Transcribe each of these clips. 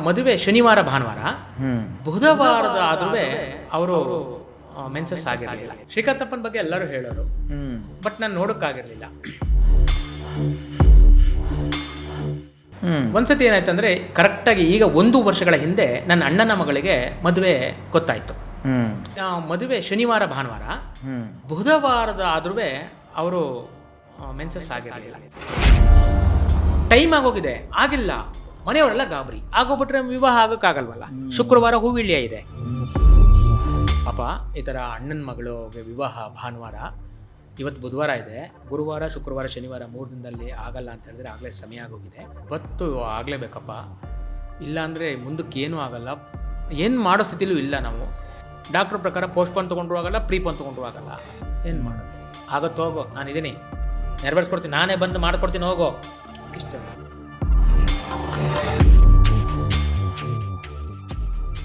ಮದುವೆ ಶನಿವಾರ ಭಾನುವಾರ, ಹ್ಮ್ ಬುಧವಾರದ ಆದ್ರೂ ಅವರು ಮೆನ್ಸಸ್ ಆಗಿರಲಿಲ್ಲ. ಶ್ರೀಕಾಂತಪ್ಪನ ಬಗ್ಗೆ ಎಲ್ಲರೂ ಹೇಳೋರು, ಹ್ಮ್ ಬಟ್ ನಾನು ನೋಡೋಕ್ಕಾಗಿರಲಿಲ್ಲ. ಹ್ಮ್ ಒಂದ್ಸತಿ ಏನಾಯ್ತಂದರೆ, ಕರೆಕ್ಟಾಗಿ ಈಗ 1 ವರ್ಷಗಳ ಹಿಂದೆ ನನ್ನ ಅಣ್ಣನ ಮಗಳಿಗೆ ಮದುವೆ ಗೊತ್ತಾಯಿತು. ಹ್ಮ್ ಮದುವೆ ಶನಿವಾರ ಭಾನುವಾರ, ಹ್ಮ್ ಬುಧವಾರದ ಆದ್ರೂ ಅವರು ಮೆನ್ಸಸ್ ಆಗಿರಲಿಲ್ಲ. ಟೈಮ್ ಆಗೋಗಿದೆ, ಆಗಿಲ್ಲ. ಮನೆಯವರೆಲ್ಲ ಗಾಬರಿ ಆಗೋಗ್ಬಿಟ್ರೆ ವಿವಾಹ ಆಗೋಕ್ಕಾಗಲ್ವಲ್ಲ. ಶುಕ್ರವಾರ ಹೂವಿಳ್ಯ ಇದೆ. ಪಾಪ ಈ ಥರ ಅಣ್ಣನ ಮಗಳಿಗೆ ವಿವಾಹ ಭಾನುವಾರ, ಇವತ್ತು ಬುಧವಾರ ಇದೆ, ಗುರುವಾರ ಶುಕ್ರವಾರ ಶನಿವಾರ 3 ದಿನದಲ್ಲಿ ಆಗಲ್ಲ ಅಂತ ಹೇಳಿದ್ರೆ ಆಗಲೇ ಸಮಯ ಆಗೋಗಿದೆ. ಇವತ್ತು ಆಗಲೇಬೇಕಪ್ಪ, ಇಲ್ಲಾಂದರೆ ಮುಂದಕ್ಕೆ ಏನೂ ಆಗಲ್ಲ. ಏನು ಮಾಡೋ ಸ್ಥಿತಿಲೂ ಇಲ್ಲ ನಾವು. ಡಾಕ್ಟ್ರ್ ಪ್ರಕಾರ ಪೋಸ್ಟ್ಪೋನ್ ತೊಗೊಂಡ್ರು ಆಗಲ್ಲ, ಪ್ರೀಪೋನ್ ತೊಗೊಂಡ್ರು ಆಗಲ್ಲ. ಏನು ಮಾಡೋದು? ಆಗುತ್ತೋ ಹೋಗೋ, ನಾನಿದ್ದೀನಿ, ನೆರವೇರಿಸ್ಕೊಡ್ತೀನಿ, ನಾನೇ ಬಂದು ಮಾಡ್ಕೊಡ್ತೀನಿ, ಹೋಗೋ. ಇಷ್ಟ.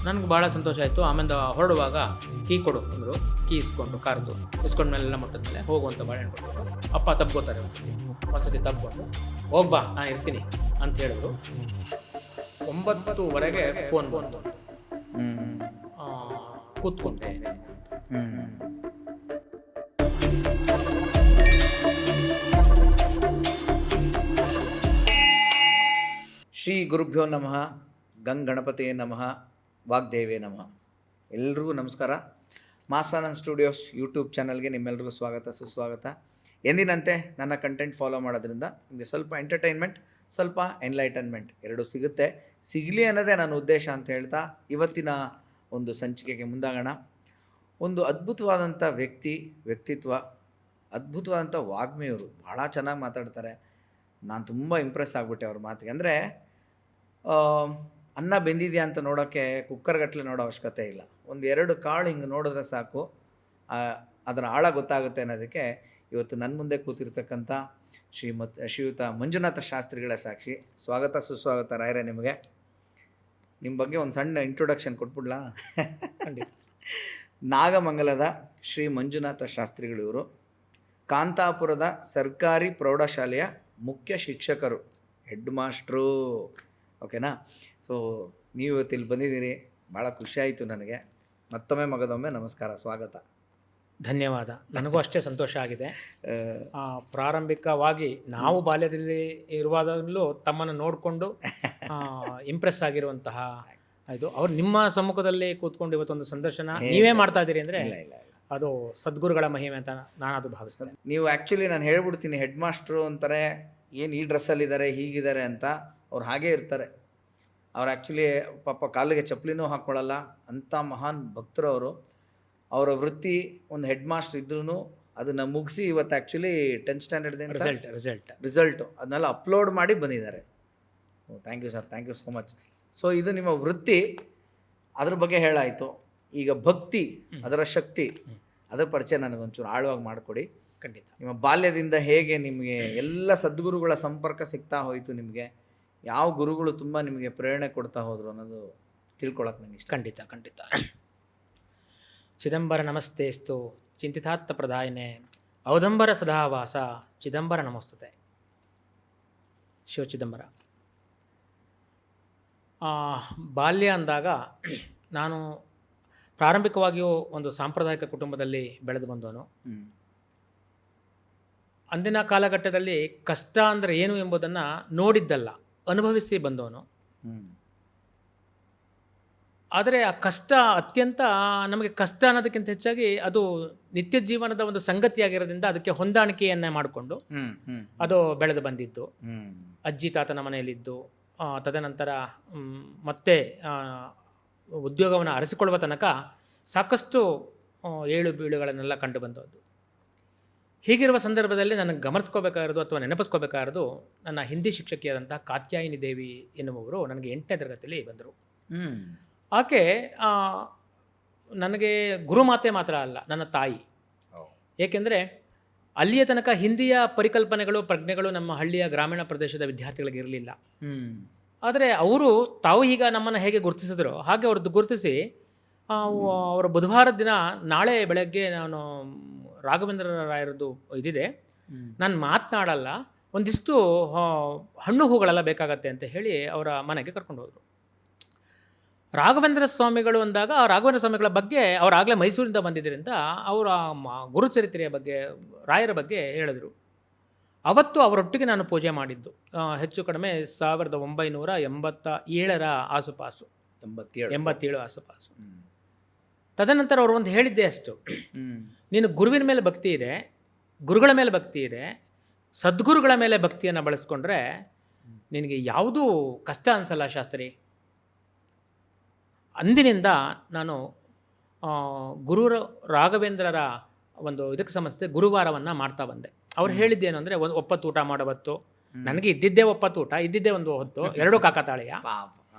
ನನಗೆ ಭಾಳ ಸಂತೋಷ ಆಯಿತು. ಆಮೇಲೆ ಹೊರಡುವಾಗ ಕೀ ಕೊಡು ಅಂದರು. ಕೀ ಇಸ್ಕೊಂಡು ಕಾರ್ದು ಇಸ್ಕೊಂಡ್ಮೇಲೆಲ್ಲ ಮುಟ್ಟಿದ್ಮೇಲೆ ಹೋಗುವಂಥ ಬಾಳೆಹಣ್ಣು ಕೊಟ್ಟು, ಅಪ್ಪ ತಬ್ಕೋತಾರೆ ಒಂದ್ಸತಿ ತಬ್ಕೊಂಡು, ಹೋಗ್ಬಾ ನಾನು ಇರ್ತೀನಿ ಅಂತ ಹೇಳಿದ್ರು. 9:00ವರೆಗೆ ಫೋನ್ ಬಂತು. ಕೂತ್ಕೊಂಡೆ. ಶ್ರೀ ಗುರುಭ್ಯೋ ನಮಃ. ಗಣಪತಿಯೇ ನಮಃ. ವಾಗ್ದೇವೇ ನಮಃ. ಎಲ್ರಿಗೂ ನಮಸ್ಕಾರ. ಮಾಸಾನಂದ್ ಸ್ಟುಡಿಯೋಸ್ ಯೂಟ್ಯೂಬ್ ಚಾನಲ್ಗೆ ನಿಮ್ಮೆಲ್ರಿಗೂ ಸ್ವಾಗತ, ಸುಸ್ವಾಗತ. ಎಂದಿನಂತೆ ನನ್ನ ಕಂಟೆಂಟ್ ಫಾಲೋ ಮಾಡೋದ್ರಿಂದ ನಿಮಗೆ ಸ್ವಲ್ಪ ಎಂಟರ್ಟೈನ್ಮೆಂಟ್, ಸ್ವಲ್ಪ ಎನ್ಲೈಟನ್ಮೆಂಟ್ ಎರಡೂ ಸಿಗುತ್ತೆ. ಸಿಗಲಿ ಅನ್ನೋದೇ ನನ್ನ ಉದ್ದೇಶ ಅಂತ ಹೇಳ್ತಾ ಇವತ್ತಿನ ಒಂದು ಸಂಚಿಕೆಗೆ ಮುಂದಾಗೋಣ. ಒಂದು ಅದ್ಭುತವಾದಂಥ ವ್ಯಕ್ತಿತ್ವ, ಅದ್ಭುತವಾದಂಥ ವಾಗ್ಮಿಯವರು, ಭಾಳ ಚೆನ್ನಾಗಿ ಮಾತಾಡ್ತಾರೆ. ನಾನು ತುಂಬ ಇಂಪ್ರೆಸ್ ಆಗಿಬಿಟ್ಟೆ ಅವ್ರ ಮಾತಿಗೆ. ಅಂದರೆ ಅನ್ನ ಬೆಂದಿದೆಯಾ ಅಂತ ನೋಡೋಕ್ಕೆ ಕುಕ್ಕರ್ಗಟ್ಟಲೆ ನೋಡೋ ಅವಶ್ಯಕತೆ ಇಲ್ಲ. 1-2 ಕಾಳು ಹಿಂಗೆ ನೋಡಿದ್ರೆ ಸಾಕು, ಅದರ ಆಳ ಗೊತ್ತಾಗುತ್ತೆ ಅನ್ನೋದಕ್ಕೆ ಇವತ್ತು ನನ್ನ ಮುಂದೆ ಕೂತಿರ್ತಕ್ಕಂಥ ಶ್ರೀಯುತ ಮಂಜುನಾಥ ಶಾಸ್ತ್ರಿಗಳೇ ಸಾಕ್ಷಿ. ಸ್ವಾಗತ, ಸುಸ್ವಾಗತ ರಾಯರೇ ನಿಮಗೆ. ನಿಮ್ಮ ಬಗ್ಗೆ ಒಂದು ಸಣ್ಣ ಇಂಟ್ರೊಡಕ್ಷನ್ ಕೊಟ್ಬಿಡ್ಲಾ? ಖಂಡಿತ. ನಾಗಮಂಗಲದ ಶ್ರೀ ಮಂಜುನಾಥ ಶಾಸ್ತ್ರಿಗಳಿವರು ಕಾಂತಾಪುರದ ಸರ್ಕಾರಿ ಪ್ರೌಢಶಾಲೆಯ ಮುಖ್ಯ ಶಿಕ್ಷಕರು, ಹೆಡ್ ಮಾಸ್ಟ್ರು. ಓಕೆನಾ? ಸೊ ನೀವು ಇವತ್ತು ಇಲ್ಲಿ ಬಂದಿದ್ದೀರಿ, ಭಾಳ ಖುಷಿಯಾಯಿತು ನನಗೆ. ಮತ್ತೊಮ್ಮೆ ಮಗದೊಮ್ಮೆ ನಮಸ್ಕಾರ, ಸ್ವಾಗತ. ಧನ್ಯವಾದ. ನನಗೂ ಅಷ್ಟೇ ಸಂತೋಷ ಆಗಿದೆ. ಪ್ರಾರಂಭಿಕವಾಗಿ ನಾವು ಬಾಲ್ಯದಲ್ಲಿ ಇರುವಾಗಲೂ ತಮ್ಮನ್ನು ನೋಡಿಕೊಂಡು ಇಂಪ್ರೆಸ್ ಆಗಿರುವಂತಹ ಇದು, ಅವ್ರು ನಿಮ್ಮ ಸಮ್ಮುಖದಲ್ಲಿ ಕೂತ್ಕೊಂಡು ಇವತ್ತೊಂದು ಸಂದರ್ಶನ ನೀವೇ ಮಾಡ್ತಾ ಇದ್ದೀರಿ ಅಂದರೆ ಅದು ಸದ್ಗುರುಗಳ ಮಹಿಮೆ ಅಂತ ನಾನು ಅದು ಭಾವಿಸ್ತೇನೆ. ನೀವು ಆ್ಯಕ್ಚುಲಿ ನಾನು ಹೇಳ್ಬಿಡ್ತೀನಿ, ಹೆಡ್ ಮಾಸ್ಟ್ರು ಅಂತಾರೆ, ಏನು ಈ ಡ್ರೆಸ್ಸಲ್ಲಿದ್ದಾರೆ ಹೀಗಿದ್ದಾರೆ ಅಂತ. ಅವ್ರು ಹಾಗೇ ಇರ್ತಾರೆ. ಅವ್ರು ಆ್ಯಕ್ಚುಲಿ ಪಾಪ ಕಾಲಿಗೆ ಚಪ್ಪಲಿನೂ ಹಾಕ್ಕೊಳ್ಳಲ್ಲ, ಅಂಥ ಮಹಾನ್ ಭಕ್ತರು ಅವರು. ಅವರ ವೃತ್ತಿ ಒಂದು ಹೆಡ್ ಮಾಸ್ಟರ್ ಇದ್ರೂ ಅದನ್ನು ಮುಗಿಸಿ ಇವತ್ತು ಆ್ಯಕ್ಚುಲಿ 10th ಸ್ಟ್ಯಾಂಡರ್ಡ್ ರಿಸಲ್ಟು ಅದನ್ನೆಲ್ಲ ಅಪ್ಲೋಡ್ ಮಾಡಿ ಬಂದಿದ್ದಾರೆ. Thank you sir, thank you so much. So ಇದು ನಿಮ್ಮ ವೃತ್ತಿ, ಅದ್ರ ಬಗ್ಗೆ ಹೇಳಾಯಿತು. ಈಗ ಭಕ್ತಿ, ಅದರ ಶಕ್ತಿ, ಅದರ ಪರಿಚಯ ನನಗೊಂಚೂರು ಆಳವಾಗಿ ಮಾಡಿಕೊಡಿ. ಖಂಡಿತ. ನಿಮ್ಮ ಬಾಲ್ಯದಿಂದ ಹೇಗೆ ನಿಮಗೆ ಎಲ್ಲ ಸದ್ಗುರುಗಳ ಸಂಪರ್ಕ ಸಿಗ್ತಾ ಹೋಯಿತು? ನಿಮಗೆ ಯಾವ ಗುರುಗಳು ತುಂಬ ನಿಮಗೆ ಪ್ರೇರಣೆ ಕೊಡ್ತಾ ಹೋದರು ಅನ್ನೋದು ತಿಳ್ಕೊಳಕ್ಕೆ ನನಗೆ ಇಷ್ಟ. ಖಂಡಿತ. ಚಿದಂಬರ ನಮಸ್ತೇಸ್ತು ಚಿಂತಿತಾರ್ಥ ಪ್ರದಾಯನೆ ಔದಂಬರ ಸದಾವಾಸ ಚಿದಂಬರ ನಮಸ್ತತೆ. ಶಿವ ಚಿದಂಬರ. ಬಾಲ್ಯ ಅಂದಾಗ ನಾನು ಪ್ರಾರಂಭಿಕವಾಗಿಯೂ ಒಂದು ಸಾಂಪ್ರದಾಯಿಕ ಕುಟುಂಬದಲ್ಲಿ ಬೆಳೆದು ಬಂದವನು. ಅಂದಿನ ಕಾಲಘಟ್ಟದಲ್ಲಿ ಕಷ್ಟ ಅಂದರೆ ಏನು ಎಂಬುದನ್ನು ನೋಡಿದ್ದಲ್ಲ, ಅನುಭವಿಸಿ ಬಂದವನು. ಆದರೆ ಆ ಕಷ್ಟ ಅತ್ಯಂತ ನಮಗೆ ಕಷ್ಟ ಅನ್ನೋದಕ್ಕಿಂತ ಹೆಚ್ಚಾಗಿ ಅದು ನಿತ್ಯ ಜೀವನದ ಒಂದು ಸಂಗತಿಯಾಗಿರೋದ್ರಿಂದ ಅದಕ್ಕೆ ಹೊಂದಾಣಿಕೆಯನ್ನೇ ಮಾಡಿಕೊಂಡು ಅದು ಬೆಳೆದು ಬಂದಿದ್ದು. ಅಜ್ಜಿ ತಾತನ ಮನೆಯಲ್ಲಿದ್ದು, ತದನಂತರ ಮತ್ತೆ ಉದ್ಯೋಗವನ್ನು ಅರಸಿಕೊಳ್ಳುವ ತನಕ ಸಾಕಷ್ಟು ಏಳು ಬೀಳುಗಳನ್ನೆಲ್ಲ ಕಂಡು ಬಂದದ್ದು. ಹೀಗಿರುವ ಸಂದರ್ಭದಲ್ಲಿ ನನಗೆ ಗಮನಿಸ್ಕೋಬೇಕಾಗಿರೋದು ಅಥವಾ ನೆನಪಿಸ್ಕೋಬೇಕಾಗಿರೋದು, ನನ್ನ ಹಿಂದಿ ಶಿಕ್ಷಕಿಯಾದಂಥ ಕಾತ್ಯಾಯಿನಿ ದೇವಿ ಎನ್ನುವವರು ನನಗೆ 8ನೇ ತರಗತಿಯಲ್ಲಿ ಬಂದರು. ಆಕೆ ನನಗೆ ಗುರುಮಾತೆ ಮಾತ್ರ ಅಲ್ಲ, ನನ್ನ ತಾಯಿ. ಏಕೆಂದರೆ ಅಲ್ಲಿಯ ತನಕ ಹಿಂದಿಯ ಪರಿಕಲ್ಪನೆಗಳು, ಪ್ರಜ್ಞೆಗಳು ನಮ್ಮ ಹಳ್ಳಿಯ ಗ್ರಾಮೀಣ ಪ್ರದೇಶದ ವಿದ್ಯಾರ್ಥಿಗಳಿಗೆ ಇರಲಿಲ್ಲ. ಆದರೆ ಅವರು ತಾವು ಈಗ ನಮ್ಮನ್ನು ಹೇಗೆ ಗುರುತಿಸಿದ್ರೋ ಹಾಗೆ ಅವ್ರದ್ದು ಗುರುತಿಸಿ, ಅವರ ಬುಧವಾರದ ದಿನ ನಾಳೆ ಬೆಳಗ್ಗೆ ನಾನು ರಾಘವೇಂದ್ರ ರಾಯರದ್ದು ಇದಿದೆ, ನಾನು ಮಾತನಾಡಲ್ಲ, ಒಂದಿಷ್ಟು ಹಣ್ಣು ಹೂಗಳೆಲ್ಲ ಬೇಕಾಗತ್ತೆ ಅಂತ ಹೇಳಿ ಅವರ ಮನೆಗೆ ಕರ್ಕೊಂಡು ಹೋದರು. ರಾಘವೇಂದ್ರ ಸ್ವಾಮಿಗಳು ಅಂದಾಗ ಆ ರಾಘವೇಂದ್ರ ಸ್ವಾಮಿಗಳ ಬಗ್ಗೆ ಅವರಾಗಲೇ ಮೈಸೂರಿಂದ ಬಂದಿದ್ದರಿಂದ ಅವರ ಗುರುಚರಿತ್ರೆಯ ಬಗ್ಗೆ ರಾಯರ ಬಗ್ಗೆ ಹೇಳಿದರು. ಅವತ್ತು ಅವರೊಟ್ಟಿಗೆ ನಾನು ಪೂಜೆ ಮಾಡಿದ್ದು ಹೆಚ್ಚು ಕಡಿಮೆ 1987 ಆಸುಪಾಸು, 87 ಆಸುಪಾಸು. ತದನಂತರ ಅವರು ಒಂದು ಹೇಳಿದ್ದೆ ಅಷ್ಟು, ನೀನು ಗುರುವಿನ ಮೇಲೆ ಭಕ್ತಿ ಇದೆ, ಗುರುಗಳ ಮೇಲೆ ಭಕ್ತಿ ಇದೆ, ಸದ್ಗುರುಗಳ ಮೇಲೆ ಭಕ್ತಿಯನ್ನು ಬಳಸ್ಕೊಂಡ್ರೆ ನಿನಗೆ ಯಾವುದೂ ಕಷ್ಟ ಅನಿಸಲ್ಲ ಶಾಸ್ತ್ರಿ. ಅಂದಿನಿಂದ ನಾನು ಗುರು ರಾಘವೇಂದ್ರರ ಒಂದು ಇದಕ್ಕೆ ಸಂಬಂಧಿಸಿದ ಗುರುವಾರವನ್ನು ಮಾಡ್ತಾ ಬಂದೆ. ಅವ್ರು ಹೇಳಿದ್ದೇನು ಅಂದರೆ, ಒಂದು ಒಪ್ಪತ್ತು ಊಟ ಮಾಡೋವತ್ತು, ನನಗೆ ಇದ್ದಿದ್ದೇ ಒಪ್ಪತ್ತು ಊಟ, ಇದ್ದಿದ್ದೇ ಒಂದು ಹೊತ್ತು, ಎರಡೂ ಕಾಕತಾಳೀಯ.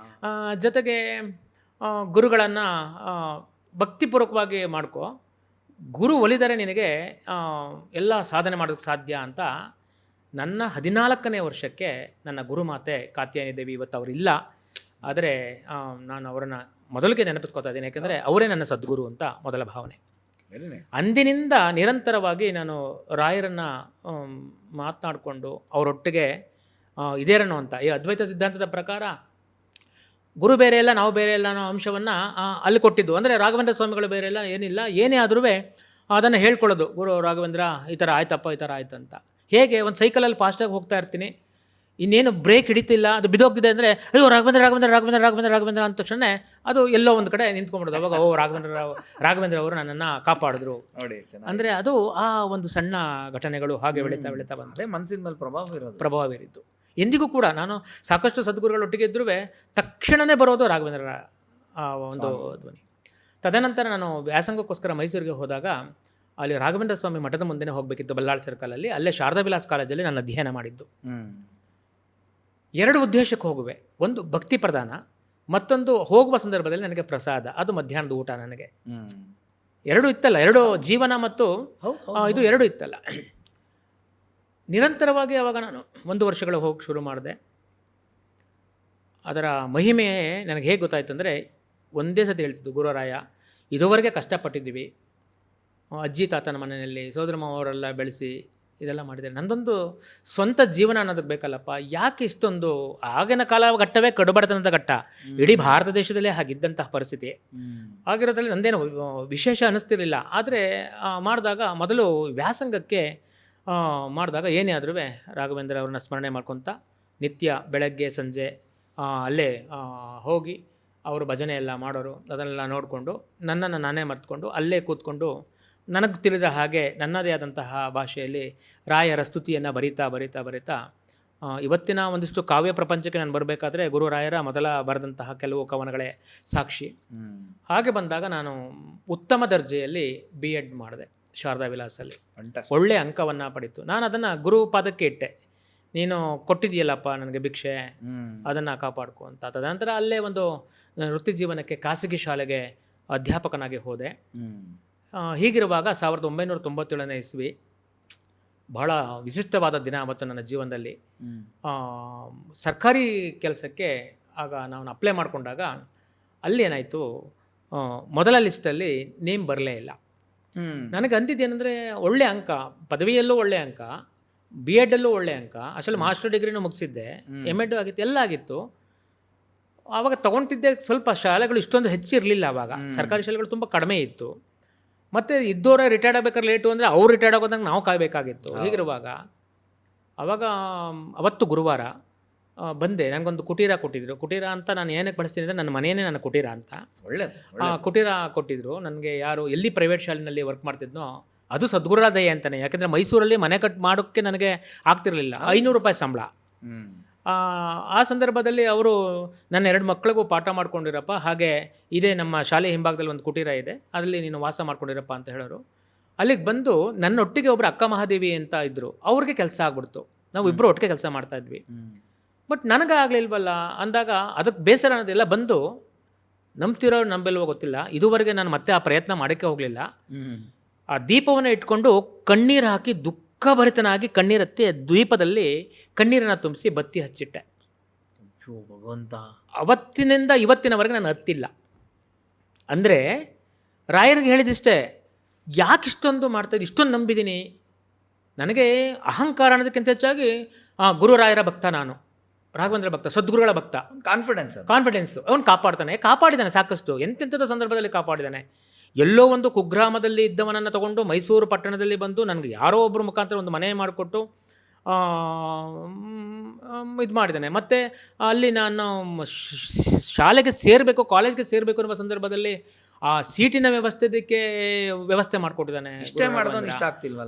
ಜೊತೆಗೆ ಗುರುಗಳನ್ನು ಭಕ್ತಿಪೂರ್ವಕವಾಗಿ ಮಾಡ್ಕೊ, ಗುರು ಒಲಿದರೆ ನಿನಗೆ ಎಲ್ಲ ಸಾಧನೆ ಮಾಡೋಕ್ಕೆ ಸಾಧ್ಯ ಅಂತ ನನ್ನ 14ನೇ ವರ್ಷಕ್ಕೆ ನನ್ನ ಗುರುಮಾತೆ ಕಾತ್ಯಾಯನಿ ದೇವಿ, ಇವತ್ತು ಅವರಿಲ್ಲ, ಆದರೆ ನಾನು ಅವರನ್ನು ಮೊದಲಿಗೆ ನೆನಪಿಸ್ಕೊತಾ ಇದ್ದೀನಿ, ಯಾಕೆಂದರೆ ಅವರೇ ನನ್ನ ಸದ್ಗುರು ಅಂತ ಮೊದಲ ಭಾವನೆ. ಅಂದಿನಿಂದ ನಿರಂತರವಾಗಿ ನಾನು ರಾಯರನ್ನು ಮಾತನಾಡಿಕೊಂಡು ಅವರೊಟ್ಟಿಗೆ ಇದೇರನು ಅಂತ, ಈ ಅದ್ವೈತ ಸಿದ್ಧಾಂತದ ಪ್ರಕಾರ ಗುರು ಬೇರೆ ಇಲ್ಲ, ನಾವು ಬೇರೆ ಇಲ್ಲ ಅನ್ನೋ ಅಂಶವನ್ನು ಅಲ್ಲಿ ಕೊಟ್ಟಿದ್ದು. ಅಂದರೆ ರಾಘವೇಂದ್ರ ಸ್ವಾಮಿಗಳು ಬೇರೆ ಇಲ್ಲ, ಏನಿಲ್ಲ, ಏನೇ ಆದರೂ ಅದನ್ನು ಹೇಳ್ಕೊಳ್ಳೋದು, ಗುರು ರಾಘವೇಂದ್ರ ಈ ಥರ ಆಯ್ತಪ್ಪ, ಈ ಥರ ಆಯ್ತು ಅಂತ. ಹೇಗೆ ಒಂದು ಸೈಕಲಲ್ಲಿ ಫಾಸ್ಟಾಗಿ ಹೋಗ್ತಾ ಇರ್ತೀನಿ, ಇನ್ನೇನು ಬ್ರೇಕ್ ಹಿಡಿತಿಲ್ಲ, ಅದು ಬಿದ್ದೋಗಿದೆ ಅಂದರೆ ಅಯ್ಯೋ ರಾಘವೇಂದ್ರ ರಾಘವೇಂದ್ರ ರಾಘವೇಂದ್ರ ರಾಘವೇಂದ್ರ ರಾಘವೇಂದ್ರ ಅಂದ ತಕ್ಷಣ ಅದು ಎಲ್ಲೋ ಒಂದು ಕಡೆ ನಿಂತ್ಕೊಂಡ್ಬಿಡೋದು. ಅವಾಗ ರಾಘವೇಂದ್ರ ಅವರು ನನ್ನನ್ನು ಕಾಪಾಡಿದ್ರು ನೋಡಿ. ಅಂದರೆ ಅದು ಆ ಒಂದು ಸಣ್ಣ ಘಟನೆಗಳು ಹಾಗೆ ಬೆಳೀತಾ ಬಂದು ಮನಸ್ಸಿನ ಮೇಲೆ ಪ್ರಭಾವ ಬೀರಿದ್ದು. ಎಂದಿಗೂ ಕೂಡ ನಾನು ಸಾಕಷ್ಟು ಸದ್ಗುರುಗಳೊಟ್ಟಿಗೆ ಇದ್ದರೂ ತಕ್ಷಣವೇ ಬರೋದು ರಾಘವೇಂದ್ರರ ಒಂದು ಧ್ವನಿ. ತದನಂತರ ನಾನು ವ್ಯಾಸಂಗಕ್ಕೋಸ್ಕರ ಮೈಸೂರಿಗೆ ಹೋದಾಗ ಅಲ್ಲಿ ರಾಘವೇಂದ್ರ ಸ್ವಾಮಿ ಮಠದ ಮುಂದೆ ಹೋಗಬೇಕಿತ್ತು, ಬಲ್ಲಾಳ್ ಸರ್ಕಲಲ್ಲಿ. ಅಲ್ಲೇ ಶಾರದಾ ವಿಲಾಸ್ ಕಾಲೇಜಲ್ಲಿ ನಾನು ಅಧ್ಯಯನ ಮಾಡಿದ್ದು. 2 ಉದ್ದೇಶಕ್ಕೆ ಹೋಗುವೆ, ಒಂದು ಭಕ್ತಿ ಪ್ರಧಾನ, ಮತ್ತೊಂದು ಹೋಗುವ ಸಂದರ್ಭದಲ್ಲಿ ನನಗೆ ಪ್ರಸಾದ, ಅದು ಮಧ್ಯಾಹ್ನದ ಊಟ. ನನಗೆ 2 ಇತ್ತಲ್ಲ, 2 ಜೀವನ ಮತ್ತು ಇದು 2 ಇತ್ತಲ್ಲ. ನಿರಂತರವಾಗಿ ಆವಾಗ ನಾನು 1 ವರ್ಷಗಳು ಹೋಗಿ ಶುರು ಮಾಡಿದೆ. ಅದರ ಮಹಿಮೆ ನನಗೆ ಹೇಗೆ ಗೊತ್ತಾಯ್ತು ಅಂದರೆ, ಒಂದೇ ಸತಿ ಹೇಳ್ತಿದ್ದು ಗುರುರಾಯ, ಇದುವರೆಗೆ ಕಷ್ಟಪಟ್ಟಿದ್ದೀವಿ, ಅಜ್ಜಿ ತಾತನ ಮನೆಯಲ್ಲಿ ಸೋದರ ಮಾವರೆಲ್ಲ ಬೆಳೆಸಿ ಇದೆಲ್ಲ ಮಾಡಿದೆ, ನಂದೊಂದು ಸ್ವಂತ ಜೀವನ ಅನ್ನೋದಕ್ಕೆ ಬೇಕಲ್ಲಪ್ಪ, ಯಾಕೆ ಇಷ್ಟೊಂದು? ಆಗಿನ ಕಾಲಘಟ್ಟವೇ ಕಡುಬಡತನದ ಘಟ್ಟ, ಇಡೀ ಭಾರತ ದೇಶದಲ್ಲೇ ಹಾಗಿದ್ದಂತಹ ಪರಿಸ್ಥಿತಿ ಆಗಿರೋದ್ರಲ್ಲಿ ನಂದೇನು ವಿಶೇಷ ಅನ್ನಿಸ್ತಿರಲಿಲ್ಲ. ಆದರೆ ಮಾಡಿದಾಗ ಮೊದಲು ವ್ಯಾಸಂಗಕ್ಕೆ ಮಾಡಿದಾಗ ಏನೇ ಆದರೂ ರಾಘವೇಂದ್ರ ಅವ್ರನ್ನ ಸ್ಮರಣೆ ಮಾಡ್ಕೊತ ನಿತ್ಯ ಬೆಳಗ್ಗೆ ಸಂಜೆ ಅಲ್ಲೇ ಹೋಗಿ ಅವರು ಭಜನೆ ಎಲ್ಲ ಮಾಡೋರು, ಅದನ್ನೆಲ್ಲ ನೋಡಿಕೊಂಡು ನನ್ನನ್ನು ನಾನೇ ಮರೆತುಕೊಂಡು ಅಲ್ಲೇ ಕೂತ್ಕೊಂಡು ನನಗೆ ತಿಳಿದ ಹಾಗೆ ನನ್ನದೇ ಆದಂತಹ ಭಾಷೆಯಲ್ಲಿ ರಾಯರ ಸ್ತುತಿಯನ್ನು ಬರಿತಾ ಇವತ್ತಿನ ಒಂದಿಷ್ಟು ಕಾವ್ಯ ಪ್ರಪಂಚಕ್ಕೆ ನಾನು ಬರಬೇಕಾದ್ರೆ ಗುರುರಾಯರ ಮೊದಲ ಬರೆದಂತಹ ಕೆಲವು ಕವನಗಳೇ ಸಾಕ್ಷಿ. ಹಾಗೆ ಬಂದಾಗ ನಾನು ಉತ್ತಮ ದರ್ಜೆಯಲ್ಲಿ BEd ಮಾಡಿದೆ ಶಾರದಾ ವಿಲಾಸಲ್ಲಿ, ಒಳ್ಳೆಯ ಅಂಕವನ್ನು ಪಡೀತು. ನಾನು ಅದನ್ನು ಗುರುಪಾದಕ್ಕೆ ಇಟ್ಟೆ, ನೀನು ಕೊಟ್ಟಿದೆಯಲ್ಲಪ್ಪ ನನಗೆ ಭಿಕ್ಷೆ, ಅದನ್ನು ಕಾಪಾಡ್ಕೊ ಅಂತ. ತದನಂತರ ಅಲ್ಲೇ ಒಂದು ವೃತ್ತಿ ಜೀವನಕ್ಕೆ ಖಾಸಗಿ ಶಾಲೆಗೆ ಅಧ್ಯಾಪಕನಾಗಿ ಹೋದೆ. ಹೀಗಿರುವಾಗ 1997ನೇ ಇಸ್ವಿ ಬಹಳ ವಿಶಿಷ್ಟವಾದ ದಿನ ಅವತ್ತು ನನ್ನ ಜೀವನದಲ್ಲಿ. ಸರ್ಕಾರಿ ಕೆಲಸಕ್ಕೆ ಆಗ ನಾನು ಅಪ್ಲೈ ಮಾಡಿಕೊಂಡಾಗ ಅಲ್ಲಿ ಏನಾಯಿತು, ಮೊದಲ ಲಿಸ್ಟಲ್ಲಿ ನೇಮ್ ಬರಲೇ ಇಲ್ಲ. ನನಗೆ ಅಂದಿದ್ದೇನೆಂದರೆ, ಒಳ್ಳೆ ಅಂಕ, ಪದವಿಯಲ್ಲೂ ಒಳ್ಳೆ ಅಂಕ, BEdಲ್ಲೂ ಒಳ್ಳೆ ಅಂಕ, ಅಸಲು ಮಾಸ್ಟರ್ ಡಿಗ್ರಿನೂ ಮುಗಿಸಿದ್ದೆ, MEd ಆಗಿತ್ತು, ಎಲ್ಲ ಆಗಿತ್ತು. ಆವಾಗ ತೊಗೊಳ್ತಿದ್ದೆ. ಸ್ವಲ್ಪ ಶಾಲೆಗಳು ಇಷ್ಟೊಂದು ಹೆಚ್ಚಿರಲಿಲ್ಲ ಆವಾಗ, ಸರ್ಕಾರಿ ಶಾಲೆಗಳು ತುಂಬ ಕಡಿಮೆ ಇತ್ತು. ಮತ್ತು ಇದ್ದವರೇ ರಿಟೈರ್ಡ್ ಆಗಬೇಕಾದ್ರೆ ಲೇಟು ಅಂದರೆ ಅವ್ರು ರಿಟೈರ್ಡ್ ಆಗೋದಂಗೆ ನಾವು ಕಾಯಬೇಕಾಗಿತ್ತು. ಹೀಗಿರುವಾಗ ಅವತ್ತು ಗುರುವಾರ ಬಂದೆ. ನನಗೊಂದು ಕುಟೀರ ಕೊಟ್ಟಿದ್ದರು. ಕುಟೀರ ಅಂತ ನಾನು ಏನಕ್ಕೆ ಬಳಸ್ತೀನಿ ಅಂದರೆ, ನನ್ನ ಮನೆಯೇ ನನ್ನ ಕುಟೀರ ಅಂತ. ಕುಟೀರ ಕೊಟ್ಟಿದ್ದರು ನನಗೆ. ಯಾರು ಎಲ್ಲಿ ಪ್ರೈವೇಟ್ ಶಾಲೆಯಲ್ಲಿ ವರ್ಕ್ ಮಾಡ್ತಿದ್ನೋ ಅದು ಸದ್ಗುರುರ ದಯೆ ಅಂತಲೇ. ಯಾಕೆಂದರೆ ಮೈಸೂರಲ್ಲಿ ಮನೆ ಮಾಡೋಕ್ಕೆ ನನಗೆ ಆಗ್ತಿರಲಿಲ್ಲ. 500 ರೂಪಾಯಿ ಸಂಬಳ. ಆ ಸಂದರ್ಭದಲ್ಲಿ ಅವರು ನನ್ನ 2 ಮಕ್ಕಳಿಗೂ ಪಾಠ ಮಾಡ್ಕೊಂಡಿರಪ್ಪ, ಹಾಗೆ ಇದೇ ನಮ್ಮ ಶಾಲೆ ಹಿಂಭಾಗದಲ್ಲಿ ಒಂದು ಕುಟೀರ ಇದೆ, ಅದರಲ್ಲಿ ನೀನು ವಾಸ ಮಾಡ್ಕೊಂಡಿರಪ್ಪ ಅಂತ ಹೇಳೋರು. ಅಲ್ಲಿಗೆ ಬಂದು ನನ್ನೊಟ್ಟಿಗೆ ಒಬ್ಬರು ಅಕ್ಕ ಮಹಾದೇವಿ ಅಂತ ಇದ್ದರು, ಅವ್ರಿಗೆ ಕೆಲಸ ಆಗ್ಬಿಡ್ತು. ನಾವು ಇಬ್ಬರು ಒಟ್ಟಿಗೆ ಕೆಲಸ ಮಾಡ್ತಾಯಿದ್ವಿ. ಬಟ್ ನನಗೆ ಆಗಲಿಲ್ವಲ್ಲ ಅಂದಾಗ ಅದಕ್ಕೆ ಬೇಸರ ಅನ್ನೋದೆಲ್ಲ ಬಂದು, ನಂಬ್ತಿರೋ ನಂಬಲ್ವೋ ಗೊತ್ತಿಲ್ಲ, ಇದುವರೆಗೆ ನಾನು ಮತ್ತೆ ಆ ಪ್ರಯತ್ನ ಮಾಡೋಕ್ಕೆ ಹೋಗಲಿಲ್ಲ. ಆ ದೀಪವನ್ನು ಇಟ್ಕೊಂಡು ಕಣ್ಣೀರು ಹಾಕಿ ದುಃಖಭರಿತನಾಗಿ ಕಣ್ಣೀರತ್ತಿ ದ್ವೀಪದಲ್ಲಿ ಕಣ್ಣೀರನ್ನು ತುಂಬಿಸಿ ಬತ್ತಿ ಹಚ್ಚಿಟ್ಟೆ. ಭಗವಂತ, ಅವತ್ತಿನಿಂದ ಇವತ್ತಿನವರೆಗೆ ನಾನು ಹತ್ತಿಲ್ಲ. ಅಂದರೆ ರಾಯರಿಗೆ ಹೇಳಿದಿಷ್ಟೇ, ಯಾಕಿಷ್ಟೊಂದು ಮಾಡ್ತಾಯಿದ್ದು, ಇಷ್ಟೊಂದು ನಂಬಿದ್ದೀನಿ. ನನಗೆ ಅಹಂಕಾರ ಅನ್ನೋದಕ್ಕಿಂತ ಹೆಚ್ಚಾಗಿ ಗುರುರಾಯರ ಭಕ್ತ ನಾನು. ರಾಘವೇಂದ್ರ ಭಕ್ತ, ಸದ್ಗುರುಗಳ ಭಕ್ತ, ಕಾನ್ಫಿಡೆನ್ಸ್ ಅವನು ಕಾಪಾಡಿದ್ದಾನೆ ಸಾಕಷ್ಟು, ಎಂತೆಂಥದ್ದು ಸಂದರ್ಭದಲ್ಲಿ ಕಾಪಾಡಿದ್ದಾನೆ. ಎಲ್ಲೋ ಒಂದು ಕುಗ್ರಾಮದಲ್ಲಿ ಇದ್ದವನನ್ನು ತಗೊಂಡು ಮೈಸೂರು ಪಟ್ಟಣದಲ್ಲಿ ಬಂದು ನನಗೆ ಯಾರೋ ಒಬ್ಬರ ಮುಖಾಂತರ ಒಂದು ಮನೆ ಮಾಡಿಕೊಟ್ಟು ಇದು ಮಾಡಿದ್ದಾನೆ. ಮತ್ತು ಅಲ್ಲಿ ನಾನು ಶಾಲೆಗೆ ಸೇರಬೇಕು, ಕಾಲೇಜ್ಗೆ ಸೇರಬೇಕು ಅನ್ನುವ ಸಂದರ್ಭದಲ್ಲಿ ಆ ಸೀಟಿನ ವ್ಯವಸ್ಥೆ ಮಾಡಿಕೊಟ್ಟಿದ್ದಾನೆ.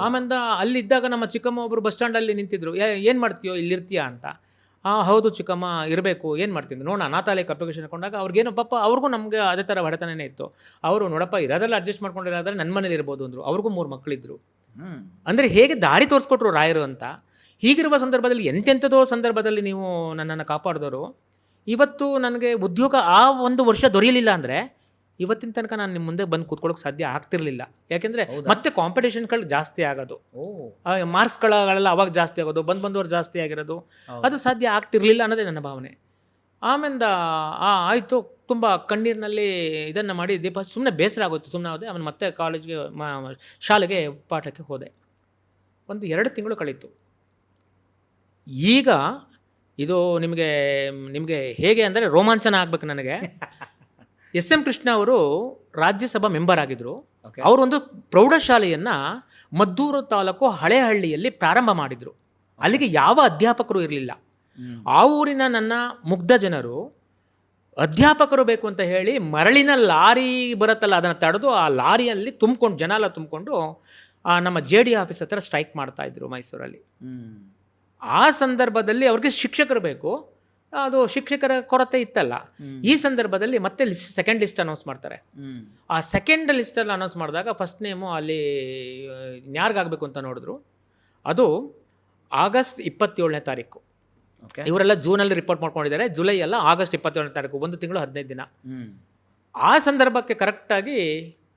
ಆಮೇಲೆ ಅಲ್ಲಿದ್ದಾಗ ನಮ್ಮ ಚಿಕ್ಕಮ್ಮ ಒಬ್ಬರು ಬಸ್ ಸ್ಟ್ಯಾಂಡಲ್ಲಿ ನಿಂತಿದ್ರು. ಏನು ಮಾಡ್ತೀಯೋ, ಇಲ್ಲಿರ್ತೀಯಾ ಅಂತ. ಹೌದು ಚಿಕ್ಕಮ್ಮ, ಇರಬೇಕು, ಏನು ಮಾಡ್ತೀನಿ ನೋಡೋಣ. ಅನಾಥಾಲಯಕ್ಕೆ ಅಪ್ಲಿಕೇಶನ್ ಹಾಕೊಂಡಾಗ ಅವ್ರಿಗೇನು ಪಾಪ, ಅವ್ರಿಗೂ ನಮಗೆ ಅದೇ ಥರ ಹೊಡೆತನೇ ಇತ್ತು. ಅವರು ನೋಡಪ್ಪ, ಇರೋದೆಲ್ಲ ಅಡ್ಜಸ್ಟ್ ಮಾಡ್ಕೊಂಡಿರೋದ್ರೆ ನನ್ನ ಮನೇಲಿ ಇರ್ಬೋದು ಅಂದರು. ಅವ್ರಿಗೂ 3 ಮಕ್ಕಳಿದ್ರು. ಅಂದರೆ ಹೇಗೆ ದಾರಿ ತೋರಿಸ್ಕೊಟ್ರು ರಾಯರು ಅಂತ. ಹೀಗಿರುವ ಸಂದರ್ಭದಲ್ಲಿ ಎಂತೆಂಥದೋ ಸಂದರ್ಭದಲ್ಲಿ ನೀವು ನನ್ನನ್ನು ಕಾಪಾಡಿದವರು. ಇವತ್ತು ನನಗೆ ಉದ್ಯೋಗ ಆ ಒಂದು ವರ್ಷ ದೊರೆಯಲಿಲ್ಲ ಅಂದರೆ ಇವತ್ತಿನ ತನಕ ನಾನು ನಿಮ್ಮ ಮುಂದೆ ಬಂದು ಕೂತ್ಕೊಳ್ಳೋಕೆ ಸಾಧ್ಯ ಆಗ್ತಿರ್ಲಿಲ್ಲ. ಯಾಕೆಂದರೆ ಮತ್ತೆ ಕಾಂಪಿಟೇಷನ್ಗಳು ಜಾಸ್ತಿ ಆಗೋದು, ಮಾರ್ಕ್ಸ್ಗಳೆಲ್ಲ ಅವಾಗ ಜಾಸ್ತಿ ಆಗೋದು, ಬಂದವರು ಜಾಸ್ತಿ ಆಗಿರೋದು, ಅದು ಸಾಧ್ಯ ಆಗ್ತಿರ್ಲಿಲ್ಲ ಅನ್ನೋದೇ ನನ್ನ ಭಾವನೆ. ಆಮೇಲೆ ಆಯಿತು, ತುಂಬ ಕಣ್ಣೀರಿನಲ್ಲಿ ಇದನ್ನು ಮಾಡಿ ಸುಮ್ಮನೆ ಬೇಸರ ಆಗೋಯ್ತು, ಸುಮ್ಮನೆ ಹೋದೆ. ಆಮೇಲೆ ಮತ್ತೆ ಕಾಲೇಜ್ಗೆ ಶಾಲೆಗೆ ಪಾಠಕ್ಕೆ ಹೋದೆ. ಒಂದು 2 ತಿಂಗಳು ಕಳೀತು. ಈಗ ಇದು ನಿಮಗೆ ಹೇಗೆ ಅಂದರೆ ರೋಮಾಂಚನ ಆಗಬೇಕು ನನಗೆ. SM ಕೃಷ್ಣ ಅವರು ರಾಜ್ಯಸಭಾ ಮೆಂಬರ್ ಆಗಿದ್ದರು. ಅವರೊಂದು ಪ್ರೌಢಶಾಲೆಯನ್ನು ಮದ್ದೂರು ತಾಲೂಕು ಹಳೆಹಳ್ಳಿಯಲ್ಲಿ ಪ್ರಾರಂಭ ಮಾಡಿದರು. ಅಲ್ಲಿಗೆ ಯಾವ ಅಧ್ಯಾಪಕರು ಇರಲಿಲ್ಲ. ಆ ಊರಿನ ನನ್ನ ಮುಗ್ಧ ಜನರು ಅಧ್ಯಾಪಕರು ಬೇಕು ಅಂತ ಹೇಳಿ ಮರಳಿನ ಲಾರಿ ಬರುತ್ತಲ್ಲ, ಅದನ್ನು ತಡೆದು ಆ ಲಾರಿಯಲ್ಲಿ ಜನ ಎಲ್ಲ ತುಂಬಿಕೊಂಡು ನಮ್ಮ JD ಆಫೀಸ್ ಹತ್ರ ಸ್ಟ್ರೈಕ್ ಮಾಡ್ತಾಯಿದ್ರು ಮೈಸೂರಲ್ಲಿ. ಆ ಸಂದರ್ಭದಲ್ಲಿ ಅವ್ರಿಗೆ ಶಿಕ್ಷಕರು ಬೇಕು, ಅದು ಶಿಕ್ಷಕರ ಕೊರತೆ ಇತ್ತಲ್ಲ. ಈ ಸಂದರ್ಭದಲ್ಲಿ ಮತ್ತೆ ಸೆಕೆಂಡ್ ಲಿಸ್ಟ್ ಅನೌನ್ಸ್ ಮಾಡ್ತಾರೆ. ಆ ಸೆಕೆಂಡ್ ಲಿಸ್ಟಲ್ಲಿ ಅನೌನ್ಸ್ ಮಾಡಿದಾಗ ಫಸ್ಟ್ ನೇಮು ಅಲ್ಲಿ ಯಾರಿಗಾಗಬೇಕು ಅಂತ ನೋಡಿದ್ರು. ಅದು ಆಗಸ್ಟ್ 27ನೇ ತಾರೀಕು. ಇವರೆಲ್ಲ ಜೂನಲ್ಲಿ ರಿಪೋರ್ಟ್ ಮಾಡ್ಕೊಂಡಿದ್ದಾರೆ, ಜುಲೈ ಎಲ್ಲ ಆಗಸ್ಟ್ 27ನೇ ತಾರೀಕು, 1 ತಿಂಗಳು 15 ದಿನ. ಆ ಸಂದರ್ಭಕ್ಕೆ ಕರೆಕ್ಟಾಗಿ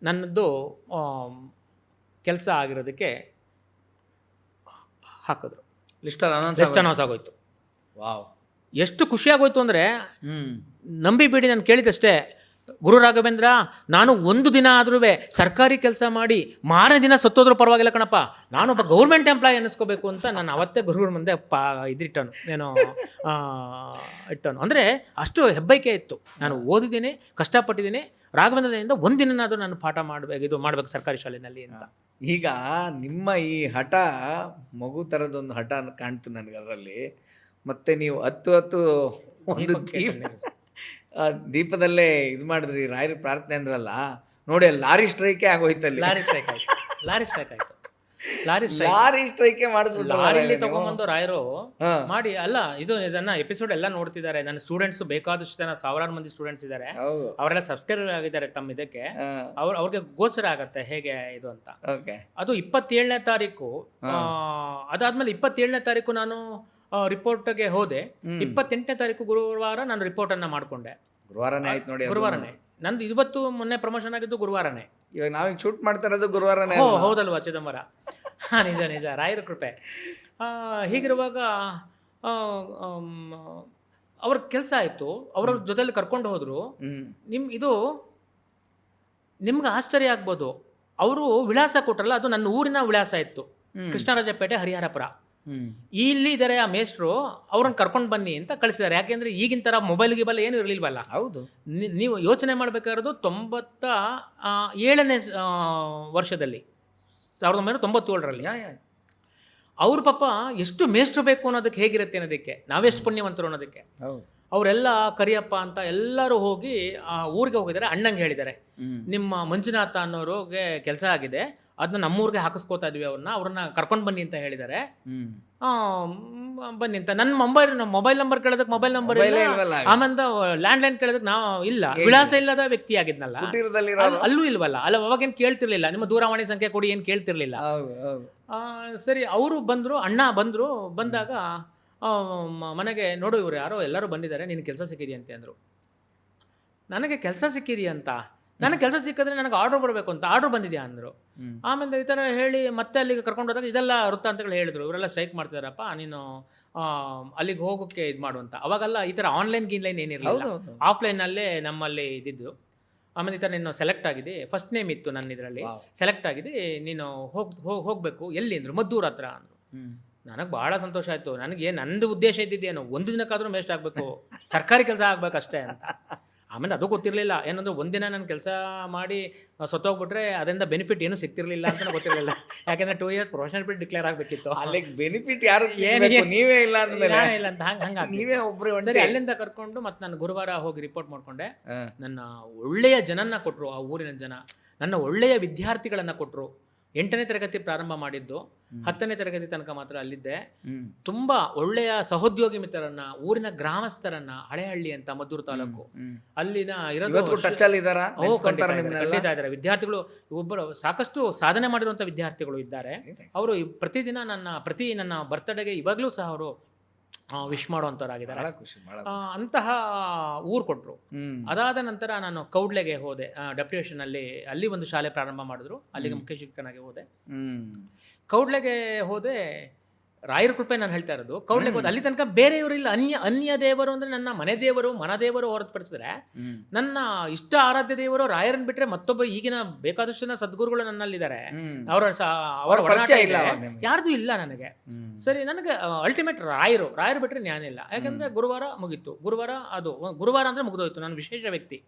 ನನ್ನದು ಕೆಲಸ ಆಗಿರೋದಕ್ಕೆ ಹಾಕಿದ್ರು. ಲಿಸ್ಟ್ ಅನೌನ್ಸ್ ಆಗೋಯ್ತು. ವಾವ್, ಎಷ್ಟು ಖುಷಿಯಾಗೋಯ್ತು ಅಂದರೆ ನಂಬಿಬಿಡಿ, ನಾನು ಕೇಳಿದಷ್ಟೇ, ಗುರು ರಾಘವೇಂದ್ರ, ನಾನು 1 ದಿನ ಆದ್ರೂ ಸರ್ಕಾರಿ ಕೆಲಸ ಮಾಡಿ ಮಾರನೇ ದಿನ ಸತ್ತೋದ್ರೂ ಪರವಾಗಿಲ್ಲ ಕಣಪ್ಪ, ನಾನೊಬ್ಬ ಗೌರ್ಮೆಂಟ್ ಎಂಪ್ಲಾಯ್ ಅನ್ನಿಸ್ಕೋಬೇಕು ಅಂತ ನಾನು ಅವತ್ತೇ ಗುರುಗಳ ಮುಂದೆ ಇಟ್ಟನು. ಅಂದರೆ ಅಷ್ಟು ಹೆಬ್ಬೈಕೆ ಇತ್ತು. ನಾನು ಓದಿದ್ದೀನಿ, ಕಷ್ಟಪಟ್ಟಿದ್ದೀನಿ, ರಾಘವೇಂದ್ರದಿಂದ 1 ದಿನನಾದರೂ ನಾನು ಪಾಠ ಮಾಡಬೇಕು ಸರ್ಕಾರಿ ಶಾಲೆಯಲ್ಲಿ ಅಂತ. ಈಗ ನಿಮ್ಮ ಈ ಹಠ ಮಗು ಥರದೊಂದು ಹಠ ಕಾಣ್ತು ನನಗೆ ಅದರಲ್ಲಿ. ಮತ್ತೆ ನೀವು 10 ಒಂದು ದೀಪದಲ್ಲೇ ಇದು ಮಾಡಿದ್ರಿ, ರಾಯರ ಪ್ರಾರ್ಥನೆ ಅಂದ್ರಲ್ಲ ನೋಡಿ, ಅಲ್ಲಿ ಲಾರಿ ಸ್ಟ್ರೈಕೇ ಆಗೋಯ್ತಲ್ಲಿ. ಲಾರಿ ಸ್ಟ್ರೈಕೇ ಮಾಡಿಸ್ಬಿಟ್ಟು ಲಾರಿಲಿ ತಗೊಂಡ್ಬಂದು ರಾಯರು ಮಾಡಿ ಅಲ್ಲ, ಇದನ್ನ ಎಪಿಸೋಡ್ ಎಲ್ಲ ನೋಡ್ತಿದ್ದಾರೆ ನನ್ನ ಸ್ಟೂಡೆಂಟ್ಸ್, ಬೇಕಾದಷ್ಟು ಜನ, 1000 ಮಂದಿ ಸ್ಟೂಡೆಂಟ್ಸ್ ಇದ್ದಾರೆ. ಅವರೆಲ್ಲ ಸಬ್ಸ್ಕ್ರೈಬ್ ಆಗಿದ್ದಾರೆ ತಮ್ಮ ಇದಕ್ಕೆ. ಅವ್ರಿಗೆ ಗೋಚರ ಆಗತ್ತೆ ಹೇಗೆ ಇದು ಅಂತ. ಅದು 27ನೇ ತಾರೀಕು. ಅದಾದ್ಮೇಲೆ 27ನೇ ತಾರೀಕು ನಾನು ರಿಪೋರ್ಟ್ಗೆ ಹೋದೆ. 28ನೇ ತಾರೀಕು ಗುರುವಾರ ನಾನು ರಿಪೋರ್ಟನ್ನು ಮಾಡಿಕೊಂಡೆ. ಗುರುವಾರನೇ ನಂದು. ಇವತ್ತು ಮೊನ್ನೆ ಪ್ರಮೋಷನ್ ಆಗಿದ್ದು ಗುರುವಾರನೇ. ಇವಾಗ ನಾವೀಗ ಶೂಟ್ ಮಾಡ್ತಾ ಇರೋದು ಗುರುವಾರನೇ. ಹೌದಲ್ವಾ ಚಿದಂಬರ? ನಿಜ, ರಾಯರ ಕೃಪೆ. ಹೀಗಿರುವಾಗ ಅವ್ರ ಕೆಲಸ ಆಯಿತು, ಅವರ ಜೊತೆಲಿ ಕರ್ಕೊಂಡು ಹೋದರು. ನಿಮ್ಗೆ ಆಶ್ಚರ್ಯ ಆಗ್ಬೋದು, ಅವರು ವಿಳಾಸ ಕೊಟ್ರಲ್ಲ, ಅದು ನನ್ನ ಊರಿನ ವಿಳಾಸ ಇತ್ತು, ಕೃಷ್ಣರಾಜಪೇಟೆ, ಹರಿಹರಪುರ. ಇಲ್ಲಿ ಇದ್ದಾರೆ ಆ ಮೇಸ್ಟ್ರು, ಅವ್ರನ್ನ ಕರ್ಕೊಂಡು ಬನ್ನಿ ಅಂತ ಕಳಿಸಿದ್ದಾರೆ. ಯಾಕೆಂದ್ರೆ ಈಗಿನ ಥರ ಮೊಬೈಲ್ ಗಿಬಲ್ ಏನು ಇರಲಿಲ್ವಲ್ಲ. ಹೌದು, ನೀವು ಯೋಚನೆ ಮಾಡಬೇಕಾಗಿರೋದು 97ನೇ ವರ್ಷದಲ್ಲಿ, 1997ರಲ್ಲಿ. ಅವ್ರ ಪಾಪ ಎಷ್ಟು ಮೇಸ್ಟ್ರು ಬೇಕು ಅನ್ನೋದಕ್ಕೆ, ಹೇಗಿರುತ್ತೆ ಅನ್ನೋದಕ್ಕೆ, ನಾವೆಷ್ಟು ಪುಣ್ಯವಂತರು ಅನ್ನೋದಕ್ಕೆ. ಅವರೆಲ್ಲ ಕರಿಯಪ್ಪ ಅಂತ ಎಲ್ಲರೂ ಹೋಗಿ ಆ ಊರಿಗೆ ಹೋಗಿದ್ದಾರೆ. ಅಣ್ಣಂಗೆ ಹೇಳಿದ್ದಾರೆ, ನಿಮ್ಮ ಮಂಜುನಾಥ ಅನ್ನೋರಿಗೆ ಕೆಲಸ ಆಗಿದೆ, ಅದನ್ನ ನಮ್ಮೂರಿಗೆ ಹಾಕಿಸ್ಕೋತಾ ಇದ್ವಿ, ಅವ್ರನ್ನ ಕರ್ಕೊಂಡು ಬನ್ನಿ ಅಂತ ಹೇಳಿದ್ದಾರೆ. ಬನ್ನಿ ಅಂತ. ನನ್ನ ಮೊಬೈಲ್ ನಂಬರ್ ಕೇಳೋದಕ್ಕೆ ಮೊಬೈಲ್ ನಂಬರ್ ಇಲ್ಲ, ಆಮೇಲೆ ಲ್ಯಾಂಡ್ಲೈನ್ ಕೇಳೋದಕ್ಕೆ ನಾವು ಇಲ್ಲ, ವಿಳಾಸ ಇಲ್ಲದ ವ್ಯಕ್ತಿ ಆಗಿದ್ನಲ್ಲ, ಅಲ್ಲೂ ಇಲ್ವಲ್ಲ. ಅವಾಗೇನು ಕೇಳ್ತಿರ್ಲಿಲ್ಲ, ನಿಮ್ಮ ದೂರವಾಣಿ ಸಂಖ್ಯೆ ಕೊಡಿ, ಏನು ಕೇಳ್ತಿರ್ಲಿಲ್ಲ. ಸರಿ, ಅವರು ಬಂದರು, ಅಣ್ಣ ಬಂದಾಗ ಮನೆಗೆ ನೋಡು, ಇವರು ಯಾರೋ ಎಲ್ಲರೂ ಬಂದಿದ್ದಾರೆ, ನಿನಗೆ ಕೆಲಸ ಸಿಕ್ಕಿದೆಯಂತೆ ಅಂದರು. ನನಗೆ ಕೆಲಸ ಸಿಕ್ಕಿದೆಯಂತ, ನನಗೆ ಕೆಲಸ ಸಿಕ್ಕಿದ್ರೆ ನನಗೆ ಆರ್ಡ್ರ್ ಬರಬೇಕು ಅಂತ, ಆರ್ಡ್ರ್ ಬಂದಿದೆಯಾ ಅಂದರು. ಆಮೇಲೆ ಈ ಥರ ಹೇಳಿ ಮತ್ತೆ ಅಲ್ಲಿಗೆ ಕರ್ಕೊಂಡು ಹೋದಾಗ ಇದೆಲ್ಲ ವೃತ್ತಾಂತಗಳು ಹೇಳಿದ್ರು, ಇವರೆಲ್ಲ ಸ್ಟ್ರೈಕ್ ಮಾಡ್ತಿದಾರಪ್ಪ, ನೀನು ಅಲ್ಲಿಗೆ ಹೋಗೋಕ್ಕೆ ಇದು ಮಾಡುವಂತ. ಅವಾಗೆಲ್ಲ ಈ ಥರ ಆನ್ಲೈನ್ ಗೀನ್ಲೈನ್ ಏನಿರಲಿಲ್ಲ, ಆಫ್ಲೈನಲ್ಲೇ ನಮ್ಮಲ್ಲಿ ಇದ್ದಿದ್ದು. ಆಮೇಲೆ ಈ ಥರ ನೀನು ಸೆಲೆಕ್ಟ್ ಆಗಿದೆ, ಫಸ್ಟ್ ನೇಮ್ ಇತ್ತು ನನ್ನ ಇದರಲ್ಲಿ, ಸೆಲೆಕ್ಟ್ ಆಗಿದೆ, ನೀನು ಹೋಗಬೇಕು. ಎಲ್ಲಿ ಅಂದರು? ಮದ್ದೂರು ಹತ್ರ ಅಂದರು. ನನಗೆ ಭಾಳ ಸಂತೋಷ ಆಯಿತು. ನನಗೆ ನಂದು ಉದ್ದೇಶ ಇದ್ದಿದ್ದೇನು, ಒಂದು ದಿನಕ್ಕಾದರೂ ವೇಸ್ಟ್ ಆಗಬೇಕು, ಸರ್ಕಾರಿ ಕೆಲಸ ಆಗಬೇಕಷ್ಟೇ ಅಂತ. ಆಮೇಲೆ ಅದು ಗೊತ್ತಿರಲಿಲ್ಲ, ಏನಂದ್ರೆ ಒಂದಿನ ನಾನು ಕೆಲಸ ಮಾಡಿ ಸತ್ತೋಗ್ಬಿಟ್ರೆ ಅದರಿಂದ ಬೆನಿಫಿಟ್ ಏನೂ ಸಿಗ್ತಿರ್ಲಿಲ್ಲ ಅಂತ ಗೊತ್ತಿರಲಿಲ್ಲ. ಯಾಕೆಂದರೆ 2 years ಪ್ರೊಫೆಷನಲ್ ಬಿಟ್ಟು ಡಿಕ್ಲೇರ್ ಆಗಬೇಕಿತ್ತು. ಅಲ್ಲಿಗೆ ಬೆನಿಫಿಟ್ ಯಾರು ಏನಿಗೆ? ನೀವೇ ಇಲ್ಲ ಅಂದ್ಮೇಲೆ ಇಲ್ಲ ಅಂತ ಹಂಗೆ ನೀವೇ ಒಬ್ರು ಸರಿ, ಅಲ್ಲಿಂದ ಕರ್ಕೊಂಡು ಮತ್ತೆ ನಾನು ಗುರುವಾರ ಹೋಗಿ ರಿಪೋರ್ಟ್ ಮಾಡ್ಕೊಂಡೆ. ನನ್ನ ಒಳ್ಳೆಯ ಜನನ್ನ ಕೊಟ್ಟರು, ಆ ಊರಿನ ಜನ ನನ್ನ ಒಳ್ಳೆಯ ವಿದ್ಯಾರ್ಥಿಗಳನ್ನು ಕೊಟ್ಟರು. 8ನೇ ತರಗತಿ ಪ್ರಾರಂಭ ಮಾಡಿದ್ದು, 10ನೇ ತರಗತಿ ತನಕ ಮಾತ್ರ ಅಲ್ಲಿದ್ದೆ. ತುಂಬ ಒಳ್ಳೆಯ ಸಹೋದ್ಯೋಗಿ ಮಿತ್ರರನ್ನ, ಊರಿನ ಗ್ರಾಮಸ್ಥರನ್ನ, ಹಳೆಹಳ್ಳಿ ಅಂತ ಮದ್ದೂರು ತಾಲೂಕು, ಅಲ್ಲಿನ ಇರೋದು ಟಚ್ ಅಲ್ಲಿ ಇದಾರಾ? ಖಂಡಿತ ಇದ್ದಾರೆ ವಿದ್ಯಾರ್ಥಿಗಳು. ಒಬ್ಬರು ಸಾಕಷ್ಟು ಸಾಧನೆ ಮಾಡಿರುವಂಥ ವಿದ್ಯಾರ್ಥಿಗಳು ಇದ್ದಾರೆ. ಅವರು ಪ್ರತಿದಿನ ನನ್ನ ಬರ್ತ್ಡೇಗೆ ಇವಾಗಲೂ ಸಹ ಅವರು ವಿಶ್ ಮಾಡುವಂಥವ್ರಾಗಿದ್ದಾರೆ. ಅಂತಹ ಊರು ಕೊಟ್ಟರು. ಅದಾದ ನಂತರ ನಾನು ಕೌಡ್ಲೆಗೆ ಹೋದೆ, ಡೆಪ್ಯುಟೇಷನಲ್ಲಿ. ಅಲ್ಲಿ ಒಂದು ಶಾಲೆ ಪ್ರಾರಂಭ ಮಾಡಿದ್ರು, ಅಲ್ಲಿಗೆ ಮುಖ್ಯ ಶಿಕ್ಷಕನಾಗಿ ಹೋದೆ. ಕೌಡ್ಲೆಗೆ ಹೋದೆ, ರಾಯರ ಕೃಪೆ ನಾನು ಹೇಳ್ತಾ ಇರೋದು. ಕೌಡ್ಲೆಗೆ ಹೋದೆ, ಅಲ್ಲಿ ತನಕ ಬೇರೆಯವರು ಇಲ್ಲ. ಅನ್ಯ ದೇವರು ಅಂದರೆ ನನ್ನ ಮನೆ ದೇವರು, ಮನದೇವರು ಹೊರತುಪಡಿಸಿದ್ರೆ ನನ್ನ ಇಷ್ಟ ಆರಾಧ್ಯ ದೇವರು ರಾಯರನ್ನು ಬಿಟ್ಟರೆ ಮತ್ತೊಬ್ಬ ಈಗಿನ ಬೇಕಾದಷ್ಟು ಜನ ಸದ್ಗುರುಗಳು ನನ್ನಲ್ಲಿದ್ದಾರೆ. ಅವರ ಒಡನಾಟ ಯಾರ್ದು ಇಲ್ಲ ನನಗೆ. ಸರಿ, ನನಗೆ ಅಲ್ಟಿಮೇಟ್ ರಾಯರು ಬಿಟ್ಟರೆ ಜ್ಞಾನ ಇಲ್ಲ. ಯಾಕಂದರೆ ಗುರುವಾರ ಮುಗೀತು. ಗುರುವಾರ ಅಂದರೆ ಮುಗಿದೋಯ್ತು. ನಾನು ವಿಶೇಷ ವ್ಯಕ್ತಿ,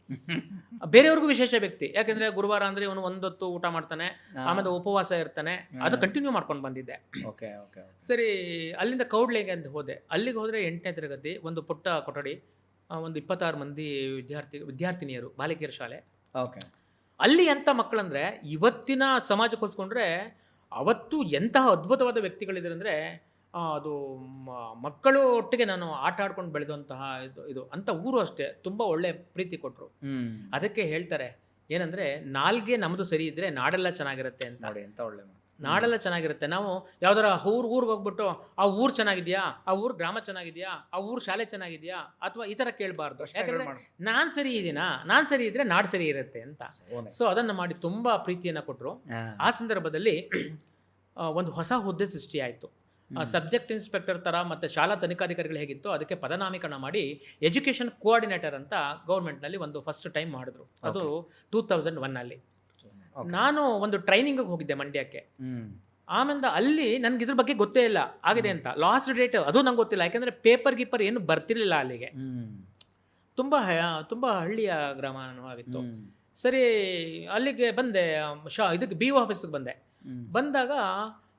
ಬೇರೆಯವ್ರಿಗೂ ವಿಶೇಷ ವ್ಯಕ್ತಿ. ಯಾಕೆಂದರೆ ಗುರುವಾರ ಅಂದರೆ ಇವನು ಒಂದೊತ್ತು ಊಟ ಮಾಡ್ತಾನೆ, ಆಮೇಲೆ ಉಪವಾಸ ಇರ್ತಾನೆ. ಅದು ಕಂಟಿನ್ಯೂ ಮಾಡ್ಕೊಂಡು ಬಂದಿದ್ದೆ. ಸರಿ, ಅಲ್ಲಿಂದ ಕೌಡ್ಲೆಗೆ ಅಂತ ಹೋದೆ. ಅಲ್ಲಿಗೆ ಹೋದರೆ 8ನೇ ತರಗತಿ, ಒಂದು ಪುಟ್ಟ ಕೊಠಡಿ, ಒಂದು 26 ಮಂದಿ ವಿದ್ಯಾರ್ಥಿನಿಯರು, ಬಾಲಿಕೆಯರ ಶಾಲೆ. ಅಲ್ಲಿ ಎಂಥ ಮಕ್ಕಳಂದರೆ ಇವತ್ತಿನ ಸಮಾಜಕ್ಕೆ ಹೋಲಿಸ್ಕೊಂಡ್ರೆ ಅವತ್ತು ಎಂತಹ ಅದ್ಭುತವಾದ ವ್ಯಕ್ತಿಗಳಿದ್ದಾರೆ ಅಂದರೆ, ಅದು ಮಕ್ಕಳು ಒಟ್ಟಿಗೆ ನಾನು ಆಟ ಆಡ್ಕೊಂಡು ಬೆಳೆದಂತಹ ಇದು ಅಂಥ ಊರು ಅಷ್ಟೇ. ತುಂಬ ಒಳ್ಳೆ ಪ್ರೀತಿ ಕೊಟ್ಟರು. ಅದಕ್ಕೆ ಹೇಳ್ತಾರೆ ಏನಂದರೆ, ನಾಲ್ಗೆ ನಮ್ಮದು ಸರಿ ಇದ್ದರೆ ನಾಡೆಲ್ಲ ಚೆನ್ನಾಗಿರುತ್ತೆ ಅಂತ. ಒಳ್ಳೆ ನಾಡೆಲ್ಲ ಚೆನ್ನಾಗಿರುತ್ತೆ. ನಾವು ಯಾವ್ದಾರ ಊರಿಗೆ ಹೋಗ್ಬಿಟ್ಟು ಆ ಊರು ಚೆನ್ನಾಗಿದೆಯಾ, ಆ ಊರು ಗ್ರಾಮ ಚೆನ್ನಾಗಿದೆಯಾ, ಆ ಊರು ಶಾಲೆ ಚೆನ್ನಾಗಿದೆಯಾ ಅಥವಾ ಈ ಥರ ಕೇಳಬಾರ್ದು. ಯಾಕಂದರೆ ನಾನು ಸರಿ ಇದ್ದೀನಾ, ನಾನು ಸರಿ ಇದ್ದರೆ ನಾಡು ಸರಿ ಇರುತ್ತೆ ಅಂತ. ಸೊ ಅದನ್ನು ಮಾಡಿ ತುಂಬ ಪ್ರೀತಿಯನ್ನು ಕೊಟ್ಟರು. ಆ ಸಂದರ್ಭದಲ್ಲಿ ಒಂದು ಹೊಸ ಹುದ್ದೆ ಸೃಷ್ಟಿಯಾಯಿತು. ಸಬ್ಜೆಕ್ಟ್ ಇನ್ಸ್ಪೆಕ್ಟರ್ ಥರ ಮತ್ತು ಶಾಲಾ ತನಿಖಾಧಿಕಾರಿಗಳು ಹೇಗಿತ್ತು ಅದಕ್ಕೆ ಪದನಾಮೀಕರಣ ಮಾಡಿ ಎಜುಕೇಷನ್ ಕೋಆರ್ಡಿನೇಟರ್ ಅಂತ ಗೌರ್ಮೆಂಟ್ನಲ್ಲಿ ಒಂದು ಫಸ್ಟ್ ಟೈಮ್ ಮಾಡಿದ್ರು. ಅದು 2001 ನಾನು ಒಂದು ಟ್ರೈನಿಂಗಿಗೆ ಹೋಗಿದ್ದೆ ಮಂಡ್ಯಕ್ಕೆ. ಆಮೇಲೆ ಅಲ್ಲಿ ನನಗೆ ಇದ್ರ ಬಗ್ಗೆ ಗೊತ್ತೇ ಇಲ್ಲ ಆಗಿದೆ ಅಂತ. ಲಾಸ್ಟ್ ಡೇಟ್ ಅದು ನಂಗೆ ಗೊತ್ತಿಲ್ಲ, ಯಾಕೆಂದರೆ ಪೇಪರ್ ಗೀಪರ್ ಏನು ಬರ್ತಿರ್ಲಿಲ್ಲ ಅಲ್ಲಿಗೆ. ತುಂಬ ಹಳ್ಳಿಯ ಗ್ರಾಮ ಆಗಿತ್ತು. ಸರಿ, ಅಲ್ಲಿಗೆ ಬಂದೆ, ಇದಕ್ಕೆ BO ಆಫೀಸಿಗೆ ಬಂದಾಗ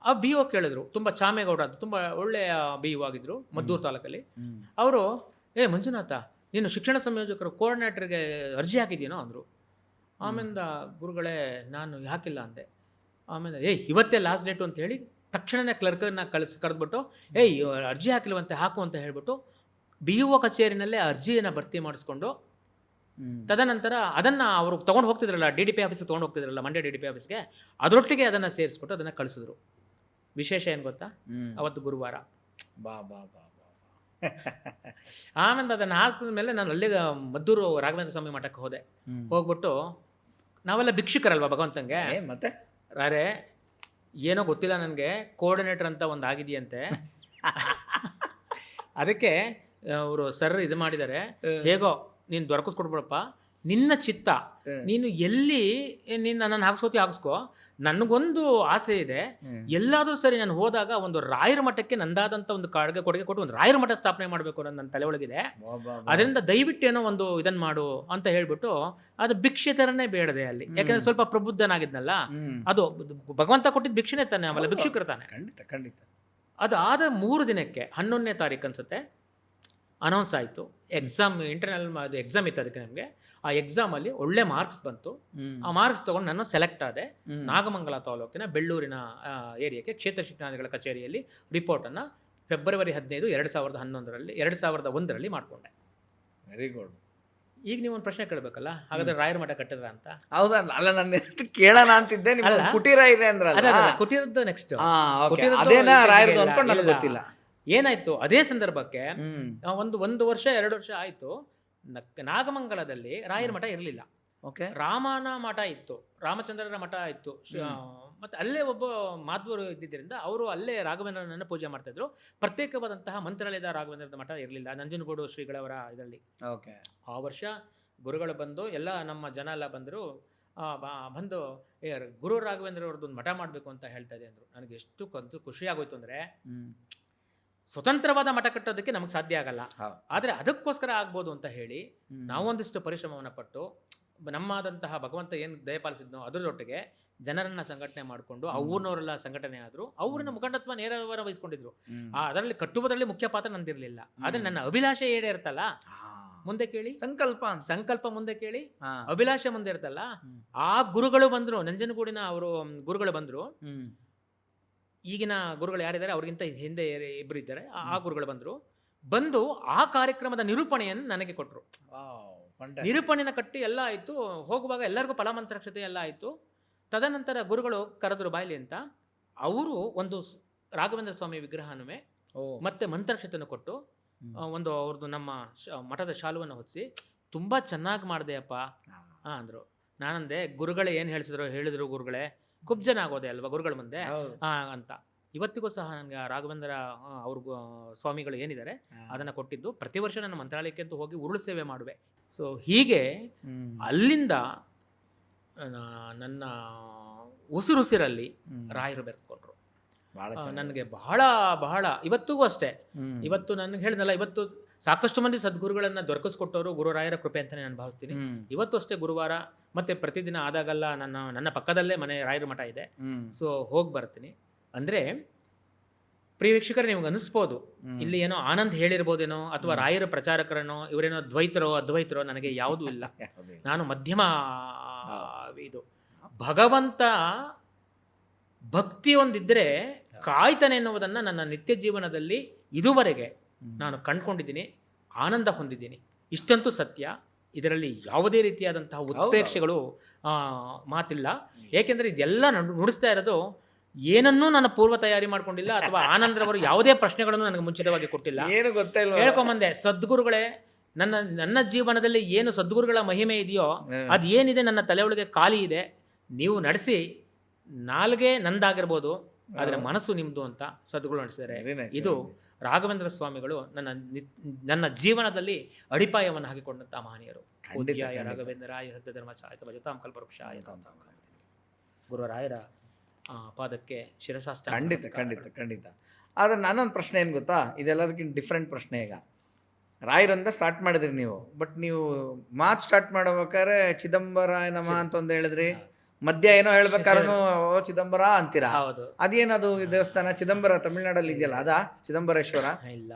ಆ BO ಕೇಳಿದ್ರು. ತುಂಬ ಚಾಮೇಗೌಡ ಅಂತ ತುಂಬ ಒಳ್ಳೆಯ BO ಆಗಿದ್ರು ಮದ್ದೂರು ತಾಲೂಕಲ್ಲಿ. ಅವರು, ಮಂಜುನಾಥ, ನೀನು ಶಿಕ್ಷಣ ಸಂಯೋಜಕರು ಕೋಆರ್ಡಿನೇಟರ್ಗೆ ಅರ್ಜಿ ಹಾಕಿದ್ದೀನೋ ಅಂದರು. ಆಮೇಲೆ ಗುರುಗಳೇ ನಾನು ಯಾಕಿಲ್ಲ ಅಂದೆ. ಆಮೇಲೆ ಇವತ್ತೇ ಲಾಸ್ಟ್ ಡೇಟು ಅಂತ ಹೇಳಿ ತಕ್ಷಣವೇ ಕ್ಲರ್ಕನ್ನ ಕರೆದ್ಬಿಟ್ಟು ಅರ್ಜಿ ಹಾಕಿಲ್ವಂತೆ, ಹಾಕು ಅಂತ ಹೇಳಿಬಿಟ್ಟು BO ಕಚೇರಿನಲ್ಲೇ ಅರ್ಜಿಯನ್ನು ಭರ್ತಿ ಮಾಡಿಸ್ಕೊಂಡು, ತದನಂತರ ಅದನ್ನು ಅವರು ತೊಗೊಂಡು ಹೋಗ್ತಿದ್ರಲ್ಲ, DDP ಆಫೀಸಿಗೆ ತೊಗೊಂಡು ಹೋಗ್ತಿದ್ರಲ್ಲ, ಮಂಡ್ಯ DDP ಆಫೀಸ್ಗೆ, ಅದರೊಟ್ಟಿಗೆ ಅದನ್ನು ಸೇರಿಸ್ಬಿಟ್ಟು ಅದನ್ನು ಕಳಿಸಿದ್ರು. ವಿಶೇಷ ಏನು ಗೊತ್ತಾ, ಅವತ್ತು ಗುರುವಾರ. ಆಮೇಲೆ ಅದನ್ನು ಹಾಕಿದ ಮೇಲೆ ನಾನು ಅಲ್ಲಿಗೆ ಮದ್ದೂರು ರಾಘವೇಂದ್ರ ಸ್ವಾಮಿ ಮಠಕ್ಕೆ ಹೋದೆ. ಹೋಗ್ಬಿಟ್ಟು ನಾವೆಲ್ಲ ಭಿಕ್ಷುಕರಲ್ವ ಭಗವಂತಂಗೆ, ಮತ್ತೆ ರಾರೇ ಏನೋ ಗೊತ್ತಿಲ್ಲ ನನಗೆ, ಕೋಆರ್ಡಿನೇಟರ್ ಅಂತ ಒಂದು ಆಗಿದೆಯಂತೆ. ಅದಕ್ಕೆ ಅವರು ಸರ್ ಇದು ಮಾಡಿದ್ದಾರೆ, ಹೇಗೋ ನೀನು ದೊರಕಿಸ್ಕೊಡ್ಬಿಡಪ್ಪ, ನಿನ್ನ ಚಿತ್ತ, ನೀನು ಎಲ್ಲಿ ನನ್ನನ್ನು ಹಾಕಿಸ್ಕೋ. ನನಗೊಂದು ಆಸೆ ಇದೆ, ಎಲ್ಲಾದರೂ ಸರಿ ನಾನು ಹೋದಾಗ ಒಂದು ರಾಯರ ಮಠಕ್ಕೆ ನಂದಾದಂಥ ಒಂದು ಕೊಡುಗೆ ಕೊಟ್ಟು ಒಂದು ರಾಯರ ಮಠ ಸ್ಥಾಪನೆ ಮಾಡಬೇಕು ಅನ್ನೋದು ನನ್ನ ತಲೆ ಒಳಗಿದೆ. ಅದರಿಂದ ದಯವಿಟ್ಟು ಏನೋ ಒಂದು ಇದನ್ನು ಮಾಡು ಅಂತ ಹೇಳ್ಬಿಟ್ಟು, ಅದು ಭಿಕ್ಷೆ ಥರನೇ ಬೇಡದೆ ಅಲ್ಲಿ. ಯಾಕೆಂದರೆ ಸ್ವಲ್ಪ ಪ್ರಬುದ್ಧನಾಗಿದ್ನಲ್ಲ, ಅದು ಭಗವಂತ ಕೊಟ್ಟಿದ್ದು ಭಿಕ್ಷೆನೇ ತಾನೆ, ಆಮೇಲೆ ಭಿಕ್ಷುಕರು ತಾನೆ. ಖಂಡಿತ. ಅದು ಆದ 3 ದಿನಕ್ಕೆ 11ನೇ ತಾರೀಕು ಅನ್ಸುತ್ತೆ ಅನೌನ್ಸ್ ಆಯಿತು. ಎಕ್ಸಾಮ್, ಇಂಟರ್ನಲ್ ಎಕ್ಸಾಮ್ ಇತ್ತು ಅದಕ್ಕೆ ನಮಗೆ. ಆ ಎಕ್ಸಾಮಲ್ಲಿ ಒಳ್ಳೆ ಮಾರ್ಕ್ಸ್ ಬಂತು. ಆ ಮಾರ್ಕ್ಸ್ ತೊಗೊಂಡು ನಾನು ಸೆಲೆಕ್ಟ್ ಆದೆ. ನಾಗಮಂಗಲ ತಾಲೂಕಿನ ಬೆಳ್ಳೂರಿನ ಏರಿಯಾಕ್ಕೆ ಕ್ಷೇತ್ರ ಶಿಕ್ಷಣಾಧಿಕಾರಿಗಳ ಕಚೇರಿಯಲ್ಲಿ ರಿಪೋರ್ಟನ್ನು ಫೆಬ್ರವರಿ 15, 2001ರಲ್ಲಿ ಮಾಡಿಕೊಂಡೆ. Very good. ಈಗ ನೀವು ಒಂದು ಪ್ರಶ್ನೆ ಕೇಳಬೇಕಲ್ಲ, ಹಾಗಾದ್ರೆ ರಾಯರ ಮಠ ಕಟ್ಟಿದ್ರ ಅಂತ? ಹೌದಾ? ಅಲ್ಲ, ನಾನು ಕೇಳೋಣ ಅಂತಿದ್ದೆ. ಕುಟೀರ ಇದೆ ಅಂದ್ರೆ ಕುಟೀರದ್ದು ನೆಕ್ಸ್ಟ್, ಗೊತ್ತಿಲ್ಲ ಏನಾಯ್ತು. ಅದೇ ಸಂದರ್ಭಕ್ಕೆ ಒಂದು ವರ್ಷ 2 ವರ್ಷ ಆಯಿತು, ನಾಗಮಂಗಲದಲ್ಲಿ ರಾಯರ ಮಠ ಇರಲಿಲ್ಲ. ರಾಮನ ಮಠ ಇತ್ತು, ರಾಮಚಂದ್ರನ ಮಠ ಇತ್ತು. ಮತ್ತು ಅಲ್ಲೇ ಒಬ್ಬ ಮಾಧ್ವರು ಇದ್ದಿದ್ದರಿಂದ ಅವರು ಅಲ್ಲೇ ರಾಘವೇಂದ್ರನನ್ನು ಪೂಜೆ ಮಾಡ್ತಾಯಿದ್ರು. ಪ್ರತ್ಯೇಕವಾದಂತಹ ಮಂತ್ರಾಲಯದ ರಾಘವೇಂದ್ರದ ಮಠ ಇರಲಿಲ್ಲ, ನಂಜನಗೂಡು ಶ್ರೀಗಳವರ ಇದರಲ್ಲಿ. ಆ ವರ್ಷ ಗುರುಗಳು ಬಂದು ಎಲ್ಲ ನಮ್ಮ ಜನ ಎಲ್ಲ ಬಂದರು. ಬಂದು ಗುರು ರಾಘವೇಂದ್ರ ಅವ್ರದ್ದೊಂದು ಮಠ ಮಾಡಬೇಕು ಅಂತ ಹೇಳ್ತಾ ಇದೆ ಅಂದರು. ನನಗೆ ಎಷ್ಟು ಖುಷಿ ಆಗೋಯ್ತು ಅಂದರೆ, ಸ್ವತಂತ್ರವಾದ ಮಠ ಕಟ್ಟೋದಕ್ಕೆ ನಮಗೆ ಸಾಧ್ಯ ಆಗಲ್ಲ, ಆದರೆ ಅದಕ್ಕೋಸ್ಕರ ಆಗ್ಬೋದು ಅಂತ ಹೇಳಿ ನಾವೊಂದಿಷ್ಟು ಪರಿಶ್ರಮವನ್ನು ಪಟ್ಟು ನಮ್ಮಾದಂತಹ ಭಗವಂತ ಏನು ದಯಪಾಲಿಸಿದ್ನೋ ಅದರೊಟ್ಟಿಗೆ ಜನರನ್ನ ಸಂಘಟನೆ ಮಾಡಿಕೊಂಡು ಆ ಊರಿನವರೆಲ್ಲ ಸಂಘಟನೆ ಆದರು. ಅವರನ್ನ ಮುಖಂಡತ್ವ ನೇರವರ ವಹಿಸ್ಕೊಂಡಿದ್ರು. ಅದರಲ್ಲಿ ಕಟ್ಟುವುದರಲ್ಲಿ ಮುಖ್ಯ ಪಾತ್ರ ನಂದಿರಲಿಲ್ಲ. ಆದರೆ ನನ್ನ ಅಭಿಲಾಷೆ ಈಡೇರ್ತಲ್ಲ, ಮುಂದೆ ಕೇಳಿ, ಸಂಕಲ್ಪ ಮುಂದೆ ಕೇಳಿ, ಅಭಿಲಾಷೆ ಮುಂದೆ ಇರ್ತಲ್ಲ. ಆ ಗುರುಗಳು ಬಂದ್ರು, ನಂಜನಗೂಡಿನ ಅವರು ಗುರುಗಳು ಬಂದ್ರು. ಈಗಿನ ಗುರುಗಳು ಯಾರಿದ್ದಾರೆ ಅವ್ರಿಗಿಂತ ಹಿಂದೆ ಇಬ್ಬರು ಇದ್ದಾರೆ. ಆ ಗುರುಗಳು ಬಂದು ಆ ಕಾರ್ಯಕ್ರಮದ ನಿರೂಪಣೆಯನ್ನು ನನಗೆ ಕೊಟ್ಟರು. ನಿರೂಪಣೆನ ಕಟ್ಟಿ ಎಲ್ಲ ಆಯಿತು. ಹೋಗುವಾಗ ಎಲ್ಲರಿಗೂ ಫಲಮಂತ್ರಾಕ್ಷತೆ ಎಲ್ಲ ಆಯಿತು. ತದನಂತರ ಗುರುಗಳು ಕರೆದ್ರು ಬಾಯ್ಲಿ ಅಂತ. ಅವರು ಒಂದು ರಾಘವೇಂದ್ರ ಸ್ವಾಮಿ ವಿಗ್ರಹನೂ ಮತ್ತೆ ಮಂತ್ರಾಕ್ಷತೆಯನ್ನು ಕೊಟ್ಟು ಒಂದು ಅವ್ರದ್ದು ನಮ್ಮ ಮಠದ ಶಾಲುವನ್ನು ಹೊದಿಸಿ ತುಂಬ ಚೆನ್ನಾಗಿ ಮಾಡಿದೆಯಪ್ಪ ಅಂದರು. ನಾನಂದೆ, ಗುರುಗಳೇ ಏನು ಹೇಳಿದ್ರು ಗುರುಗಳೇ, ಕುಬ್ಜನ ಆಗೋದೆ ಅಲ್ವಾ ಗುರುಗಳ ಮುಂದೆ ಅಂತ. ಇವತ್ತಿಗೂ ಸಹ ನನಗೆ ರಾಘವೇಂದ್ರ ಅವ್ರ ಸ್ವಾಮಿಗಳು ಏನಿದ್ದಾರೆ ಅದನ್ನು ಕೊಟ್ಟಿದ್ದು. ಪ್ರತಿ ವರ್ಷ ನನ್ನ ಮಂತ್ರಾಲಯಕ್ಕೆ ಅಂತೂ ಹೋಗಿ ಉರುಳು ಸೇವೆ ಮಾಡುವೆ. ಸೊ ಹೀಗೆ ಅಲ್ಲಿಂದ ನನ್ನ ಉಸಿರುಸಿರಲ್ಲಿ ರಾಯರು ಬೆರೆತ್ಕೊಂಡ್ರು. ನನಗೆ ಬಹಳ ಬಹಳ ಇವತ್ತಿಗೂ ಅಷ್ಟೇ. ಇವತ್ತು ನನಗೆ ಹೇಳಿದ್ನಲ್ಲ, ಇವತ್ತು ಸಾಕಷ್ಟು ಮಂದಿ ಸದ್ಗುರುಗಳನ್ನು ದೊರಕಿಸ್ಕೊಟ್ಟವರು ಗುರುರಾಯರ ಕೃಪೆ ಅಂತಲೇ ನಾನು ಭಾವಿಸ್ತೀನಿ. ಇವತ್ತು ಅಷ್ಟೇ ಗುರುವಾರ ಮತ್ತೆ ಪ್ರತಿದಿನ ಆದಾಗಲ್ಲ ನನ್ನ ಪಕ್ಕದಲ್ಲೇ ಮನೆ ರಾಯರ ಮಠ ಇದೆ. ಸೊ ಹೋಗಿ ಬರ್ತೀನಿ. ಅಂದರೆ ಪ್ರಿಯ ವೀಕ್ಷಕರೇ, ನಿಮ್ಗೆ ಅನಿಸ್ಬೋದು ಇಲ್ಲಿ ಏನೋ ಆನಂದ್ ಹೇಳಿರ್ಬೋದೇನೋ ಅಥವಾ ರಾಯರ ಪ್ರಚಾರಕರನೋ ಇವರೇನೋ ದ್ವೈತರೋ ಅದ್ವೈತರೋ. ನನಗೆ ಯಾವುದೂ ಇಲ್ಲ. ನಾನು ಮಧ್ಯಮ. ಇದು ಭಗವಂತ ಭಕ್ತಿ ಒಂದಿದ್ದರೆ ಕಾಯ್ತಾನೆ ಎನ್ನುವುದನ್ನು ನನ್ನ ನಿತ್ಯ ಜೀವನದಲ್ಲಿ ಇದುವರೆಗೆ ನಾನು ಕಂಡುಕೊಂಡಿದ್ದೀನಿ, ಆನಂದ ಹೊಂದಿದ್ದೀನಿ. ಇಷ್ಟಂತೂ ಸತ್ಯ. ಇದರಲ್ಲಿ ಯಾವುದೇ ರೀತಿಯಾದಂತಹ ಉತ್ಪ್ರೇಕ್ಷೆಗಳು ಮಾತಿಲ್ಲ. ಏಕೆಂದರೆ ಇದೆಲ್ಲ ನುಡಿಸ್ತಾ ಇರೋದು ಏನನ್ನೂ ನನ್ನ ಪೂರ್ವ ತಯಾರಿ ಮಾಡ್ಕೊಂಡಿಲ್ಲ, ಅಥವಾ ಆನಂದ್ರವರು ಯಾವುದೇ ಪ್ರಶ್ನೆಗಳನ್ನು ನನಗೆ ಮುಂಚಿತವಾಗಿ ಕೊಟ್ಟಿಲ್ಲ. ಏನು ಗೊತ್ತಿಲ್ಲ, ಹೇಳ್ಕೊಂಬಂದೆ. ಸದ್ಗುರುಗಳೇ, ನನ್ನ ಜೀವನದಲ್ಲಿ ಏನು ಸದ್ಗುರುಗಳ ಮಹಿಮೆ ಇದೆಯೋ ಅದು ಏನಿದೆ ನನ್ನ ತಲೆ ಒಳಗೆ ಖಾಲಿ ಇದೆ, ನೀವು ನಡೆಸಿ. ನಾಲ್ಗೆ ನಂದಾಗಿರ್ಬೋದು, ಆದರೆ ಮನಸ್ಸು ನಿಮ್ಮದು ಅಂತ ಸದ್ಗುರು ನಡೆಸಿದ್ದಾರೆ. ಇದು ರಾಘವೇಂದ್ರ ಸ್ವಾಮಿಗಳು ನನ್ನ ಜೀವನದಲ್ಲಿ ಅಡಿಪಾಯವನ್ನು ಹಾಕಿಕೊಂಡಂಥ ಮಹನೀಯರು. ರಾಘವೇಂದ್ರಾಯ ಸತ್ಯ ಧರ್ಮಚಾಯ ಭಜತಾಂ ಕಲ್ಪವೃಕ್ಷಾಯ ಗುರುರಾಯರ ಪಾದಕ್ಕೆ ಶಿರಸಾಷ್ಟ. ಖಂಡಿತ. ಆದರೆ ನಾನೊಂದು ಪ್ರಶ್ನೆ ಏನು ಗೊತ್ತಾ, ಇದೆಲ್ಲದಕ್ಕಿಂತ ಡಿಫ್ರೆಂಟ್ ಪ್ರಶ್ನೆ. ಈಗ ರಾಯರಂದ ಸ್ಟಾರ್ಟ್ ಮಾಡಿದ್ರಿ ನೀವು, ಬಟ್ ನೀವು ಮಾತು ಸ್ಟಾರ್ಟ್ ಮಾಡ್ಬೇಕಾದ್ರೆ ಚಿದಂಬರಾಯ ನಮಃ ಅಂತ ಒಂದು ಹೇಳಿದ್ರಿ. ಮಧ್ಯ ಏನೋ ಹೇಳ್ಬೇಕಾದ್ರೂ ಚಿದಂಬರ ಅಂತೀರಾ. ಅದೇನದು ದೇವಸ್ಥಾನ? ಚಿದಂಬರ ತಮಿಳ್ನಾಡಲ್ಲಿ ಇದೆಯಲ್ಲ, ಅದಾ ಚಿದಂಬರೇಶ್ವರ? ಇಲ್ಲ,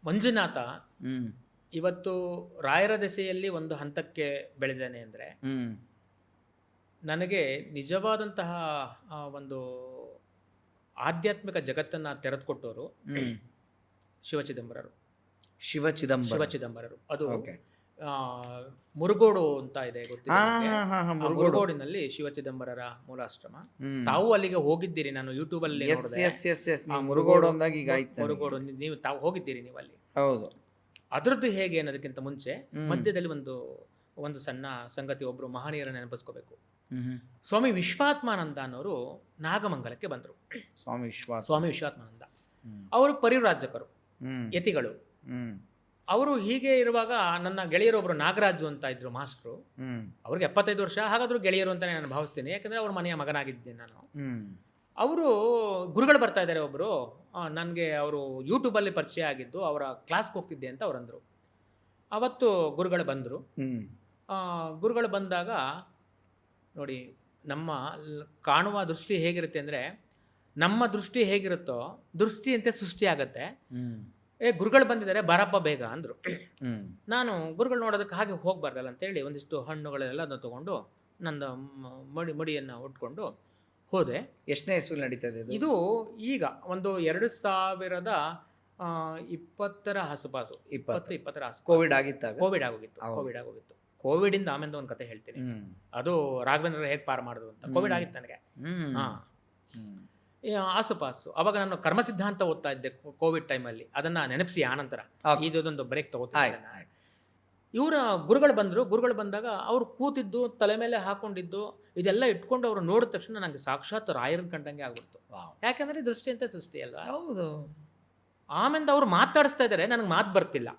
ಮಂಜುನಾಥ. ಇವತ್ತು ರಾಯರ ದೆಸೆಯಲ್ಲಿ ಒಂದು ಹಂತಕ್ಕೆ ಬೆಳೆದೇನೆ ಅಂದರೆ ನನಗೆ ನಿಜವಾದಂತಹ ಒಂದು ಆಧ್ಯಾತ್ಮಿಕ ಜಗತ್ತನ್ನು ತೆರೆದುಕೊಟ್ಟವರು ಶಿವಚಿದಂಬರರು. ಅದು ಮುರುಗೋಡು ಅಂತ ಇದೆ, ಗೊತ್ತಿದೆ. ಮುರುಗೋಡಿನಲ್ಲಿ ಶಿವಚಿದಂಬರರ ಮೂಲಾಶ್ರಮ. ತಾವು ಅಲ್ಲಿಗೆ ಹೋಗಿದ್ದೀರಿ, ನಾನು ಯೂಟ್ಯೂಬ್ ಅಲ್ಲಿ ಮುರುಗೋಡು. ನೀವು ತಾವು ಹೋಗಿದ್ದೀರಿ ನೀವು ಅಲ್ಲಿ? ಹೌದು. ಅದರದ್ದು ಹೇಗೆ ಅನ್ನೋದಕ್ಕಿಂತ ಮುಂಚೆ ಮಧ್ಯದಲ್ಲಿ ಒಂದು ಸಣ್ಣ ಸಂಗತಿ. ಒಬ್ರು ಮಹನೀಯರನ್ನು ನೆನಪಿಸ್ಕೋಬೇಕು. ಸ್ವಾಮಿ ವಿಶ್ವಾತ್ಮಾನಂದ ಅನ್ನೋರು ನಾಗಮಂಗಲಕ್ಕೆ ಬಂದರು. ಸ್ವಾಮಿ ವಿಶ್ವಾತ್ಮಾನಂದ ಅವರು ಪರಿವ್ರಾಜಕರು, ಯತಿಗಳು. ಅವರು ಹೀಗೆ ಇರುವಾಗ ನನ್ನ ಗೆಳೆಯರೊಬ್ಬರು ನಾಗರಾಜು ಅಂತ ಇದ್ರು, ಮಾಸ್ಟ್ರು. ಅವ್ರಿಗೆ 75 ವರ್ಷ. ಹಾಗಾದ್ರೂ ಗೆಳೆಯರು ಅಂತಾನೆ ನಾನು ಭಾವಿಸ್ತೀನಿ, ಯಾಕಂದ್ರೆ ಅವ್ರ ಮನೆಯ ಮಗನಾಗಿದ್ದೇನೆ ನಾನು. ಅವರು ಗುರುಗಳು ಬರ್ತಾ ಇದ್ದಾರೆ ಒಬ್ಬರು, ನನಗೆ ಅವರು ಯೂಟ್ಯೂಬಲ್ಲಿ ಪರಿಚಯ ಆಗಿದ್ದು, ಅವರ ಕ್ಲಾಸ್ಗೆ ಹೋಗ್ತಿದ್ದೆ ಅಂತ ಅವ್ರು ಅಂದರು. ಅವತ್ತು ಗುರುಗಳು ಬಂದರು. ಗುರುಗಳು ಬಂದಾಗ ನೋಡಿ, ನಮ್ಮ ಕಾಣುವ ದೃಷ್ಟಿ ಹೇಗಿರುತ್ತೆ ಅಂದರೆ, ನಮ್ಮ ದೃಷ್ಟಿ ಹೇಗಿರುತ್ತೋ ದೃಷ್ಟಿಯಂತೆ ಸೃಷ್ಟಿ ಆಗತ್ತೆ. ಗುರುಗಳು ಬಂದಿದ್ದಾರೆ, ಬರಪ್ಪ ಬೇಗ ಅಂದರು. ನಾನು ಗುರುಗಳು ನೋಡೋದಕ್ಕೆ ಹಾಗೆ ಹೋಗಬಾರ್ದಲ್ಲ ಅಂತೇಳಿ ಒಂದಿಷ್ಟು ಹಣ್ಣುಗಳೆಲ್ಲ ಅದನ್ನು ತೊಗೊಂಡು ನನ್ನ ಮಡಿಯನ್ನು ಉಟ್ಕೊಂಡು ಹೋದೆ. ಎಷ್ಟನೇ ಇಸ್ವಿಲಿ ನಡೀತದೆ ಇದು? ಈಗ ಒಂದು 2020 ಆಸುಪಾಸು, 2020 ಆಸುಪಾಸು. ಕೋವಿಡ್ ಆಗೋಗಿತ್ತು. ಕೋವಿಡಿಂದ ಆಮೇಲೆ ಒಂದು ಕತೆ ಹೇಳ್ತೀನಿ. ಅದು ರಾಘವೇಂದ್ರ ಹೇಗೆ ಪಾರು ಮಾಡಿದ್ರು ಅಂತ. ಕೋವಿಡ್ ಆಗಿತ್ತು ನನಗೆ. ಆಸುಪಾಸು. ಅವಾಗ ನಾನು ಕರ್ಮ ಸಿದ್ಧಾಂತ ಓದ್ತಾ ಇದ್ದೆ ಕೋವಿಡ್ ಟೈಮಲ್ಲಿ. ಅದನ್ನು ನೆನಪಿಸಿ ಆನಂತರ ಇದೊಂದು ಬ್ರೇಕ್ ತಗೋತೀನಿ. ಇವರ ಗುರುಗಳು ಬಂದಾಗ ಅವರು ಕೂತಿದ್ದು, ತಲೆ ಮೇಲೆ ಹಾಕೊಂಡಿದ್ದು, ಇದೆಲ್ಲ ಇಟ್ಕೊಂಡು ಅವರು ನೋಡಿದ ತಕ್ಷಣ ನನಗೆ ಸಾಕ್ಷಾತ್ ರಾಯರನ್ನ ಕಂಡಂಗೆ ಆಗ್ಬಿಡ್ತು. ಯಾಕಂದರೆ ದೃಷ್ಟಿ ಅಂತ ಸೃಷ್ಟಿ ಅಲ್ವಾ. ಹೌದು. ಆಮೇಲೆ ಅವ್ರು ಮಾತಾಡಿಸ್ತಾ ಇದ್ದಾರೆ, ನನಗೆ ಮಾತು ಬರ್ತಿಲ್ಲ.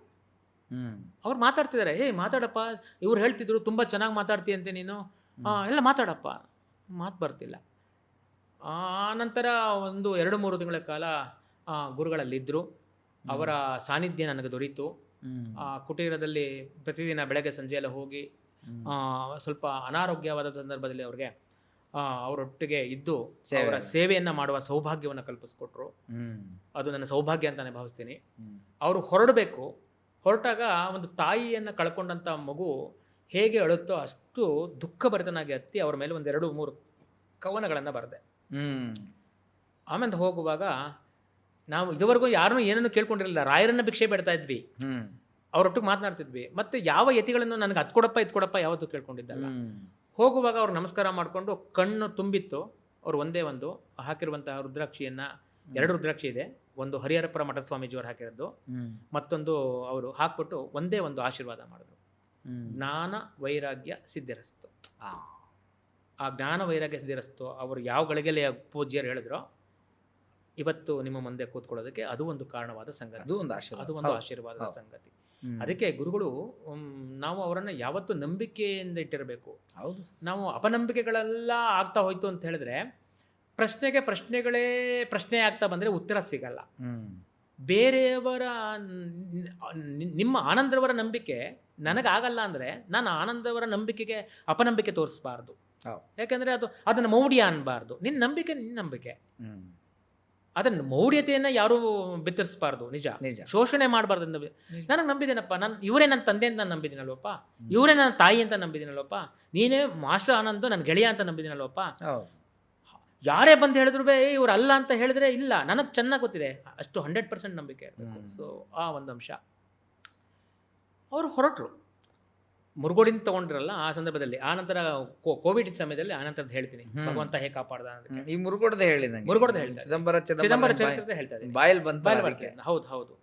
ಅವ್ರು ಮಾತಾಡ್ತಿದ್ದಾರೆ, ಮಾತಾಡಪ್ಪ. ಇವ್ರು ಹೇಳ್ತಿದ್ರು ತುಂಬ ಚೆನ್ನಾಗಿ ಮಾತಾಡ್ತೀಯಂತೆ ನೀನು, ಎಲ್ಲ ಮಾತಾಡಪ್ಪ, ಮಾತು ಬರ್ತಿಲ್ಲ. ಆ ನಂತರ ಒಂದು 2-3 ತಿಂಗಳ ಕಾಲ ಗುರುಗಳಲ್ಲಿದ್ದರು. ಅವರ ಸಾನ್ನಿಧ್ಯ ನನಗೆ ದೊರೀತು. ಕುಟೀರದಲ್ಲಿ ಪ್ರತಿದಿನ ಬೆಳಗ್ಗೆ ಸಂಜೆ ಎಲ್ಲ ಹೋಗಿ ಸ್ವಲ್ಪ ಅನಾರೋಗ್ಯವಾದ ಸಂದರ್ಭದಲ್ಲಿ ಅವ್ರಿಗೆ ಅವರೊಟ್ಟಿಗೆ ಇದ್ದು ಅವರ ಸೇವೆಯನ್ನು ಮಾಡುವ ಸೌಭಾಗ್ಯವನ್ನು ಕಲ್ಪಿಸ್ಕೊಟ್ರು. ಅದು ನನ್ನ ಸೌಭಾಗ್ಯ ಅಂತಾನೆ ಭಾವಿಸ್ತೀನಿ. ಅವರು ಹೊರಟಾಗ ಒಂದು ತಾಯಿಯನ್ನು ಕಳ್ಕೊಂಡಂಥ ಮಗು ಹೇಗೆ ಅಳುತ್ತೋ ಅಷ್ಟು ದುಃಖಭರಿತನಾಗಿ ಹತ್ತಿ ಅವ್ರ ಮೇಲೆ ಒಂದು 2-3 ಕವನಗಳನ್ನು ಬರೆದೆ. ಆಮೇಲೆ ಹೋಗುವಾಗ ನಾವು ಇದುವರೆಗೂ ಯಾರನ್ನೂ ಏನನ್ನು ಕೇಳ್ಕೊಂಡಿರಲಿಲ್ಲ. ರಾಯರನ್ನ ಭಿಕ್ಷೆ ಬೇಡ್ತಾ ಇದ್ವಿ, ಅವರೊಟ್ಟಿಗೆ ಮಾತನಾಡ್ತಿದ್ವಿ. ಮತ್ತು ಯಾವ ಯತಿಗಳನ್ನು ನನಗೆ ಅದು ಕೊಡಪ್ಪ ಯಾವತ್ತೂ ಕೇಳ್ಕೊಂಡಿದ್ದಲ್ಲ. ಹೋಗುವಾಗ ಅವ್ರು ನಮಸ್ಕಾರ ಮಾಡಿಕೊಂಡು ಕಣ್ಣು ತುಂಬಿತ್ತು. ಅವ್ರು ಒಂದೇ ಒಂದು ಹಾಕಿರುವಂತಹ ರುದ್ರಾಕ್ಷಿಯನ್ನು, 2 ರುದ್ರಾಕ್ಷಿ ಇದೆ, ಒಂದು ಹರಿಹರಪುರ ಮಠದ ಸ್ವಾಮೀಜಿಯವರು ಹಾಕಿರೋದು, ಮತ್ತೊಂದು ಅವರು ಹಾಕ್ಬಿಟ್ಟು ಒಂದೇ ಒಂದು ಆಶೀರ್ವಾದ ಮಾಡಿದ್ರು. ಜ್ಞಾನ ವೈರಾಗ್ಯ ಸಿದ್ಧಿರಸ್ತು. ಆ ಜ್ಞಾನ ವೈರಾಗ್ಯ ಸಿದ್ಧಿರಸ್ತು ಅವರು ಯಾವ ಗಳಿಗೆಲೆಯ ಪೂಜ್ಯರು ಹೇಳಿದ್ರೋ ಇವತ್ತು ನಿಮ್ಮ ಮುಂದೆ ಕೂತ್ಕೊಳ್ಳೋದಕ್ಕೆ ಅದು ಒಂದು ಕಾರಣವಾದ ಸಂಗತಿ, ಅದು ಒಂದು ಆಶೀರ್ವಾದದ ಸಂಗತಿ. ಅದಕ್ಕೆ ಗುರುಗಳು ನಾವು ಅವರನ್ನು ಯಾವತ್ತೂ ನಂಬಿಕೆಯಿಂದ ಇಟ್ಟಿರಬೇಕು. ನಾವು ಅಪನಂಬಿಕೆಗಳೆಲ್ಲ ಆಗ್ತಾ ಹೋಯ್ತು ಅಂತ ಹೇಳಿದ್ರೆ ಪ್ರಶ್ನೆಗಳೇ ಪ್ರಶ್ನೆ ಆಗ್ತಾ ಬಂದರೆ ಉತ್ತರ ಸಿಗಲ್ಲ. ಬೇರೆಯವರ ನಿಮ್ಮ ಆನಂದರವರ ನಂಬಿಕೆ ನನಗಾಗಲ್ಲ ಅಂದರೆ ನಾನು ಆನಂದವರ ನಂಬಿಕೆಗೆ ಅಪನಂಬಿಕೆ ತೋರಿಸಬಾರ್ದು. ಯಾಕಂದರೆ ಅದನ್ನು ಮೌಢ್ಯ ಅನ್ನಬಾರ್ದು. ನಿನ್ನ ನಂಬಿಕೆ ಅದನ್ನು ಮೌಢ್ಯತೆಯನ್ನು ಯಾರೂ ಬಿತ್ತರಿಸಬಾರ್ದು. ನಿಜ ಶೋಷಣೆ ಮಾಡಬಾರ್ದು. ನನಗೆ ನಂಬಿದ್ದೇನಪ್ಪ, ಇವರೇ ನನ್ನ ತಂದೆ ಅಂತ ನಾನು ನಂಬಿದ್ದೀನಲ್ವಪ್ಪ, ಇವರೇ ನನ್ನ ತಾಯಿ ಅಂತ ನಂಬಿದ್ದೀನಲ್ವಪ್ಪ, ನೀನೇ ಮಾಸ್ಟರ್ ಆನಂದ್ ನನ್ನ ಗೆಳೆಯ ಅಂತ ನಂಬಿದ್ದೀನಲ್ವಪ್ಪ. ಯಾರೇ ಬಂದು ಹೇಳಿದ್ರು ಇವ್ರು ಅಲ್ಲ ಅಂತ ಹೇಳಿದ್ರೆ ಇಲ್ಲ, ನನಗೆ ಚೆನ್ನಾಗಿ ಗೊತ್ತಿದೆ, ಅಷ್ಟು 100% ನಂಬಿಕೆ ಇರಬೇಕು. ಸೊ ಆ ಒಂದು ಅಂಶ. ಅವರು ಹೊರಟರು. ಮುರುಗೋಡಿಂದ ತೊಗೊಂಡಿರಲ್ಲ ಆ ಸಂದರ್ಭದಲ್ಲಿ. ಆ ನಂತರ ಕೋವಿಡ್ ಸಮಯದಲ್ಲಿ ಆ ನಂತರದ್ದು ಹೇಳ್ತೀನಿ, ಭಗವಂತ ಹೇಗೆ ಕಾಪಾಡ್ದ ಅನ್ನೋದಕ್ಕೆ. ಈ ಮುರುಗೋಡದ ಹೇಳ್ತಾರೆ, ಚಿದಂಬರ ಚರಿತ್ರೆ ಹೇಳ್ತಾ ಇದ್ದೀನಿ, ಬಾಯಲ್ಲಿ ಬರ್ತದೆ. ಹೌದು.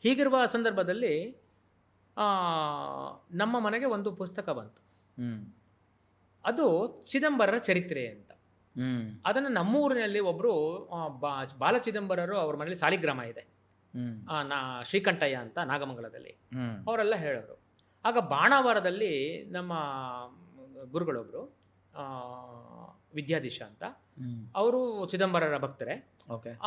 ಹೀಗಿರುವ ಸಂದರ್ಭದಲ್ಲಿ ನಮ್ಮ ಮನೆಗೆ ಒಂದು ಪುಸ್ತಕ ಬಂತು. ಅದು ಚಿದಂಬರರ ಚರಿತ್ರೆ ಅಂತ. ಅದನ್ನು ನಮ್ಮೂರಿನಲ್ಲಿ ಒಬ್ಬರು ಬಾಲ ಚಿದಂಬರರು ಅವ್ರ ಮನೇಲಿ ಸಾಲಿಗ್ರಾಮ ಇದೆ, ಶ್ರೀಕಂಠಯ್ಯ ಅಂತ ನಾಗಮಂಗಲದಲ್ಲಿ, ಅವರೆಲ್ಲ ಹೇಳೋರು. ಆಗ ಬಾಣಾವರದಲ್ಲಿ ನಮ್ಮ ಗುರುಗಳೊಬ್ಬರು ವಿದ್ಯಾಧೀಶ ಅಂತ, ಅವರು ಚಿದಂಬರರ ಭಕ್ತರೇ.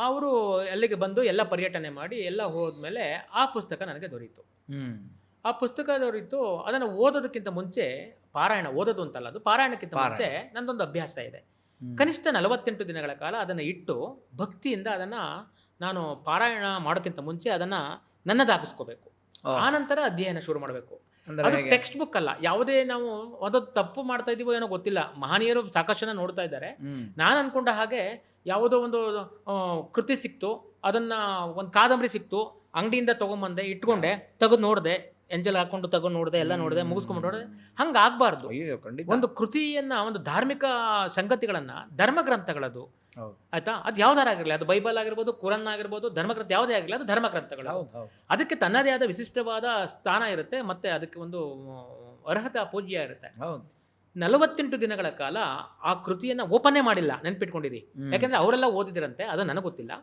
ಅವರು ಅಲ್ಲಿಗೆ ಬಂದು ಎಲ್ಲ ಪರ್ಯಟನೆ ಮಾಡಿ ಎಲ್ಲ ಹೋದ್ಮೇಲೆ ಆ ಪುಸ್ತಕ ನನಗೆ ದೊರೀತು. ಆ ಪುಸ್ತಕ ದೊರೀತು. ಅದನ್ನು ಓದೋದಕ್ಕಿಂತ ಮುಂಚೆ ಪಾರಾಯಣ, ಓದೋದು ಅಂತಲ್ಲ, ಅದು ಪಾರಾಯಣಕ್ಕಿಂತ ಮುಂಚೆ ನಂದೊಂದು ಅಭ್ಯಾಸ ಇದೆ. ಕನಿಷ್ಠ 48 ದಿನಗಳ ಕಾಲ ಅದನ್ನು ಇಟ್ಟು ಭಕ್ತಿಯಿಂದ ಅದನ್ನು ನಾನು ಪಾರಾಯಣ ಮಾಡೋಕ್ಕಿಂತ ಮುಂಚೆ ಅದನ್ನು ನನ್ನದಾಗಿಸ್ಕೋಬೇಕು. ಆನಂತರ ಅಧ್ಯಯನ ಶುರು ಮಾಡಬೇಕು. ಅದು ಟೆಕ್ಸ್ಟ್ ಬುಕ್ ಅಲ್ಲ. ಯಾವುದೇ ನಾವು ಒಂದು ತಪ್ಪು ಮಾಡ್ತಾ ಇದೀವೋ ಏನೋ ಗೊತ್ತಿಲ್ಲ, ಮಹನೀಯರು ಸಾಕಷ್ಟು ಜನ ನೋಡ್ತಾ ಇದ್ದಾರೆ. ನಾನು ಅನ್ಕೊಂಡ ಹಾಗೆ ಯಾವುದೋ ಒಂದು ಕೃತಿ ಸಿಕ್ತು, ಅದನ್ನು ಒಂದು ಕಾದಂಬರಿ ಸಿಕ್ತು, ಅಂಗಡಿಯಿಂದ ತೊಗೊಂಬಂದೆ, ಇಟ್ಕೊಂಡೆ, ತೆಗೆದು ನೋಡಿದೆ, ಎಂಜಲ್ ಹಾಕೊಂಡು ತಗೊಂಡು ನೋಡಿದೆ, ಎಲ್ಲ ನೋಡಿದೆ, ಮುಗಿಸ್ಕೊಂಡು ನೋಡಿದೆ. ಹಂಗೆ ಆಗಬಾರ್ದು. ಒಂದು ಕೃತಿಯನ್ನು, ಒಂದು ಧಾರ್ಮಿಕ ಸಂಗತಿಗಳನ್ನು, ಧರ್ಮಗ್ರಂಥಗಳದು ಆಯ್ತಾ, ಅದು ಯಾವ್ದಾರು ಆಗಿರಲಿ, ಅದು ಬೈಬಲ್ ಆಗಿರ್ಬೋದು, ಕುರಾನ್ ಆಗಿರ್ಬೋದು, ಧರ್ಮಗ್ರಂಥ ಯಾವುದೇ ಆಗಿರಲಿ, ಅದು ಧರ್ಮಗ್ರಂಥಗಳು. ಅದಕ್ಕೆ ತನ್ನದೇ ಆದ ವಿಶಿಷ್ಟವಾದ ಸ್ಥಾನ ಇರುತ್ತೆ, ಮತ್ತೆ ಅದಕ್ಕೆ ಒಂದು ಅರ್ಹತಾ ಪೂಜ್ಯ ಇರುತ್ತೆ. 48 ದಿನಗಳ ಕಾಲ ಆ ಕೃತಿಯನ್ನು ಓಪನ್ನೇ ಮಾಡಿಲ್ಲ, ನೆನ್ಪಿಟ್ಕೊಂಡಿರಿ. ಯಾಕೆಂದ್ರೆ ಅವರೆಲ್ಲ ಓದಿದ್ರಂತೆ, ಅದು ನನಗೆ ಗೊತ್ತಿಲ್ಲ.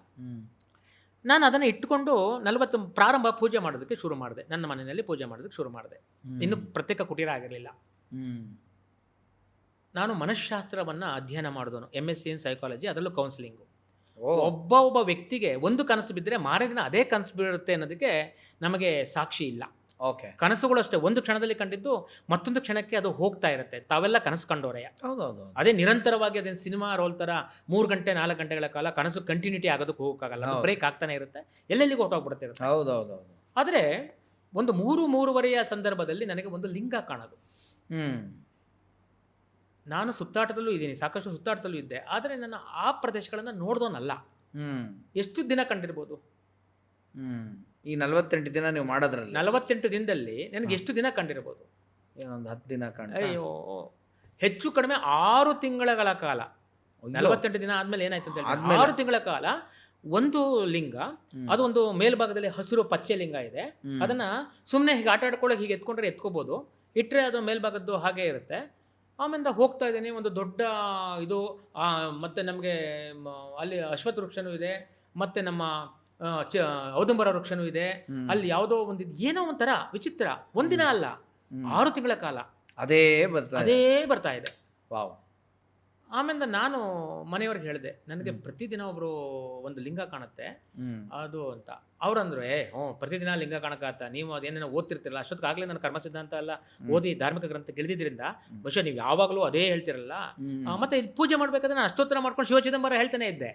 ನಾನು ಅದನ್ನು ಇಟ್ಟುಕೊಂಡು 40 ಪ್ರಾರಂಭ ಪೂಜೆ ಮಾಡೋದಕ್ಕೆ ಶುರು ಮಾಡಿದೆ. ನನ್ನ ಮನೆಯಲ್ಲಿ ಪೂಜೆ ಮಾಡೋದಕ್ಕೆ ಶುರು ಮಾಡಿದೆ. ಇನ್ನು ಪ್ರತ್ಯೇಕ ಕುಟೀರ ಆಗಿರಲಿಲ್ಲ. ನಾನು ಮನಃಶಾಸ್ತ್ರವನ್ನು ಅಧ್ಯಯನ ಮಾಡಿದವನು, MSc ಇನ್ ಸೈಕಾಲಜಿ, ಅದರಲ್ಲೂ ಕೌನ್ಸಿಲಿಂಗು. ಒಬ್ಬ ವ್ಯಕ್ತಿಗೆ ಒಂದು ಕನಸು ಬಿದ್ದರೆ ಮಾರೇ ದಿನ ಅದೇ ಕನಸು ಬೀಳುತ್ತೆ ಅನ್ನೋದಕ್ಕೆ ನಮಗೆ ಸಾಕ್ಷಿ ಇಲ್ಲ. ಕನಸುಗಳು ಅಷ್ಟೇ, ಒಂದು ಕ್ಷಣದಲ್ಲಿ ಕಂಡಿದ್ದು ಮತ್ತೊಂದು ಕ್ಷಣಕ್ಕೆ ಅದು ಹೋಗ್ತಾ ಇರುತ್ತೆ. ತಾವೆಲ್ಲ ಕನಸು ಕಂಡೋರೆಯ. ಅದೇ ನಿರಂತರವಾಗಿ ಅದೇನು ಸಿನಿಮಾ ರೋಲ್ ಥರ 3 ಗಂಟೆ 4 ಗಂಟೆಗಳ ಕಾಲ ಕನಸು ಕಂಟಿನ್ಯೂಟಿ ಆಗೋದಕ್ಕೆ ಹೋಗೋಕ್ಕಾಗಲ್ಲ, ಬ್ರೇಕ್ ಆಗ್ತಾನೆ ಇರುತ್ತೆ, ಎಲ್ಲೆಲ್ಲಿಗೂ ಹೊರಟೋಗ್ಬಿಡುತ್ತೆ ಇರುತ್ತೆ. ಆದರೆ ಒಂದು 3-3:30 ಸಂದರ್ಭದಲ್ಲಿ ನನಗೆ ಒಂದು ಲಿಂಗ ಕಾಣೋದು. ನಾನು ಸುತ್ತಾಟದಲ್ಲೂ ಇದ್ದೀನಿ, ಸಾಕಷ್ಟು ಸುತ್ತಾಟದಲ್ಲೂ ಇದ್ದೆ, ಆದರೆ ನಾನು ಆ ಪ್ರದೇಶಗಳನ್ನು ನೋಡ್ದೋನಲ್ಲ. ಎಷ್ಟು ದಿನ ಕಂಡಿರ್ಬೋದು? ಈ 48 ದಿನ ನೀವು ಮಾಡೋದ್ರಲ್ಲಿ 48 ದಿನದಲ್ಲಿ ನನಗೆ ಎಷ್ಟು ದಿನ ಕಂಡಿರ್ಬೋದು? 10 ದಿನ ಕಂಡ. ಅಯ್ಯೋ, ಹೆಚ್ಚು ಕಡಿಮೆ 6 ತಿಂಗಳ ಕಾಲ. 48 ದಿನ ಆದ್ಮೇಲೆ ಏನಾಯ್ತು ಅಂತ ಹೇಳಿ 6 ತಿಂಗಳ ಕಾಲ ಒಂದು ಲಿಂಗ, ಅದು ಒಂದು ಮೇಲ್ಭಾಗದಲ್ಲಿ ಹಸಿರು ಪಚ್ಚೆ ಲಿಂಗ ಇದೆ. ಅದನ್ನ ಸುಮ್ಮನೆ ಹೀಗೆ ಆಟ ಆಡ್ಕೊಳ್ಳೋಕೆ ಹೀಗೆ ಎತ್ಕೊಂಡ್ರೆ ಎತ್ಕೋಬಹುದು, ಇಟ್ಟರೆ ಅದು ಮೇಲ್ಭಾಗದ್ದು ಹಾಗೆ ಇರುತ್ತೆ. ಆಮೇಲೆ ಹೋಗ್ತಾ ಇದ್ದೀನಿ, ಒಂದು ದೊಡ್ಡ ಇದು, ಮತ್ತೆ ನಮಗೆ ಅಲ್ಲಿ ಅಶ್ವತ್ಥ ವೃಕ್ಷನೂ ಇದೆ, ಮತ್ತೆ ನಮ್ಮ ಔದಂಬರ ವೃಕ್ಷನೂ ಇದೆ. ಅಲ್ಲಿ ಯಾವುದೋ ಒಂದು ಏನೋ ಒಂಥರ ವಿಚಿತ್ರ. ಒಂದಿನ ಅಲ್ಲ, 6 ತಿಂಗಳ ಕಾಲ. ಅದೇ ಬರ್ತಾ ಅದೇ ಬರ್ತಾ ಇದೆ. ವಾವ್. ಆಮೇಲೆ ನಾನು ಮನೆಯವ್ರಿಗೆ ಹೇಳಿದೆ, ನನಗೆ ಪ್ರತಿದಿನ ಒಬ್ಬರು ಒಂದು ಲಿಂಗ ಕಾಣುತ್ತೆ ಹ್ಮ್ ಅದು ಅಂತ. ಅವ್ರಂದ್ರು, ಪ್ರತಿದಿನ ಲಿಂಗ ಕಾಣಕ್ಕಾಗತ್ತಾ, ನೀವು ಅದೇನೇನೋ ಓದ್ತಿರ್ತಿರಲ್ಲ, ಅಷ್ಟೊತ್ತಿಗಾಗಲೇ ನಾನು ಕರ್ಮ ಸಿದ್ಧಾಂತ ಎಲ್ಲ ಓದಿ ಧಾರ್ಮಿಕ ಗ್ರಂಥ ಗೆಳ್ದಿದ್ರಿಂದ ಬಹುಶಃ ನೀವು ಯಾವಾಗಲೂ ಅದೇ ಹೇಳ್ತಿರಲ್ಲ. ಮತ್ತೆ ಇದು ಪೂಜೆ ಮಾಡ್ಬೇಕಾದ್ರೆ ನಾನು ಅಷ್ಟೋತ್ತರ ಮಾಡ್ಕೊಂಡು ಶಿವ ಚಿದಂಬರ ಹೇಳ್ತಾನೆ ಇದ್ದೆ.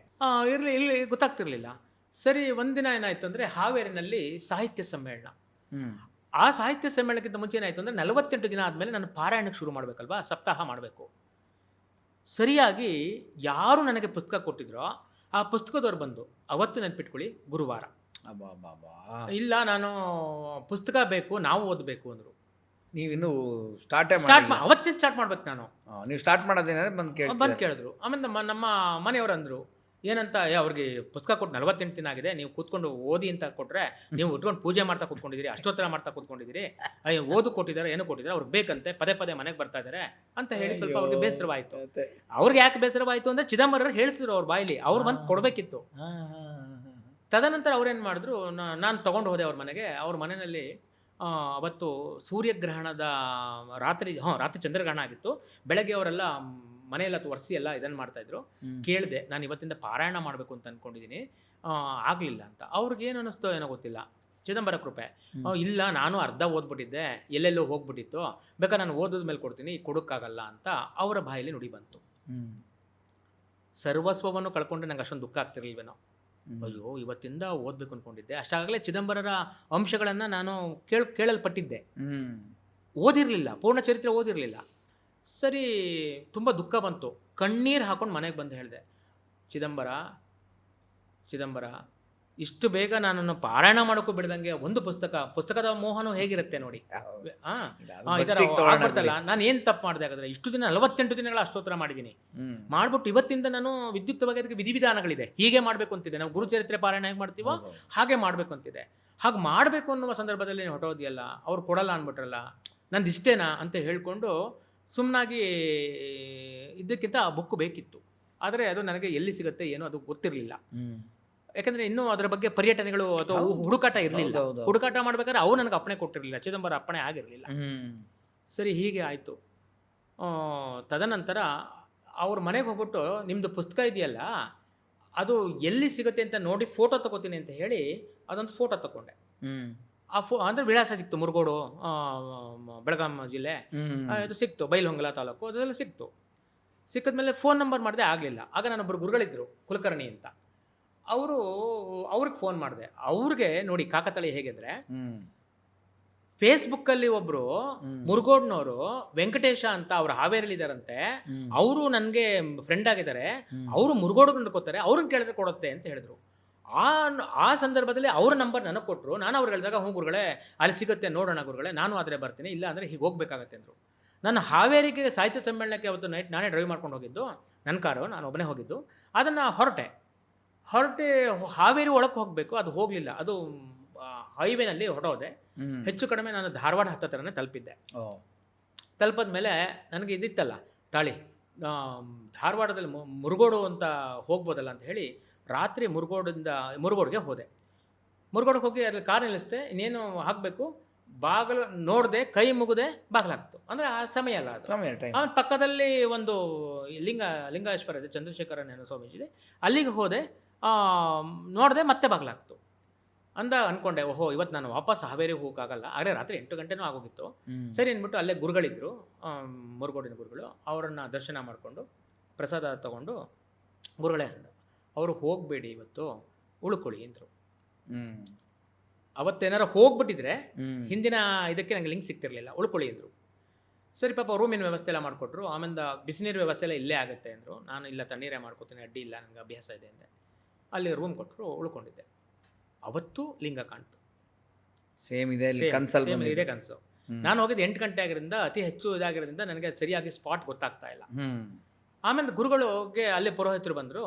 ಇಲ್ಲಿ ಗೊತ್ತಾಗ್ತಿರ್ಲಿಲ್ಲ. ಸರಿ, ಒಂದಿನ ಏನಾಯ್ತು ಅಂದರೆ ಹಾವೇರಿನಲ್ಲಿ ಸಾಹಿತ್ಯ ಸಮ್ಮೇಳನ. ಹ್ಮ್ ಆ ಸಾಹಿತ್ಯ ಸಮ್ಮೇಳನಕ್ಕಿಂತ ಮುಂಚೆ ಏನಾಯಿತು ಅಂದರೆ 48 ದಿನ ಆದಮೇಲೆ ನಾನು ಪಾರಾಯಣಕ್ಕೆ ಶುರು ಮಾಡಬೇಕಲ್ವಾ, ಸಪ್ತಾಹ ಮಾಡಬೇಕು. ಸರಿಯಾಗಿ ಯಾರು ನನಗೆ ಪುಸ್ತಕ ಕೊಟ್ಟಿದ್ರೋ ಆ ಪುಸ್ತಕದವ್ರು ಬಂದು, ಅವತ್ತು ನೆನ್ಪಿಟ್ಕೊಳ್ಳಿ, ಗುರುವಾರ, ಅಬ್ಬಾ ಅಬ್ಬಾ. ಇಲ್ಲ ನಾನು ಪುಸ್ತಕ ಬೇಕು, ನಾವು ಓದಬೇಕು ಅಂದರು. ನೀವಿನ್ನೂ ಸ್ಟಾರ್ಟೇ ಅವತ್ತೇ ಸ್ಟಾರ್ಟ್ ಮಾಡ್ಬೇಕು ನಾನು. ನೀವು ಸ್ಟಾರ್ಟ್ ಮಾಡೋದೇನಾದ್ರೆ ಬಂದು ಕೇಳಿದ್ರು. ಆಮೇಲೆ ನಮ್ಮ ಮನೆಯವರು ಅಂದರು, ಏನಂತ, ಅವ್ರಿಗೆ ಪುಸ್ತಕ ಕೊಟ್ಟು 48 ದಿನ ಆಗಿದೆ, ನೀವು ಕೂತ್ಕೊಂಡು ಓದಿ ಅಂತ ಕೊಟ್ಟರೆ ನೀವು ಉಟ್ಕೊಂಡು ಪೂಜೆ ಮಾಡ್ತಾ ಕೂತ್ಕೊಂಡಿದ್ದೀರಿ, ಅಷ್ಟೋತ್ತರ ಮಾಡ್ತಾ ಕೂತ್ಕೊಂಡಿದ್ದೀರಿ, ಓದು ಕೊಟ್ಟಿದ್ದಾರೆ, ಏನು ಕೊಟ್ಟಿದ್ದಾರೆ, ಅವ್ರಿಗೆ ಬೇಕಂತೆ, ಪದೇ ಪದೇ ಮನೆಗೆ ಬರ್ತಾ ಇದ್ದಾರೆ ಅಂತ ಹೇಳಿ ಸ್ವಲ್ಪ ಅವ್ರಿಗೆ ಬೇಸರವಾಯಿತು. ಅವ್ರಿಗೆ ಯಾಕೆ ಬೇಸರವಾಯಿತು ಅಂದರೆ ಚಿದಂಬರರು ಹೇಳಿಸಿದ್ರು ಅವ್ರ ಬಾಯಿಲಿ, ಅವ್ರು ಬಂದು ಕೊಡಬೇಕಿತ್ತು. ತದನಂತರ ಅವ್ರೇನು ಮಾಡಿದ್ರು, ನಾನು ತೊಗೊಂಡು ಹೋದೆ ಅವ್ರ ಮನೆಗೆ. ಅವ್ರ ಮನೆಯಲ್ಲಿ ಅವತ್ತು ಸೂರ್ಯಗ್ರಹಣದ ರಾತ್ರಿ ಚಂದ್ರಗ್ರಹಣ ಆಗಿತ್ತು. ಬೆಳಗ್ಗೆ ಅವರೆಲ್ಲ ಮನೆಯೆಲ್ಲ ಒರೆಸಿ ಎಲ್ಲ ಇದನ್ನು ಮಾಡ್ತಾಯಿದ್ರು. ಕೇಳಿದೆ, ನಾನು ಇವತ್ತಿಂದ ಪಾರಾಯಣ ಮಾಡಬೇಕು ಅಂತ ಅಂದ್ಕೊಂಡಿದ್ದೀನಿ, ಆಗಲಿಲ್ಲ ಅಂತ. ಅವ್ರಿಗೇನು ಅನ್ನಿಸ್ತೋ ಏನೋ ಗೊತ್ತಿಲ್ಲ, ಚಿದಂಬರ ಕೃಪೆ. ಇಲ್ಲ, ನಾನು ಅರ್ಧ ಓದ್ಬಿಟ್ಟಿದ್ದೆ, ಎಲ್ಲೆಲ್ಲೋ ಹೋಗ್ಬಿಟ್ಟಿತ್ತು, ಬೇಕಾದ್ರೆ ನಾನು ಓದೋದ ಮೇಲೆ ಕೊಡ್ತೀನಿ, ಕೊಡೋಕ್ಕಾಗಲ್ಲ ಅಂತ ಅವರ ಬಾಯಲ್ಲಿ ನುಡಿ ಬಂತು. ಸರ್ವಸ್ವವನ್ನು ಕಳ್ಕೊಂಡ್ರೆ ನಂಗೆ ಅಷ್ಟೊಂದು ದುಃಖ ಆಗ್ತಿರ್ಲಿಲ್ವೇನೋ. ಅಯ್ಯೋ, ಇವತ್ತಿಂದ ಓದಬೇಕು ಅಂದ್ಕೊಂಡಿದ್ದೆ. ಅಷ್ಟಾಗಲೇ ಚಿದಂಬರರ ಅಂಶಗಳನ್ನು ನಾನು ಕೇಳಲ್ಪಟ್ಟಿದ್ದೆ, ಓದಿರಲಿಲ್ಲ, ಪೂರ್ಣ ಚರಿತ್ರೆ ಓದಿರಲಿಲ್ಲ. ಸರಿ, ತುಂಬ ದುಃಖ ಬಂತು. ಕಣ್ಣೀರು ಹಾಕೊಂಡು ಮನೆಗೆ ಬಂದು ಹೇಳಿದೆ, ಚಿದಂಬರ ಇಷ್ಟು ಬೇಗ ನನ್ನನ್ನು ಪಾರಾಯಣ ಮಾಡೋಕ್ಕೂ ಬಿಡ್ದಂಗೆ ಒಂದು ಪುಸ್ತಕದ ಮೋಹನೂ ಹೇಗಿರುತ್ತೆ ನೋಡಿ, ಈ ಥರ ಆಗ್ಬಿಡ್ತಲ್ಲ. ನಾನು ಏನು ತಪ್ಪು ಮಾಡಿದೆ ಹಾಗಾದರೆ? ಇಷ್ಟು ದಿನ 48 ದಿನಗಳ ಅಷ್ಟೋತ್ತರ ಮಾಡಿದ್ದೀನಿ, ಮಾಡ್ಬಿಟ್ಟು ಇವತ್ತಿಂದ ನಾನು ವಿದ್ಯುಕ್ತವಾಗಿ ಅದಕ್ಕೆ ವಿಧಿವಿಧಾನಗಳಿದೆ, ಹೀಗೆ ಮಾಡಬೇಕು ಅಂತಿದೆ. ನಾವು ಗುರುಚರಿತ್ರೆ ಪಾರಾಯಣ ಹೇಗೆ ಮಾಡ್ತೀವೋ ಹಾಗೆ ಮಾಡಬೇಕು ಅಂತಿದೆ. ಹಾಗೆ ಮಾಡಬೇಕು ಅನ್ನುವ ಸಂದರ್ಭದಲ್ಲಿ ನೀವು ಹೊಟ್ಟೋದಿಯಲ್ಲ, ಅವ್ರು ಕೊಡಲ್ಲ ಅಂದ್ಬಿಟ್ರಲ್ಲ, ನಂದು ಇಷ್ಟೇನಾ ಅಂತ ಹೇಳ್ಕೊಂಡು ಸುಮ್ಮನಾಗಿ ಇದಕ್ಕಿಂತ ಆ ಬುಕ್ ಬೇಕಿತ್ತು. ಆದರೆ ಅದು ನನಗೆ ಎಲ್ಲಿ ಸಿಗುತ್ತೆ ಏನೋ ಅದು ಗೊತ್ತಿರಲಿಲ್ಲ. ಯಾಕಂದರೆ ಇನ್ನೂ ಅದರ ಬಗ್ಗೆ ಪರ್ಯಟನೆಗಳು ಅಥವಾ ಹುಡುಕಾಟ ಇರಲಿಲ್ಲ. ಹುಡುಕಾಟ ಮಾಡ್ಬೇಕಾದ್ರೆ ಅವು ನನಗೆ ಅಪ್ಪಣೆ ಕೊಟ್ಟಿರಲಿಲ್ಲ, ಚಿದಂಬರ ಅಪ್ಪಣೆ ಆಗಿರಲಿಲ್ಲ. ಸರಿ, ಹೀಗೆ ಆಯಿತು. ತದನಂತರ ಅವ್ರ ಮನೆಗೆ ಹೋಗ್ಬಿಟ್ಟು, ನಿಮ್ಮದು ಪುಸ್ತಕ ಇದೆಯಲ್ಲ ಅದು ಎಲ್ಲಿ ಸಿಗುತ್ತೆ ಅಂತ ನೋಡಿ ಫೋಟೋ ತಗೋತೀನಿ ಅಂತ ಹೇಳಿ ಅದೊಂದು ಫೋಟೋ ತಗೊಂಡೆ. ಆ ಅಂದರೆ ವಿಳಾಸ ಸಿಕ್ತು, ಮುರುಗೋಡು, ಬೆಳಗಾಂ ಜಿಲ್ಲೆ, ಇದು ಸಿಕ್ತು, ಬೈಲಹೊಂಗಲ ತಾಲೂಕು, ಅದೆಲ್ಲ ಸಿಕ್ತು. ಸಿಕ್ಕಿದ್ಮೇಲೆ ಫೋನ್ ನಂಬರ್ ಮಾಡಿದೆ, ಆಗಲಿಲ್ಲ. ಆಗ ನಾನೊಬ್ಬರು ಗುರುಗಳಿದ್ದರು, ಕುಲಕರ್ಣಿ ಅಂತ, ಅವ್ರಿಗೆ ಫೋನ್ ಮಾಡಿದೆ. ಅವ್ರಿಗೆ ನೋಡಿ ಕಾಕತಾಳಿ ಹೇಗೆ ಅಂದರೆ, ಫೇಸ್ಬುಕ್ಕಲ್ಲಿ ಒಬ್ಬರು ಮುರುಗೋಡ್ನವರು ವೆಂಕಟೇಶ ಅಂತ ಅವ್ರು ಹಾವೇರಿಲಿದ್ದಾರಂತೆ, ಅವರು ನನಗೆ ಫ್ರೆಂಡ್ ಆಗಿದ್ದಾರೆ, ಅವರು ಮುರುಗೋಡು ನೋಡ್ಕೋತಾರೆ, ಅವ್ರನ್ನ ಕೇಳಿದ್ರೆ ಕೊಡುತ್ತೆ ಅಂತ ಹೇಳಿದ್ರು. ಆ ಸಂದರ್ಭದಲ್ಲಿ ಅವ್ರ ನಂಬರ್ ನನಗೆ ಕೊಟ್ಟರು. ನಾನು ಅವ್ರು ಹೇಳಿದಾಗ, ಹ್ಞೂ ಗುರುಗಳೇ, ಅಲ್ಲಿ ಸಿಗುತ್ತೆ, ನೋಡೋಣ ಗುರುಗಳೇ, ನಾನು ಆದರೆ ಬರ್ತೀನಿ, ಇಲ್ಲ ಅಂದರೆ ಹೀಗೆ ಹೋಗಬೇಕಾಗತ್ತೆ ಅಂದರು. ನಾನು ಹಾವೇರಿಗೆ ಸಾಹಿತ್ಯ ಸಮ್ಮೇಳನಕ್ಕೆ ಅವತ್ತು ನೈಟ್ ನಾನೇ ಡ್ರೈವ್ ಮಾಡ್ಕೊಂಡು ಹೋಗಿದ್ದು, ನನ್ನ ಕಾರು, ನಾನು ಒಬ್ಬನೇ ಹೋಗಿದ್ದು. ಅದನ್ನು ಹೊರಟೆ ಹಾವೇರಿ ಒಳಗೆ ಹೋಗಬೇಕು, ಅದು ಹೋಗಲಿಲ್ಲ. ಅದು ಹೈವೇನಲ್ಲಿ ಹೊರಟೋದೆ. ಹೆಚ್ಚು ಕಡಿಮೆ ನಾನು ಧಾರವಾಡ ಹತ್ತತ್ರನೇ ತಲುಪಿದ್ದೆ. ತಲುಪಿದ ಮೇಲೆ ನನಗೆ ಇದಿತ್ತಲ್ಲ ತಾಳಿ, ಧಾರವಾಡದಲ್ಲಿ ಮುರುಗೋಡು ಅಂತ ಹೋಗ್ಬೋದಲ್ಲ ಅಂತ ಹೇಳಿ ರಾತ್ರಿ ಮುರುಗೋಡಿಗೆ ಹೋದೆ. ಮುರುಗೋಡಿಗೆ ಹೋಗಿ ಅಲ್ಲಿ ಕಾರ್ ನಿಲ್ಲಿಸ್ದೆ, ಇನ್ನೇನು ಹಾಕಬೇಕು, ಬಾಗಿಲು ನೋಡಿದೆ, ಕೈ ಮುಗಿದೆ, ಬಾಗಿಲಾಗ್ತು. ಅಂದರೆ ಆ ಸಮಯ ಅಲ್ಲ ಅದು, ಆಮೇಲೆ ಪಕ್ಕದಲ್ಲಿ ಒಂದು ಲಿಂಗೇಶ್ವರ ಇದೆ, ಚಂದ್ರಶೇಖರ ಸ್ವಾಮೀಜಿ, ಅಲ್ಲಿಗೆ ಹೋದೆ, ನೋಡಿದೆ, ಮತ್ತೆ ಬಾಗಿಲಾಗ್ತು. ಅಂದ್ಕೊಂಡೆ, ಓಹೋ, ಇವತ್ತು ನಾನು ವಾಪಸ್ ಹಾವೇರಿಗೆ ಹೋಗೋಕ್ಕಾಗಲ್ಲ. ಆಗಲೇ ರಾತ್ರಿ 8 ಗಂಟೆನೂ ಆಗೋಗಿತ್ತು. ಸರಿ ಅಂದ್ಬಿಟ್ಟು ಅಲ್ಲೇ ಗುರುಗಳಿದ್ದರು, ಮುರುಗೋಡಿನ ಗುರುಗಳು, ಅವರನ್ನು ದರ್ಶನ ಮಾಡಿಕೊಂಡು ಪ್ರಸಾದ ತಗೊಂಡು, ಗುರುಗಳೇ ಅವರು ಹೋಗಬೇಡಿ, ಇವತ್ತು ಉಳ್ಕೊಳ್ಳಿ ಅಂದರು. ಅವತ್ತೇನಾರು ಹೋಗ್ಬಿಟ್ಟಿದ್ರೆ ಹಿಂದಿನ ಇದಕ್ಕೆ ನನಗೆ ಲಿಂಕ್ ಸಿಗ್ತಿರ್ಲಿಲ್ಲ, ಉಳ್ಕೊಳ್ಳಿ ಅಂದರು. ಸರಿ, ಪಾಪ ರೂಮಿನ ವ್ಯವಸ್ಥೆ ಎಲ್ಲ ಮಾಡಿಕೊಟ್ರು. ಆಮೇಲೆ ಬಿಸಿನೀರು ವ್ಯವಸ್ಥೆ ಎಲ್ಲ ಇಲ್ಲೇ ಆಗುತ್ತೆ ಅಂದರು. ನಾನು ಇಲ್ಲ, ತಣ್ಣೀರೇ ಮಾಡ್ಕೊತೀನಿ, ಅಡ್ಡಿ ಇಲ್ಲ, ನನಗೆ ಅಭ್ಯಾಸ ಇದೆ ಅಂದೆ. ಅಲ್ಲಿ ರೂಮ್ ಕೊಟ್ಟರು, ಉಳ್ಕೊಂಡಿದ್ದೆ. ಅವತ್ತು ಲಿಂಗ ಕಾಣ್ತು, ಸೇಮ್ ಇದೆ ಕನಸು. ನಾನು ಹೋಗಿದ್ದು 8 ಗಂಟೆ ಆಗಿರೋದ್ರಿಂದ, ಅತಿ ಹೆಚ್ಚು ಇದಾಗಿರೋದ್ರಿಂದ ನನಗೆ ಸರಿಯಾಗಿ ಸ್ಪಾಟ್ ಗೊತ್ತಾಗ್ತಾ ಇಲ್ಲ. ಆಮೇಲೆ ಗುರುಗಳಿಗೆ ಅಲ್ಲೇ ಪುರೋಹಿತರು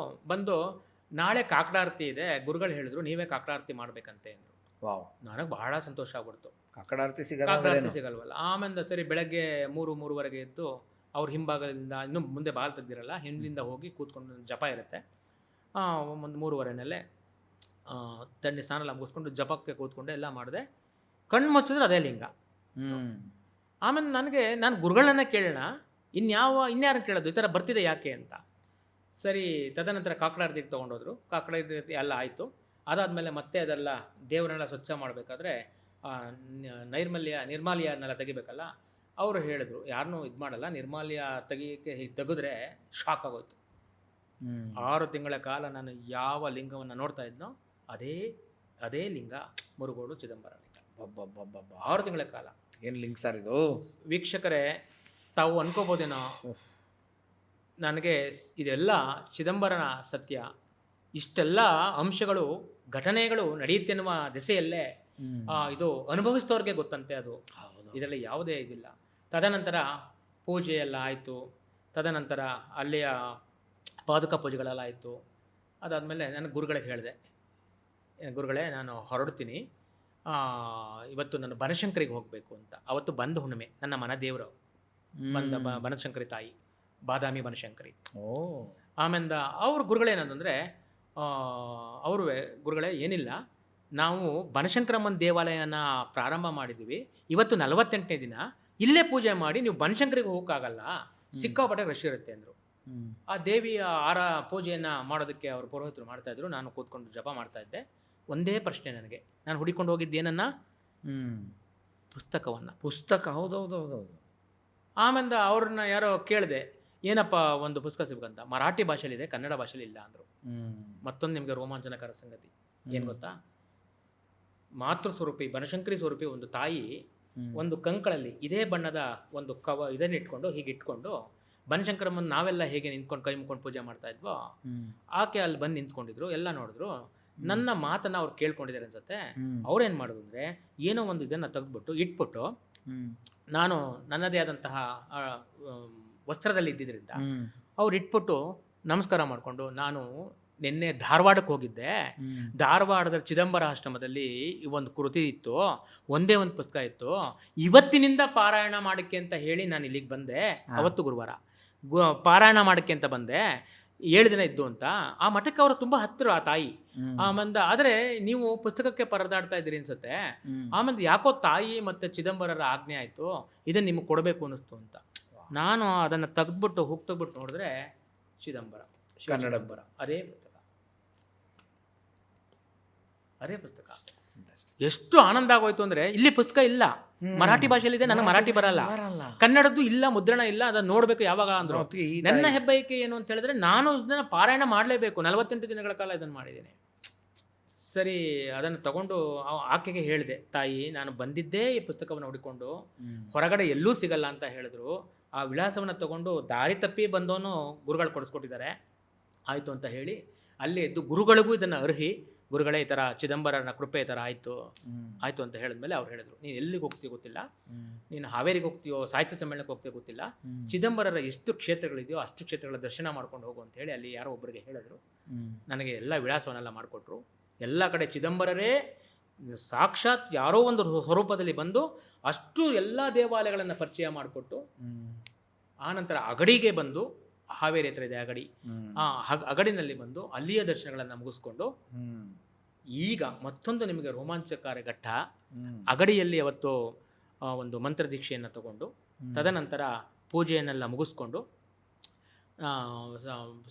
ಬಂದು ನಾಳೆ ಕಾಕಡಾರತಿ ಇದೆ, ಗುರುಗಳು ಹೇಳಿದ್ರು ನೀವೇ ಕಾಕಡಾರತಿ ಮಾಡ್ಬೇಕಂತೆ ಅಂದರು. ವಾವ್, ನನಗೆ ಬಹಳ ಸಂತೋಷ ಆಗ್ಬಿಡ್ತು. ಕಾಕಡಾರತಿ ಸಿಗಲ್ವಲ್ಲ. ಆಮೇಲೆ ಸರಿ, ಬೆಳಗ್ಗೆ 3-3:30 ಎದ್ದು ಅವ್ರ ಹಿಂಭಾಗದಿಂದ, ಇನ್ನೂ ಮುಂದೆ ಬಾಲ್ ತೆಗ್ದಿರಲ್ಲ, ಹಿಂದಿಂದ ಹೋಗಿ ಕೂತ್ಕೊಂಡು ಜಪ ಇರುತ್ತೆ, ಒಂದು 3:30 ತಣ್ಣಿ ಸ್ನಾನ ಎಲ್ಲ ಮುಗಿಸ್ಕೊಂಡು ಜಪಕ್ಕೆ ಕೂತ್ಕೊಂಡು ಎಲ್ಲ ಮಾಡಿದೆ. ಕಣ್ಣು ಮುಚ್ಚಿದ್ರೆ ಅದೇ ಲಿಂಗ. ಆಮೇಲೆ ನಾನು ಗುರುಗಳನ್ನ ಕೇಳೋಣ, ಇನ್ಯಾರನ್ನು ಕೇಳೋದು, ಈ ಥರ ಬರ್ತಿದೆ ಯಾಕೆ ಅಂತ. ಸರಿ, ತದನಂತರ ಕಾಕಡಾರ್ತಿಗೆ ತೊಗೊಂಡೋದ್ರು. ಕಾಕಡಾರ್ತಿ ಎಲ್ಲ ಆಯಿತು. ಅದಾದಮೇಲೆ ಮತ್ತೆ ಅದೆಲ್ಲ ದೇವರನ್ನೆಲ್ಲ ಸ್ವಚ್ಛ ಮಾಡಬೇಕಾದ್ರೆ ನಿರ್ಮಾಲ್ಯನೆಲ್ಲ ತೆಗಿಬೇಕಲ್ಲ. ಅವರು ಹೇಳಿದ್ರು, ಯಾರನ್ನೂ ಇದು ಮಾಡಲ್ಲ, ನಿರ್ಮಾಲ್ಯ ತೆಗಿಯೋಕ್ಕೆ ಹೀಗೆ ತೆಗೆದ್ರೆ ಶಾಕ್ ಆಗೋಯ್ತು. 6 ತಿಂಗಳ ಕಾಲ ನಾನು ಯಾವ ಲಿಂಗವನ್ನು ನೋಡ್ತಾ ಇದ್ನೋ ಅದೇ ಲಿಂಗ ಮುರುಗೋಡು ಚಿದಂಬರ ಲಿಂಗ. 6 ತಿಂಗಳ ಕಾಲ. ಏನು ಲಿಂಕ್ ಸರ್ ಇದು? ವೀಕ್ಷಕರೇ, ತಾವು ಅನ್ಕೋಬೋದೇನೋ ನನಗೆ ಇದೆಲ್ಲ ಚಿದಂಬರನ ಸತ್ಯ, ಇಷ್ಟೆಲ್ಲ ಅಂಶಗಳು ಘಟನೆಗಳು ನಡೆಯುತ್ತೆ ಎನ್ನುವ ದಿಸೆಯಲ್ಲೇ ಇದು ಅನುಭವಿಸಿದವ್ರಿಗೆ ಗೊತ್ತಂತೆ. ಅದು ಇದರಲ್ಲಿ ಯಾವುದೇ ಇದಿಲ್ಲ. ತದನಂತರ ಪೂಜೆ ಎಲ್ಲ ಆಯಿತು. ತದನಂತರ ಅಲ್ಲಿಯ ಪಾದುಕ ಪೂಜೆಗಳೆಲ್ಲ ಆಯಿತು. ಅದಾದಮೇಲೆ ನಾನು ಗುರುಗಳಿಗೆ ಹೇಳಿದೆ, ಗುರುಗಳೇ ನಾನು ಹೊರಡ್ತೀನಿ, ಇವತ್ತು ನಾನು ಬನಶಂಕರಿಗೆ ಹೋಗಬೇಕು ಅಂತ. ಅವತ್ತು ಬಂದ ಹುಣ್ಣಿಮೆ, ನನ್ನ ಮನ ದೇವರು ಬಂದ ಬನಶಂಕರಿ ತಾಯಿ, ಬಾದಾಮಿ ಬನಶಂಕರಿ. ಆಮೇಲೆ ಅವ್ರ ಗುರುಗಳೇನಂತಂದರೆ, ಅವರು ಗುರುಗಳೇ ಏನಿಲ್ಲ, ನಾವು ಬನಶಂಕರಮ್ಮನ ದೇವಾಲಯನ ಪ್ರಾರಂಭ ಮಾಡಿದ್ದೀವಿ, ಇವತ್ತು 48ನೇ ದಿನ, ಇಲ್ಲೇ ಪೂಜೆ ಮಾಡಿ ನೀವು ಬನಶಂಕರಿಗೆ ಹೋಗೋಕ್ಕಾಗಲ್ಲ, ಸಿಕ್ಕಾಪಟ್ಟೆ ರಶ್ ಇರುತ್ತೆ ಅಂದರು. ಆ ದೇವಿಯ ಪೂಜೆಯನ್ನು ಮಾಡೋದಕ್ಕೆ ಅವರು ಪುರೋಹಿತರು ಮಾಡ್ತಾಯಿದ್ರು. ನಾನು ಕೂತ್ಕೊಂಡು ಜಪ ಮಾಡ್ತಾಯಿದ್ದೆ. ಒಂದೇ ಪ್ರಶ್ನೆ ನನಗೆ, ನಾನು ಹುಡಿಕೊಂಡು ಹೋಗಿದ್ದೇನನ್ನ, ಪುಸ್ತಕ. ಹೌದೌದೌದೌದು. ಆಮೇಲೆ ಅವ್ರನ್ನ ಯಾರೋ ಕೇಳಿದೆ, ಏನಪ್ಪ ಒಂದು ಪುಸ್ತಕ ಸಿಗ್ಬೇಕಂತ. ಮರಾಠಿ ಭಾಷೆಯಲ್ಲಿದೆ, ಕನ್ನಡ ಭಾಷೆಯಲ್ಲಿ ಇಲ್ಲ ಅಂದರು. ಮತ್ತೊಂದು ನಿಮಗೆ ರೋಮಾಂಚನಕರ ಸಂಗತಿ ಏನು ಗೊತ್ತಾ, ಮಾತೃ ಸ್ವರೂಪಿ ಬನಶಂಕರಿ ಸ್ವರೂಪಿ ಒಂದು ತಾಯಿ ಒಂದು ಕಂಕಳಲ್ಲಿ ಇದೇ ಬಣ್ಣದ ಒಂದು ಇದನ್ನ ಇಟ್ಕೊಂಡು ಹೀಗೆ ಇಟ್ಕೊಂಡು ಬನಶಂಕರಮ್ಮನ ನಾವೆಲ್ಲ ಹೇಗೆ ನಿಂತ್ಕೊಂಡು ಕೈ ಮುಕ್ಕೊಂಡು ಪೂಜೆ ಮಾಡ್ತಾ ಇದ್ವೋ ಆಕೆ ಅಲ್ಲಿ ಬಂದು ನಿಂತ್ಕೊಂಡಿದ್ರು. ಎಲ್ಲ ನೋಡಿದ್ರು. ನನ್ನ ಮಾತನ್ನು ಅವ್ರು ಕೇಳ್ಕೊಂಡಿದ್ದಾರೆ ಅನ್ಸುತ್ತೆ. ಅವ್ರೇನು ಮಾಡೋದು ಅಂದರೆ, ಏನೋ ಒಂದು ಇದನ್ನು ತೆಗೆದ್ಬಿಟ್ಟು ಇಟ್ಬಿಟ್ಟು, ನಾನು ನನ್ನದೇ ಆದಂತಹ ವಸ್ತ್ರದಲ್ಲಿ ಇದ್ದಿದ್ದರಿಂದ ಅವ್ರು ಇಟ್ಬಿಟ್ಟು ನಮಸ್ಕಾರ ಮಾಡಿಕೊಂಡು, ನಾನು ನಿನ್ನೆ ಧಾರವಾಡಕ್ಕೆ ಹೋಗಿದ್ದೆ, ಧಾರವಾಡದ ಚಿದಂಬರ ಆಶ್ರಮದಲ್ಲಿ ಒಂದು ಕೃತಿ ಇತ್ತು, ಒಂದೇ ಒಂದು ಪುಸ್ತಕ ಇತ್ತು, ಇವತ್ತಿನಿಂದ ಪಾರಾಯಣ ಮಾಡೋಕ್ಕೆ ಅಂತ ಹೇಳಿ ನಾನು ಇಲ್ಲಿಗೆ ಬಂದೆ. ಅವತ್ತು ಗುರುವಾರ ಪಾರಾಯಣ ಮಾಡೋಕ್ಕೆ ಅಂತ ಬಂದೆ, 7 ದಿನ ಇದ್ದು ಅಂತ. ಆ ಮಠಕ್ಕೆ ಅವರು ತುಂಬ ಹತ್ತಿರ ಆ ತಾಯಿ. ಆದರೆ ನೀವು ಪುಸ್ತಕಕ್ಕೆ ಪರದಾಡ್ತಾ ಇದ್ದೀರಿ ಅನ್ಸುತ್ತೆ. ಆಮೇಲೆ ಯಾಕೋ ತಾಯಿ ಮತ್ತು ಚಿದಂಬರರ ಆಜ್ಞೆ ಆಯಿತು, ಇದನ್ನು ನಿಮಗೆ ಕೊಡಬೇಕು ಅನ್ನಿಸ್ತು ಅಂತ. ನಾನು ಅದನ್ನು ತೆಗೆದ್ಬಿಟ್ಟು ತೆಗೆದ್ಬಿಟ್ಟು ನೋಡಿದ್ರೆ ಚಿದಂಬರ, ಕನ್ನಡಂಬರ, ಅದೇ ಪುಸ್ತಕ. ಎಷ್ಟು ಆನಂದ ಆಗೋಯ್ತು ಅಂದರೆ, ಇಲ್ಲಿ ಪುಸ್ತಕ ಇಲ್ಲ, ಮರಾಠಿ ಭಾಷೆಯಲ್ಲಿದೆ, ನನಗೆ ಮರಾಠಿ ಬರಲ್ಲ, ಕನ್ನಡದ್ದು ಇಲ್ಲ, ಮುದ್ರಣ ಇಲ್ಲ, ಅದನ್ನು ನೋಡಬೇಕು ಯಾವಾಗ ಅಂದರು. ನನ್ನ ಹೆಬ್ಬಯಕೆ ಏನು ಅಂತ ಹೇಳಿದ್ರೆ, ನಾನು ಇದನ್ನು ಪಾರಾಯಣ ಮಾಡಲೇಬೇಕು. 48 ದಿನಗಳ ಕಾಲ ಇದನ್ನು ಮಾಡಿದ್ದೀನಿ. ಸರಿ, ಅದನ್ನು ತಗೊಂಡು ಆಕೆಗೆ ಹೇಳಿದೆ, ತಾಯಿ ನಾನು ಬಂದಿದ್ದೇ ಈ ಪುಸ್ತಕವನ್ನು ಹುಡುಕೊಂಡು, ಹೊರಗಡೆ ಎಲ್ಲೂ ಸಿಗಲ್ಲ ಅಂತ ಹೇಳಿದ್ರು. ಆ ವಿಳಾಸವನ್ನು ತಗೊಂಡು ದಾರಿ ತಪ್ಪಿ ಬಂದವನು ಗುರುಗಳು ಕೊಡಿಸ್ಕೊಟ್ಟಿದ್ದಾರೆ, ಆಯಿತು ಅಂತ ಹೇಳಿ ಅಲ್ಲಿ ಎದ್ದು ಗುರುಗಳಿಗೂ ಇದನ್ನು ಅರ್ಹಿ, ಗುರುಗಳೇ ಈ ಥರ ಚಿದಂಬರನ ಕೃಪೆ ಈ ಥರ ಆಯಿತು ಅಂತ ಹೇಳಿದ್ಮೇಲೆ ಅವ್ರು ಹೇಳಿದ್ರು, ನೀನು ಎಲ್ಲಿಗೆ ಹೋಗ್ತೀಯೋ ಗೊತ್ತಿಲ್ಲ, ನೀನು ಹಾವೇರಿಗೆ ಹೋಗ್ತೀಯೋ, ಸಾಹಿತ್ಯ ಸಮ್ಮೇಳನಕ್ಕೆ ಹೋಗ್ತೀಯೋ ಗೊತ್ತಿಲ್ಲ, ಚಿದಂಬರರ ಎಷ್ಟು ಕ್ಷೇತ್ರಗಳಿದೆಯೋ ಅಷ್ಟು ಕ್ಷೇತ್ರಗಳ ದರ್ಶನ ಮಾಡ್ಕೊಂಡು ಹೋಗು ಅಂತ ಹೇಳಿ ಅಲ್ಲಿ ಯಾರೋ ಒಬ್ಬರಿಗೆ ಹೇಳಿದ್ರು. ನನಗೆ ಎಲ್ಲ ವಿಳಾಸವನ್ನೆಲ್ಲ ಮಾಡಿಕೊಟ್ರು. ಎಲ್ಲ ಕಡೆ ಚಿದಂಬರರೇ ಸಾಕ್ಷಾತ್ ಯಾರೋ ಒಂದು ಸ್ವರೂಪದಲ್ಲಿ ಬಂದು ಅಷ್ಟು ಎಲ್ಲ ದೇವಾಲಯಗಳನ್ನು ಪರಿಚಯ ಮಾಡಿಕೊಟ್ಟು, ಆನಂತರ ಅಗಡಿಗೆ ಬಂದು, ಹಾವೇರಿ ಹತ್ರ ಇದೆ ಅಗಡಿ, ಅಗಡಿನಲ್ಲಿ ಬಂದು ಅಲ್ಲಿಯ ದರ್ಶನಗಳನ್ನು ಮುಗಿಸ್ಕೊಂಡು, ಈಗ ಮತ್ತೊಂದು ನಿಮಗೆ ರೋಮಾಂಚಕಾರಿ ಘಟ್ಟ, ಅಗಡಿಯಲ್ಲಿ ಅವತ್ತು ಒಂದು ಮಂತ್ರ ದೀಕ್ಷೆಯನ್ನು ತಗೊಂಡು, ತದನಂತರ ಪೂಜೆಯನ್ನೆಲ್ಲ ಮುಗಿಸ್ಕೊಂಡು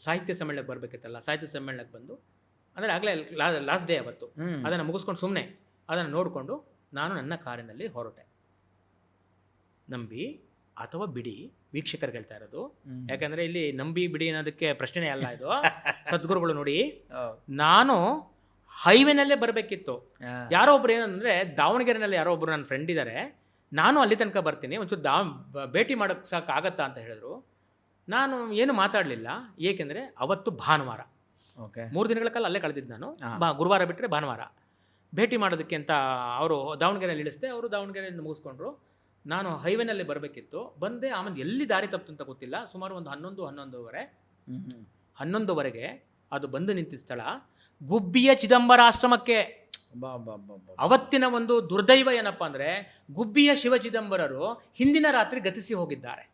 ಸಾಹಿತ್ಯ ಸಮ್ಮೇಳನಕ್ಕೆ ಬರಬೇಕಿತ್ತಲ್ಲ, ಸಾಹಿತ್ಯ ಸಮ್ಮೇಳನಕ್ಕೆ ಬಂದು, ಅಂದರೆ ಆಗಲೇ ಲಾಸ್ಟ್ ಡೇ ಅವತ್ತು, ಅದನ್ನು ಮುಗಿಸ್ಕೊಂಡು ಸುಮ್ಮನೆ ಅದನ್ನು ನೋಡಿಕೊಂಡು ನಾನು ನನ್ನ ಕಾರಿನಲ್ಲಿ ಹೊರಟೆ. ನಂಬಿ ಅಥವಾ ಬಿಡಿ, ವೀಕ್ಷಕರಿಗೆ ಹೇಳ್ತಾ ಇರೋದು, ಯಾಕಂದರೆ ಇಲ್ಲಿ ನಂಬಿ ಬಿಡಿ ಅನ್ನೋದಕ್ಕೆ ಪ್ರಶ್ನೆ ಅಲ್ಲ ಇದು. ಸದ್ಗುರುಗಳು ನೋಡಿ, ನಾನು ಹೈವೇನಲ್ಲೇ ಬರಬೇಕಿತ್ತು. ಯಾರೋ ಒಬ್ರು ಏನಂದರೆ, ದಾವಣಗೆರೆನಲ್ಲಿ ಯಾರೋ ಒಬ್ಬರು ನನ್ನ ಫ್ರೆಂಡ್ ಇದ್ದಾರೆ, ನಾನು ಅಲ್ಲಿ ತನಕ ಬರ್ತೀನಿ, ಒಂಚೂರು ಭೇಟಿ ಮಾಡೋಕ್ಕೆ ಸಾಕಾಗತ್ತಾ ಅಂತ ಹೇಳಿದ್ರು. ನಾನು ಏನು ಮಾತಾಡಲಿಲ್ಲ, ಏಕೆಂದರೆ ಅವತ್ತು ಭಾನುವಾರ, 3 ದಿನಗಳ ಕಾಲ ಅಲ್ಲೇ ಕಳೆದಿದ್ದು ನಾನು. ಗುರುವಾರ ಬಿಟ್ಟರೆ ಭಾನುವಾರ ಭೇಟಿ ಮಾಡೋದಕ್ಕೆ ಅಂತ ಅವರು ದಾವಣಗೆರೆಯಲ್ಲಿ ಇಳಿಸಿದೆ. ಅವರು ದಾವಣಗೆರೆಯಿಂದ ಮುಗಿಸ್ಕೊಂಡ್ರು. ನಾನು ಹೈವೇನಲ್ಲಿ ಬರಬೇಕಿತ್ತು, ಬಂದೆ. ಆಮೇಲೆ ಎಲ್ಲಿ ದಾರಿ ತಪ್ಪಿತು ಅಂತ ಗೊತ್ತಿಲ್ಲ. ಸುಮಾರು ಒಂದು 11:30ವರೆಗೆ ಅದು ಬಂದು ನಿಂತಿದ್ದ ಸ್ಥಳ ಗುಬ್ಬಿಯ ಚಿದಂಬರ ಆಶ್ರಮಕ್ಕೆ. ಅವತ್ತಿನ ಒಂದು ದುರ್ದೈವ ಏನಪ್ಪ ಅಂದರೆ, ಗುಬ್ಬಿಯ ಶಿವ ಚಿದಂಬರರು ಹಿಂದಿನ ರಾತ್ರಿ ಗತಿಸಿ ಹೋಗಿದ್ದಾರೆ.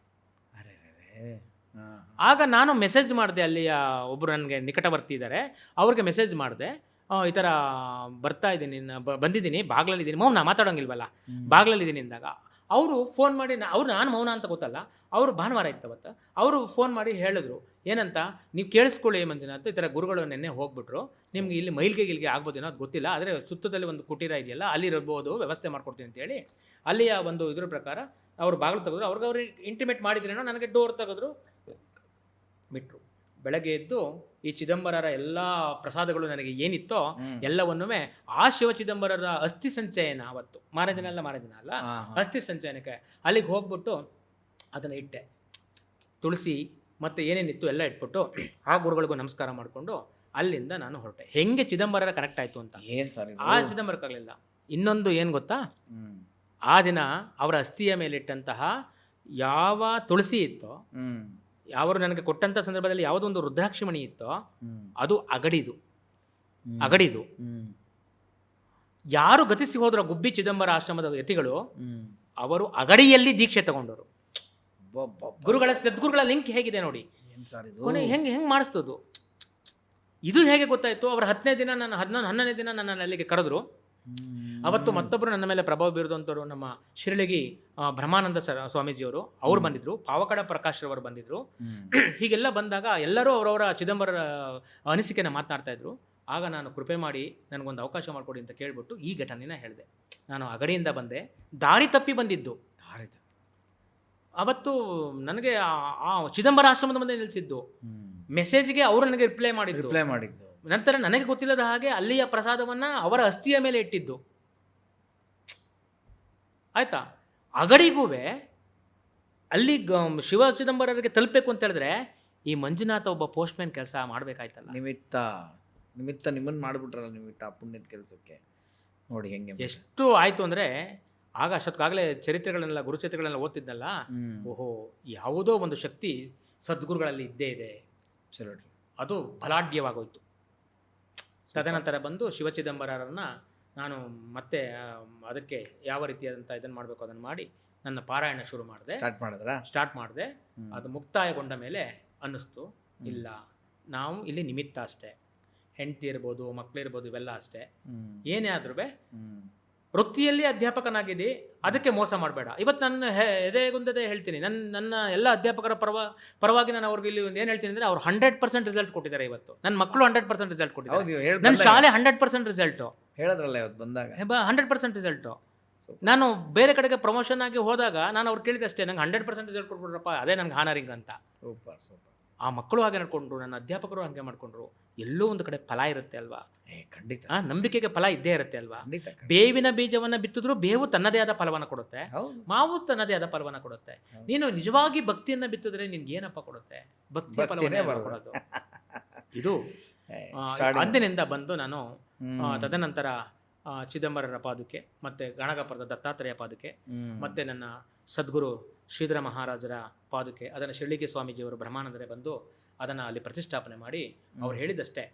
ಆಗ ನಾನು ಮೆಸೇಜ್ ಮಾಡಿದೆ, ಅಲ್ಲಿಯ ಒಬ್ಬರು ನನಗೆ ನಿಕಟವರ್ತಿ ಇದ್ದಾರೆ, ಅವ್ರಿಗೆ ಮೆಸೇಜ್ ಮಾಡಿದೆ, ಈ ಥರ ಬರ್ತಾ ಇದ್ದೀನಿ, ಬಂದಿದ್ದೀನಿ, ಬಾಗ್ಲಲ್ಲಿದ್ದೀನಿ. ನಾ ಮಾತಾಡೋಂಗಿಲ್ವಲ್ಲ, ಬಾಗ್ಲಲ್ಲಿದ್ದೀನಿ ಅಂದಾಗ ಅವರು ಫೋನ್ ಮಾಡಿ ನಾನು ಮೌನ ಅಂತ ಗೊತ್ತಲ್ಲ, ಅವರು ಭಾನುವಾರ ಇತ್ತು ಅವತ್ತು, ಅವರು ಫೋನ್ ಮಾಡಿ ಹೇಳಿದ್ರು ಏನಂತ, ನೀವು ಕೇಳಿಸ್ಕೊಳ್ಳಿ ಮಂಜುನಾಥ್, ಈ ಥರ ಗುರುಗಳು ನೆನ್ನೆ ಹೋಗ್ಬಿಟ್ರು, ನಿಮ್ಗೆ ಇಲ್ಲಿ ಗಿಲ್ಗೆ ಆಗ್ಬೋದೇನೋ ಅದು ಗೊತ್ತಿಲ್ಲ, ಆದರೆ ಸುತ್ತದಲ್ಲಿ ಒಂದು ಕುಟೀರ ಇದೆಯಲ್ಲ ಅಲ್ಲಿ ಇರ್ಬೋದು, ವ್ಯವಸ್ಥೆ ಮಾಡ್ಕೊಡ್ತೀನಿ ಅಂತೇಳಿ ಅಲ್ಲಿಯ ಒಂದು ಇದ್ರ ಪ್ರಕಾರ ಅವರು ಬಾಗಿಲು ತೆಗೆದ್ರು. ಅವ್ರಿಗೆ ಇಂಟಿಮೇಟ್ ಮಾಡಿದ್ರೇನೋ, ನನಗೆ ಡೋರ್ ತೆಗೆದ್ರು, ಬಿಟ್ಟರು. ಬೆಳಗ್ಗೆ ಎದ್ದು ಈ ಚಿದಂಬರರ ಎಲ್ಲ ಪ್ರಸಾದಗಳು ನನಗೆ ಏನಿತ್ತೋ ಎಲ್ಲವನ್ನೂ ಆ ಶಿವ ಚಿದಂಬರರ ಅಸ್ಥಿ ಸಂಚಯನ, ಅವತ್ತು ಮಾರದಿನ ಅಲ್ಲ ಅಸ್ಥಿ ಸಂಚಯನಕ್ಕೆ ಅಲ್ಲಿಗೆ ಹೋಗ್ಬಿಟ್ಟು ಅದನ್ನು ಇಟ್ಟೆ, ತುಳಸಿ ಮತ್ತು ಏನೇನಿತ್ತು ಎಲ್ಲ ಇಟ್ಬಿಟ್ಟು ಆ ಗುರುಗಳಿಗೂ ನಮಸ್ಕಾರ ಮಾಡಿಕೊಂಡು ಅಲ್ಲಿಂದ ನಾನು ಹೊರಟೆ. ಹೆಂಗೆ ಚಿದಂಬರರ ಕನೆಕ್ಟ್ ಆಯಿತು ಅಂತ ಏನು ಸರ್ ಆ ಚಿದಂಬರಕ್ಕಾಗಲಿಲ್ಲ. ಇನ್ನೊಂದು ಏನು ಗೊತ್ತಾ, ಆ ದಿನ ಅವರ ಅಸ್ಥಿಯ ಮೇಲಿಟ್ಟಂತಹ ಯಾವ ತುಳಸಿ ಇತ್ತೋ, ಅವರು ನನಗೆ ಕೊಟ್ಟಂಥ ಸಂದರ್ಭದಲ್ಲಿ ಯಾವುದೊಂದು ರುದ್ರಾಕ್ಷಿಮಣಿ ಇತ್ತೋ ಅದು ಅಗಡಿದು. ಯಾರು ಗತಿಸಿ ಹೋದ್ರ ಗುಬ್ಬಿ ಚಿದಂಬರ ಆಶ್ರಮದ ಯತಿಗಳು, ಅವರು ಅಗಡಿಯಲ್ಲಿ ದೀಕ್ಷೆ ತಗೊಂಡರು. ಗುರುಗಳ ಸದ್ಗುರುಗಳ ಲಿಂಕ್ ಹೇಗಿದೆ ನೋಡಿ, ಕೊನೆ ಹೆಂಗೆ ಮಾಡಿಸ್ತದು. ಇದು ಹೇಗೆ ಗೊತ್ತಾಯಿತು, ಅವರ 10ನೇ ದಿನ, ನನ್ನ 11ನೇ ದಿನ ನನ್ನ ಅಲ್ಲಿಗೆ ಕರೆದ್ರು. ಅವತ್ತು ಮತ್ತೊಬ್ಬರು ನನ್ನ ಮೇಲೆ ಪ್ರಭಾವ ಬೀರಿದಂಥವ್ರು ನಮ್ಮ ಶಿರಳಗಿ ಬ್ರಹ್ಮಾನಂದ ಸ್ವಾಮೀಜಿಯವರು, ಅವ್ರು ಬಂದಿದ್ರು, ಪಾವಕಡ ಪ್ರಕಾಶ್ ಅವರು ಬಂದಿದ್ರು. ಹೀಗೆಲ್ಲ ಬಂದಾಗ ಎಲ್ಲರೂ ಅವರವರ ಚಿದಂಬರ ಅನಿಸಿಕೆನ ಮಾತನಾಡ್ತಾ ಇದ್ರು. ಆಗ ನಾನು ಕೃಪೆ ಮಾಡಿ ನನಗೊಂದು ಅವಕಾಶ ಮಾಡಿಕೊಡಿ ಅಂತ ಕೇಳ್ಬಿಟ್ಟು ಈ ಘಟನೆನ ಹೇಳಿದೆ. ನಾನು ಅಗಡಿಯಿಂದ ಬಂದೆ, ದಾರಿ ತಪ್ಪಿ ಬಂದಿದ್ದು. ಅವತ್ತು ನನಗೆ ಆ ಚಿದಂಬರ ಆಶ್ರಮದ ಮುಂದೆ ನಿಲ್ಲಿಸಿದ್ದು, ಮೆಸೇಜ್ಗೆ ಅವರು ನನಗೆ ರಿಪ್ಲೈ ಮಾಡಿದ್ದು. ನಂತರ ನನಗೆ ಗೊತ್ತಿಲ್ಲದ ಹಾಗೆ ಅಲ್ಲಿಯ ಪ್ರಸಾದವನ್ನು ಅವರ ಅಸ್ಥಿಯ ಮೇಲೆ ಇಟ್ಟಿದ್ದು. ಆಯಿತಾ, ಅಗಡಿಗೂ ಅಲ್ಲಿ ಶಿವ ಚಿದಂಬರರಿಗೆ ತಲುಪಬೇಕು ಅಂತ ಹೇಳಿದ್ರೆ ಈ ಮಂಜುನಾಥ ಒಬ್ಬ ಪೋಸ್ಟ್ಮ್ಯಾನ್ ಕೆಲಸ ಮಾಡಬೇಕಾಯ್ತಲ್ಲ. ನಿಮಿತ್ತ ನಿಮ್ಮನ್ನು ಮಾಡಿಬಿಟ್ರಲ್ಲ, ನಿಮಿತ್ತ ಪುಣ್ಯದ ಕೆಲಸಕ್ಕೆ ನೋಡಿ ಹೆಂಗೆ ಎಷ್ಟು ಆಯಿತು ಅಂದರೆ, ಆಗ ಅಷ್ಟೊತ್ತಿಗಾಗಲೇ ಚರಿತ್ರೆಗಳನ್ನೆಲ್ಲ ಗುರುಚರಿತ್ರೆಗಳನ್ನೆಲ್ಲ ಓದ್ತಿದ್ನಲ್ಲ, ಓಹೋ ಯಾವುದೋ ಒಂದು ಶಕ್ತಿ ಸದ್ಗುರುಗಳಲ್ಲಿ ಇದ್ದೇ ಇದೆ, ಅದು ಬಲಾಢ್ಯವಾಗೋಯ್ತು. ತದನಂತರ ಬಂದು ಶಿವ ಚಿದಂಬರರನ್ನು ನಾನು ಮತ್ತೆ ಅದಕ್ಕೆ ಯಾವ ರೀತಿಯಾದಂಥ ಇದನ್ನು ಮಾಡಬೇಕು ಅದನ್ನು ಮಾಡಿ ನನ್ನ ಪಾರಾಯಣ ಸ್ಟಾರ್ಟ್ ಮಾಡಿದೆ. ಅದು ಮುಕ್ತಾಯಗೊಂಡ ಮೇಲೆ ಅನ್ನಿಸ್ತು, ಇಲ್ಲ ನಾವು ಇಲ್ಲಿ ನಿಮಿತ್ತ ಅಷ್ಟೇ, ಹೆಂಡತಿ ಇರ್ಬೋದು, ಮಕ್ಕಳಿರ್ಬೋದು, ಇವೆಲ್ಲ ಅಷ್ಟೇ. ಏನೇ ಆದ್ರೂ ವೃತ್ತಿಯಲ್ಲಿ ಅಧ್ಯಾಪಕನಾಗಿದ್ದಿ, ಅದಕ್ಕೆ ಮೋಸ ಮಾಡಬೇಡ. ಇವತ್ತು ನನ್ನ ಎದೆಗುಂದದೆ ಹೇಳ್ತೀನಿ, ನನ್ನ ಎಲ್ಲ ಅಧ್ಯಾಪಕರ ಪರವಾಗಿ ನಾನು ಅವ್ರಿಗೆ ಇಲ್ಲಿ ಏನು ಹೇಳ್ತೀನಿ ಅಂದರೆ, ಅವ್ರು 100% ರಿಸಲ್ಟ್ ಕೊಟ್ಟಿದ್ದಾರೆ. ಇವತ್ತು ನನ್ನ ಮಕ್ಕಳು 100% ರಿಸಲ್ಟ್ ಕೊಟ್ಟಿದ್ದಾರೆ. ನನ್ನ ಶಾಲೆ 100% ರಿಸಲ್ಟು ಹೇಳಿದ್ರಲ್ಲ ಇವತ್ತು ಬಂದಾಗ, 100% ರಿಸಲ್ಟು. ನಾನು ಬೇರೆ ಕಡೆಗೆ ಪ್ರಮೋಷನ್ ಆಗಿ ಹೋದಾಗ ನಾನು ಅವ್ರು ಕೇಳಿದಷ್ಟೇ, ನಂಗೆ 100% ರಿಸಲ್ಟ್ ಕೊಟ್ಬಿಡ್ರಪ್ಪ, ಅದೇ ನಂಗೆ ಹಾನರಿಂಗ್ ಅಂತ. ಆ ಮಕ್ಕಳು ಹಾಗೆ ನಡ್ಕೊಂಡ್ರು, ನನ್ನ ಅಧ್ಯಾಪಕರು ಹಾಗೆ ಮಾಡ್ಕೊಂಡ್ರು. ಎಲ್ಲೋ ಒಂದು ಕಡೆ ಫಲ ಇರುತ್ತೆ ಅಲ್ವಾ? ಖಂಡಿತ. ನಂಬಿಕೆಗೆ ಫಲ ಇದ್ದೇ ಇರುತ್ತೆ ಅಲ್ವಾ? ಬೇವಿನ ಬೀಜವನ್ನು ಬಿತ್ತಿದ್ರು ಬೇವು ತನ್ನದೇ ಆದ ಫಲವನ್ನು ಕೊಡುತ್ತೆ, ಮಾವು ತನ್ನದೇ ಆದ ಫಲವನ್ನು ಕೊಡುತ್ತೆ. ನೀನು ನಿಜವಾಗಿ ಭಕ್ತಿಯನ್ನು ಬಿತ್ತಿದ್ರೆ ನಿನ್ಗೆ ಏನಪ್ಪ ಕೊಡುತ್ತೆ? ಭಕ್ತಿ ಫಲವನ್ನೇ ಕೊಡೋದು. ಇದು ಅಂದಿನಿಂದ ಬಂದು ನಾನು ತದನಂತರ ಚಿದಂಬರರ ಪಾದುಕೆ, ಮತ್ತು ಗಣಗಪುರದ ದತ್ತಾತ್ರೇಯ ಪಾದುಕೆ, ಮತ್ತು ನನ್ನ ಸದ್ಗುರು ಶ್ರೀಧರ ಮಹಾರಾಜರ ಪಾದುಕೆ, ಅದನ್ನು ಶಿರಳಿಗೆ ಸ್ವಾಮೀಜಿಯವರು ಬ್ರಹ್ಮಾನಂದರೇ ಬಂದು ಅದನ್ನು ಅಲ್ಲಿ ಪ್ರತಿಷ್ಠಾಪನೆ ಮಾಡಿ ಅವ್ರು ಹೇಳಿದಷ್ಟೇ,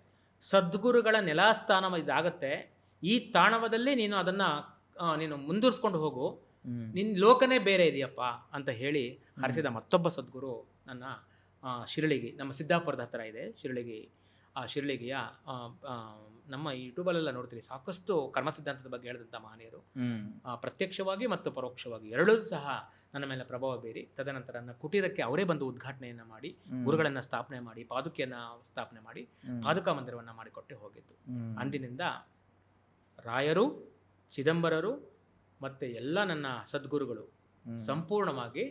ಸದ್ಗುರುಗಳ ನೆಲಾಸ್ಥಾನ ಇದಾಗತ್ತೆ, ಈ ತಾಣವದಲ್ಲಿ ನೀನು ಅದನ್ನು ನೀನು ಮುಂದುವರಿಸ್ಕೊಂಡು ಹೋಗು, ನಿನ್ನ ಲೋಕನೇ ಬೇರೆ ಇದೆಯಪ್ಪ ಅಂತ ಹೇಳಿ ಹರಿಸಿದ ಮತ್ತೊಬ್ಬ ಸದ್ಗುರು ನನ್ನ ಶಿರಳಿಗಿ, ನಮ್ಮ ಸಿದ್ದಾಪುರದ ಹತ್ತಿರ ಇದೆ ಶಿರಳಿಗಿ. ಆ ಶಿರಳಿಗಿಯ ನಮ್ಮ ಯೂಟ್ಯೂಬಲ್ಲೆಲ್ಲ ನೋಡ್ತೀರಿ, ಸಾಕಷ್ಟು ಕರ್ಮ ಸಿದ್ಧಾಂತದ ಬಗ್ಗೆ ಹೇಳಿದಂಥ ಮಹನೀಯರು, ಪ್ರತ್ಯಕ್ಷವಾಗಿ ಮತ್ತು ಪರೋಕ್ಷವಾಗಿ ಎರಡೂ ಸಹ ನನ್ನ ಮೇಲೆ ಪ್ರಭಾವ ಬೀರಿ, ತದನಂತರ ನನ್ನ ಕುಟೀರಕ್ಕೆ ಅವರೇ ಬಂದು ಉದ್ಘಾಟನೆಯನ್ನು ಮಾಡಿ, ಗುರುಗಳನ್ನು ಸ್ಥಾಪನೆ ಮಾಡಿ, ಪಾದುಕೆಯನ್ನು ಸ್ಥಾಪನೆ ಮಾಡಿ, ಪಾದುಕಾ ಮಂದಿರವನ್ನು ಮಾಡಿಕೊಟ್ಟು ಹೋಗಿದ್ದು. ಅಂದಿನಿಂದ ರಾಯರು, ಚಿದಂಬರರು ಮತ್ತು ಎಲ್ಲ ನನ್ನ ಸದ್ಗುರುಗಳು ಸಂಪೂರ್ಣವಾಗಿ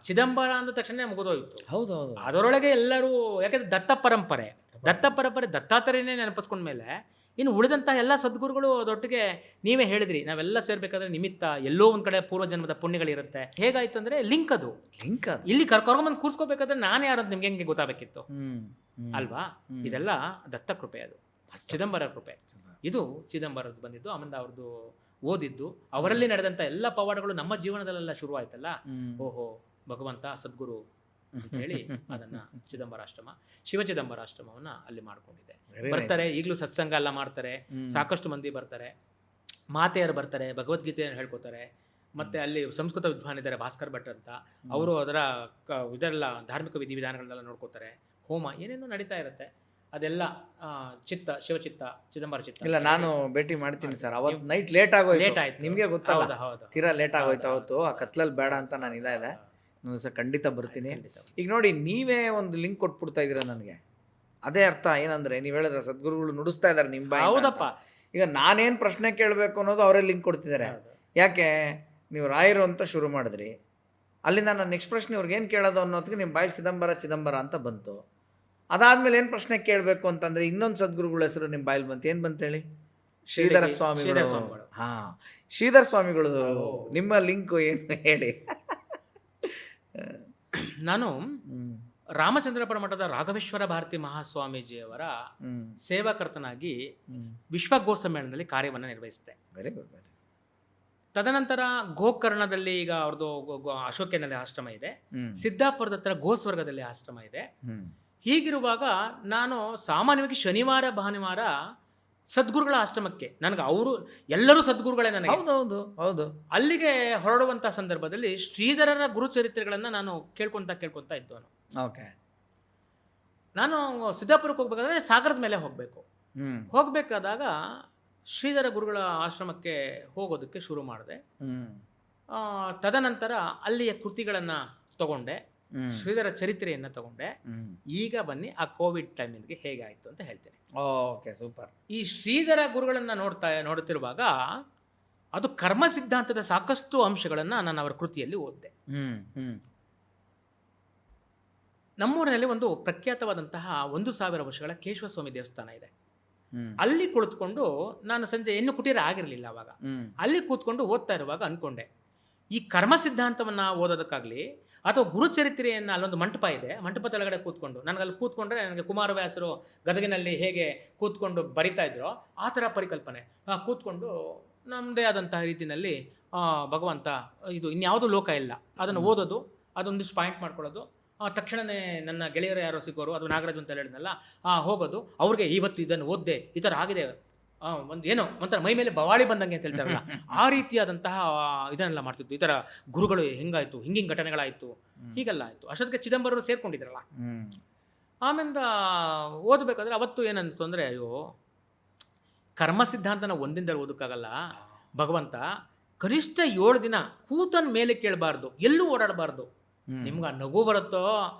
ಚಿದಂಬರ ಅಂದ ತಕ್ಷಣ ಮುಗಿದೋಯ್ತು. ಹೌದೌದು. ಅದರೊಳಗೆ ಎಲ್ಲರೂ, ಯಾಕೆಂದರೆ ದತ್ತ ಪರಂಪರೆ ದತ್ತಾತ್ರೇಯನೇ ನೆನಪಿಸ್ಕೊಂಡ್ಮೇಲೆ ಇನ್ನು ಉಳಿದಂಥ ಎಲ್ಲ ಸದ್ಗುರುಗಳು ಅದೊಟ್ಟಿಗೆ ನೀವೇ ಹೇಳಿದ್ರಿ, ನಾವೆಲ್ಲ ಸೇರ್ಬೇಕಾದ್ರೆ ನಿಮಿತ್ತ ಎಲ್ಲೋ ಒಂದು ಕಡೆ ಪೂರ್ವಜನ್ಮದ ಪುಣ್ಯಗಳಿರುತ್ತೆ. ಹೇಗಾಯ್ತು ಅಂದರೆ ಲಿಂಕ್ ಇಲ್ಲಿ ಕರ್ಕೊಂಡ್ಬಂದು ಕೂರ್ಸ್ಕೋಬೇಕಾದ್ರೆ ನಾನು ಯಾರು ಅಂತ ನಿಮ್ಗೆ ಹೆಂಗೆ ಗೊತ್ತಾಗಬೇಕಿತ್ತು ಅಲ್ವಾ? ಇದೆಲ್ಲ ದತ್ತ ಕೃಪೆ, ಅದು ಚಿದಂಬರ ಕೃಪೆ. ಇದು ಚಿದಂಬರದ್ದು ಬಂದಿದ್ದು, ಆಮೇಲೆ ಅವ್ರದ್ದು ಓದಿದ್ದು, ಅವರಲ್ಲಿ ನಡೆದಂಥ ಎಲ್ಲ ಪವಾಡಗಳು ನಮ್ಮ ಜೀವನದಲ್ಲೆಲ್ಲ ಶುರುವಾಯ್ತಲ್ಲ. ಓಹೋ ಭಗವಂತ ಸದ್ಗುರು ಅಂತ ಹೇಳಿ ಅದನ್ನು ಚಿದಂಬರಾಶ್ರಮ, ಶಿವ ಚಿದಂಬರಾಶ್ರಮವನ್ನು ಅಲ್ಲಿ ಮಾಡ್ಕೊಂಡಿದೆ. ಬರ್ತಾರೆ, ಈಗಲೂ ಸತ್ಸಂಗ ಎಲ್ಲ ಮಾಡ್ತಾರೆ, ಸಾಕಷ್ಟು ಮಂದಿ ಬರ್ತಾರೆ, ಮಾತೆಯರು ಬರ್ತಾರೆ, ಭಗವದ್ಗೀತೆಯನ್ನು ಹೇಳ್ಕೊತಾರೆ. ಮತ್ತು ಅಲ್ಲಿ ಸಂಸ್ಕೃತ ವಿದ್ವಾನಿದ್ದಾರೆ ಭಾಸ್ಕರ್ ಭಟ್ ಅಂತ, ಅವರು ಅದರ ಇದೆಲ್ಲ ಧಾರ್ಮಿಕ ವಿಧಿವಿಧಾನಗಳನ್ನೆಲ್ಲ ನೋಡ್ಕೋತಾರೆ. ಹೋಮ ಏನೇನೋ ನಡೀತಾ ಇರುತ್ತೆ. ಅದೆಲ್ಲ ಶಿವಚಿತ್ತ, ಚಿದಂಬರ ಚಿತ್ತ. ಇಲ್ಲ, ನಾನು ಭೇಟಿ ಮಾಡ್ತೀನಿ ಸರ್. ಅವತ್ತು ನೈಟ್ ಲೇಟ್ ಆಗೋಯ್ತು. ಲೇಟ್ ಆಯ್ತು. ನಿಮ್ಗೆ ಗೊತ್ತಲ್ಲ, ಹೌದು. ತೀರಾ ಲೇಟ್ ಆಗೋಯ್ತು ಅವತ್ತು. ಆ ಕತ್ಲಲ್ಲಿ ಬೇಡ ಅಂತ ನಾನು ಇದೆ ಸರ್, ಖಂಡಿತ ಬರ್ತೀನಿ. ಈಗ ನೋಡಿ, ನೀವೇ ಒಂದು ಲಿಂಕ್ ಕೊಟ್ಬಿಡ್ತಾ ಇದೀರ ನನಗೆ. ಅದೇ ಅರ್ಥ ಏನಂದ್ರೆ, ನೀವು ಹೇಳಿದ್ರೆ ಸದ್ಗುರುಗಳು ನುಡಿಸ್ತಾ ಇದಾರೆ ನಿಮ್ಮ ಬಾಯಿಂದ ಅಂತ. ಹೌದಪ್ಪ. ಈಗ ನಾನೇನ್ ಪ್ರಶ್ನೆ ಕೇಳಬೇಕು ಅನ್ನೋದು ಅವರೇ ಲಿಂಕ್ ಕೊಡ್ತಿದ್ದಾರೆ. ಯಾಕೆ ನೀವು ರಾಯರು ಅಂತ ಶುರು ಮಾಡಿದ್ರಿ, ಅಲ್ಲಿಂದ ನಾನು ನೆಕ್ಸ್ಟ್ ಪ್ರಶ್ನೆ ಇವ್ರಿಗೆ ಏನು ಕೇಳೋದು ಅನ್ನೋದಕ್ಕೆ ನಿಮ್ಮ ಬಾಯಿ ಚಿದಂಬರ ಅಂತ ಬಂತು. ಅದಾದ್ಮೇಲೆ ಏನು ಪ್ರಶ್ನೆ ಕೇಳಬೇಕು ಅಂತಂದ್ರೆ ಇನ್ನೊಂದು ಸದ್ಗುರುಗಳ ಹೆಸರು ನಿಮ್ಮ ಬಾಯಲ್ಲಿ ಬಂತು. ಏನು ಬಂತು ಹೇಳಿ? ಶ್ರೀಧರ ಸ್ವಾಮಿಗಳು. ಹಾ, ಶ್ರೀಧರ ಸ್ವಾಮಿಗಳು. ನಿಮ್ಮ ಲಿಂಕ್ ಏನು ಹೇಳಿ? ನಾನು ರಾಮಚಂದ್ರಪುರ ಮಠದ ರಾಘವೇಶ್ವರ ಭಾರತಿ ಮಹಾಸ್ವಾಮೀಜಿಯವರ ಸೇವಾಕರ್ತನಾಗಿ ವಿಶ್ವ ಗೋ ಸಮ್ಮೇಳನದಲ್ಲಿ ಕಾರ್ಯವನ್ನು ನಿರ್ವಹಿಸಿದೆ. Very good. ತದನಂತರ ಗೋಕರ್ಣದಲ್ಲಿ ಈಗ ಅವ್ರದ್ದು ಅಶೋಕ್ಯನಲ್ಲಿ ಆಶ್ರಮ ಇದೆ. ಸಿದ್ದಾಪುರದ ಹತ್ರ ಗೋಸ್ವರ್ಗದಲ್ಲಿ ಆಶ್ರಮ ಇದೆ. ಹೀಗಿರುವಾಗ ನಾನು ಸಾಮಾನ್ಯವಾಗಿ ಶನಿವಾರ ಭಾನುವಾರ ಸದ್ಗುರುಗಳ ಆಶ್ರಮಕ್ಕೆ, ನನಗೆ ಅವರು ಎಲ್ಲರೂ ಸದ್ಗುರುಗಳೇ ನನಗೆ. ಹೌದು. ಅಲ್ಲಿಗೆ ಹೊರಡುವಂಥ ಸಂದರ್ಭದಲ್ಲಿ ಶ್ರೀಧರರ ಗುರುಚರಿತ್ರೆಗಳನ್ನು ನಾನು ಕೇಳ್ಕೊತಾ ಇದ್ದವನು. ಓಕೆ. ನಾನು ಸಿದ್ದಾಪುರಕ್ಕೆ ಹೋಗ್ಬೇಕಾದ್ರೆ ಸಾಗರದ ಮೇಲೆ ಹೋಗಬೇಕು. ಹೋಗಬೇಕಾದಾಗ ಶ್ರೀಧರ ಗುರುಗಳ ಆಶ್ರಮಕ್ಕೆ ಹೋಗೋದಕ್ಕೆ ಶುರು ಮಾಡಿದೆ. ತದನಂತರ ಅಲ್ಲಿಯ ಕೃತಿಗಳನ್ನು ತಗೊಂಡೆ, ಶ್ರೀಧರ ಚರಿತ್ರೆಯನ್ನು ತಗೊಂಡೆ. ಈಗ ಬನ್ನಿ ಆ ಕೋವಿಡ್ ಟೈಮಿಗೆ ಹೇಗೆ ಆಯಿತು ಅಂತ ಹೇಳ್ತೇನೆ. Okay, super. ಈ ಶ್ರೀಧರ ಗುರುಗಳನ್ನು ನೋಡುತ್ತಿರುವಾಗ ಅದು ಕರ್ಮ ಸಿದ್ಧಾಂತದ ಸಾಕಷ್ಟು ಅಂಶಗಳನ್ನು ನಾನು ಅವರ ಕೃತಿಯಲ್ಲಿ ಓದಿದೆ. ನಮ್ಮೂರಿನಲ್ಲಿ ಒಂದು ಪ್ರಖ್ಯಾತವಾದಂತಹ 1000 ವರ್ಷಗಳ ಕೇಶವಸ್ವಾಮಿ ದೇವಸ್ಥಾನ ಇದೆ. ಅಲ್ಲಿ ಕುಳಿತುಕೊಂಡು ನಾನು ಸಂಜೆ ಇನ್ನೂ ಕುಟೀರ ಆಗಿರಲಿಲ್ಲ ಅವಾಗ. ಅಲ್ಲಿ ಕೂತ್ಕೊಂಡು ಓದ್ತಾ ಇರುವಾಗ ಅಂದ್ಕೊಂಡೆ, ಈ ಕರ್ಮ ಸಿದ್ಧಾಂತವನ್ನು ಓದೋದಕ್ಕಾಗಲಿ ಅಥವಾ ಗುರುಚರಿತ್ರೆಯನ್ನು, ಅಲ್ಲೊಂದು ಮಂಟಪ ಇದೆ, ಮಂಟಪ ಕೆಳಗಡೆ ಕೂತ್ಕೊಂಡು ನನಗಲ್ಲಿ ಕೂತ್ಕೊಂಡ್ರೆ ನನಗೆ ಕುಮಾರವ್ಯಾಸರು ಗದಗಿನಲ್ಲಿ ಹೇಗೆ ಕೂತ್ಕೊಂಡು ಬರಿತಾ ಇದ್ರೋ ಆ ಥರ ಪರಿಕಲ್ಪನೆ. ಕೂತ್ಕೊಂಡು ನಮ್ಮದೇ ಆದಂತಹ ರೀತಿಯಲ್ಲಿ ಭಗವಂತ, ಇದು ಇನ್ಯಾವುದೂ ಲೋಕ ಇಲ್ಲ, ಅದನ್ನು ಓದೋದು, ಅದೊಂದಿಷ್ಟು ಪಾಯಿಂಟ್ ಮಾಡ್ಕೊಳ್ಳೋದು. ತಕ್ಷಣವೇ ನನ್ನ ಗೆಳೆಯರು ಯಾರೋ ಸಿಗೋರು, ಅದು ನಾಗರಾಜು ಅಂತ ಹೇಳಿದ್ನಲ್ಲ, ಹೋಗೋದು ಅವ್ರಿಗೆ ಇವತ್ತು ಇದನ್ನು ಓದ್ದೆ, ಈ ಥರ ಆಗಿದೆ, ಏನೋ ಒಂಥರ ಮೈ ಮೇಲೆ ಬವಾಳಿ ಬಂದಂಗೆ ಅಂತ ಹೇಳ್ತಾರಲ್ಲ, ಆ ರೀತಿಯಾದಂತಹ ಇದನ್ನೆಲ್ಲ ಮಾಡ್ತಿದ್ದು. ಈ ಥರ ಗುರುಗಳು ಹೆಂಗಾಯಿತು, ಹಿಂಗಿಂಗೆ ಘಟನೆಗಳಾಯಿತು, ಹೀಗೆಲ್ಲ ಆಯಿತು. ಅಷ್ಟೊತ್ತಿಗೆ ಚಿದಂಬರರು ಸೇರ್ಕೊಂಡಿದ್ರಲ್ಲ. ಆಮೇಲೆ ಓದಬೇಕಾದ್ರೆ ಅವತ್ತು ಏನಂತು ಅಂದರೆ, ಅಯ್ಯೋ, ಕರ್ಮ ಸಿದ್ಧಾಂತನ ಒಂದಿಂದಲೇ ಓದೋಕ್ಕಾಗಲ್ಲ. ಭಗವಂತ ಕನಿಷ್ಠ 7 ದಿನ ಕೂತನ ಮೇಲೆ ಕೇಳಬಾರ್ದು, ಎಲ್ಲೂ ಓಡಾಡಬಾರ್ದು. ನಿಮ್ಗೆ ನಗು ಬರುತ್ತೋ,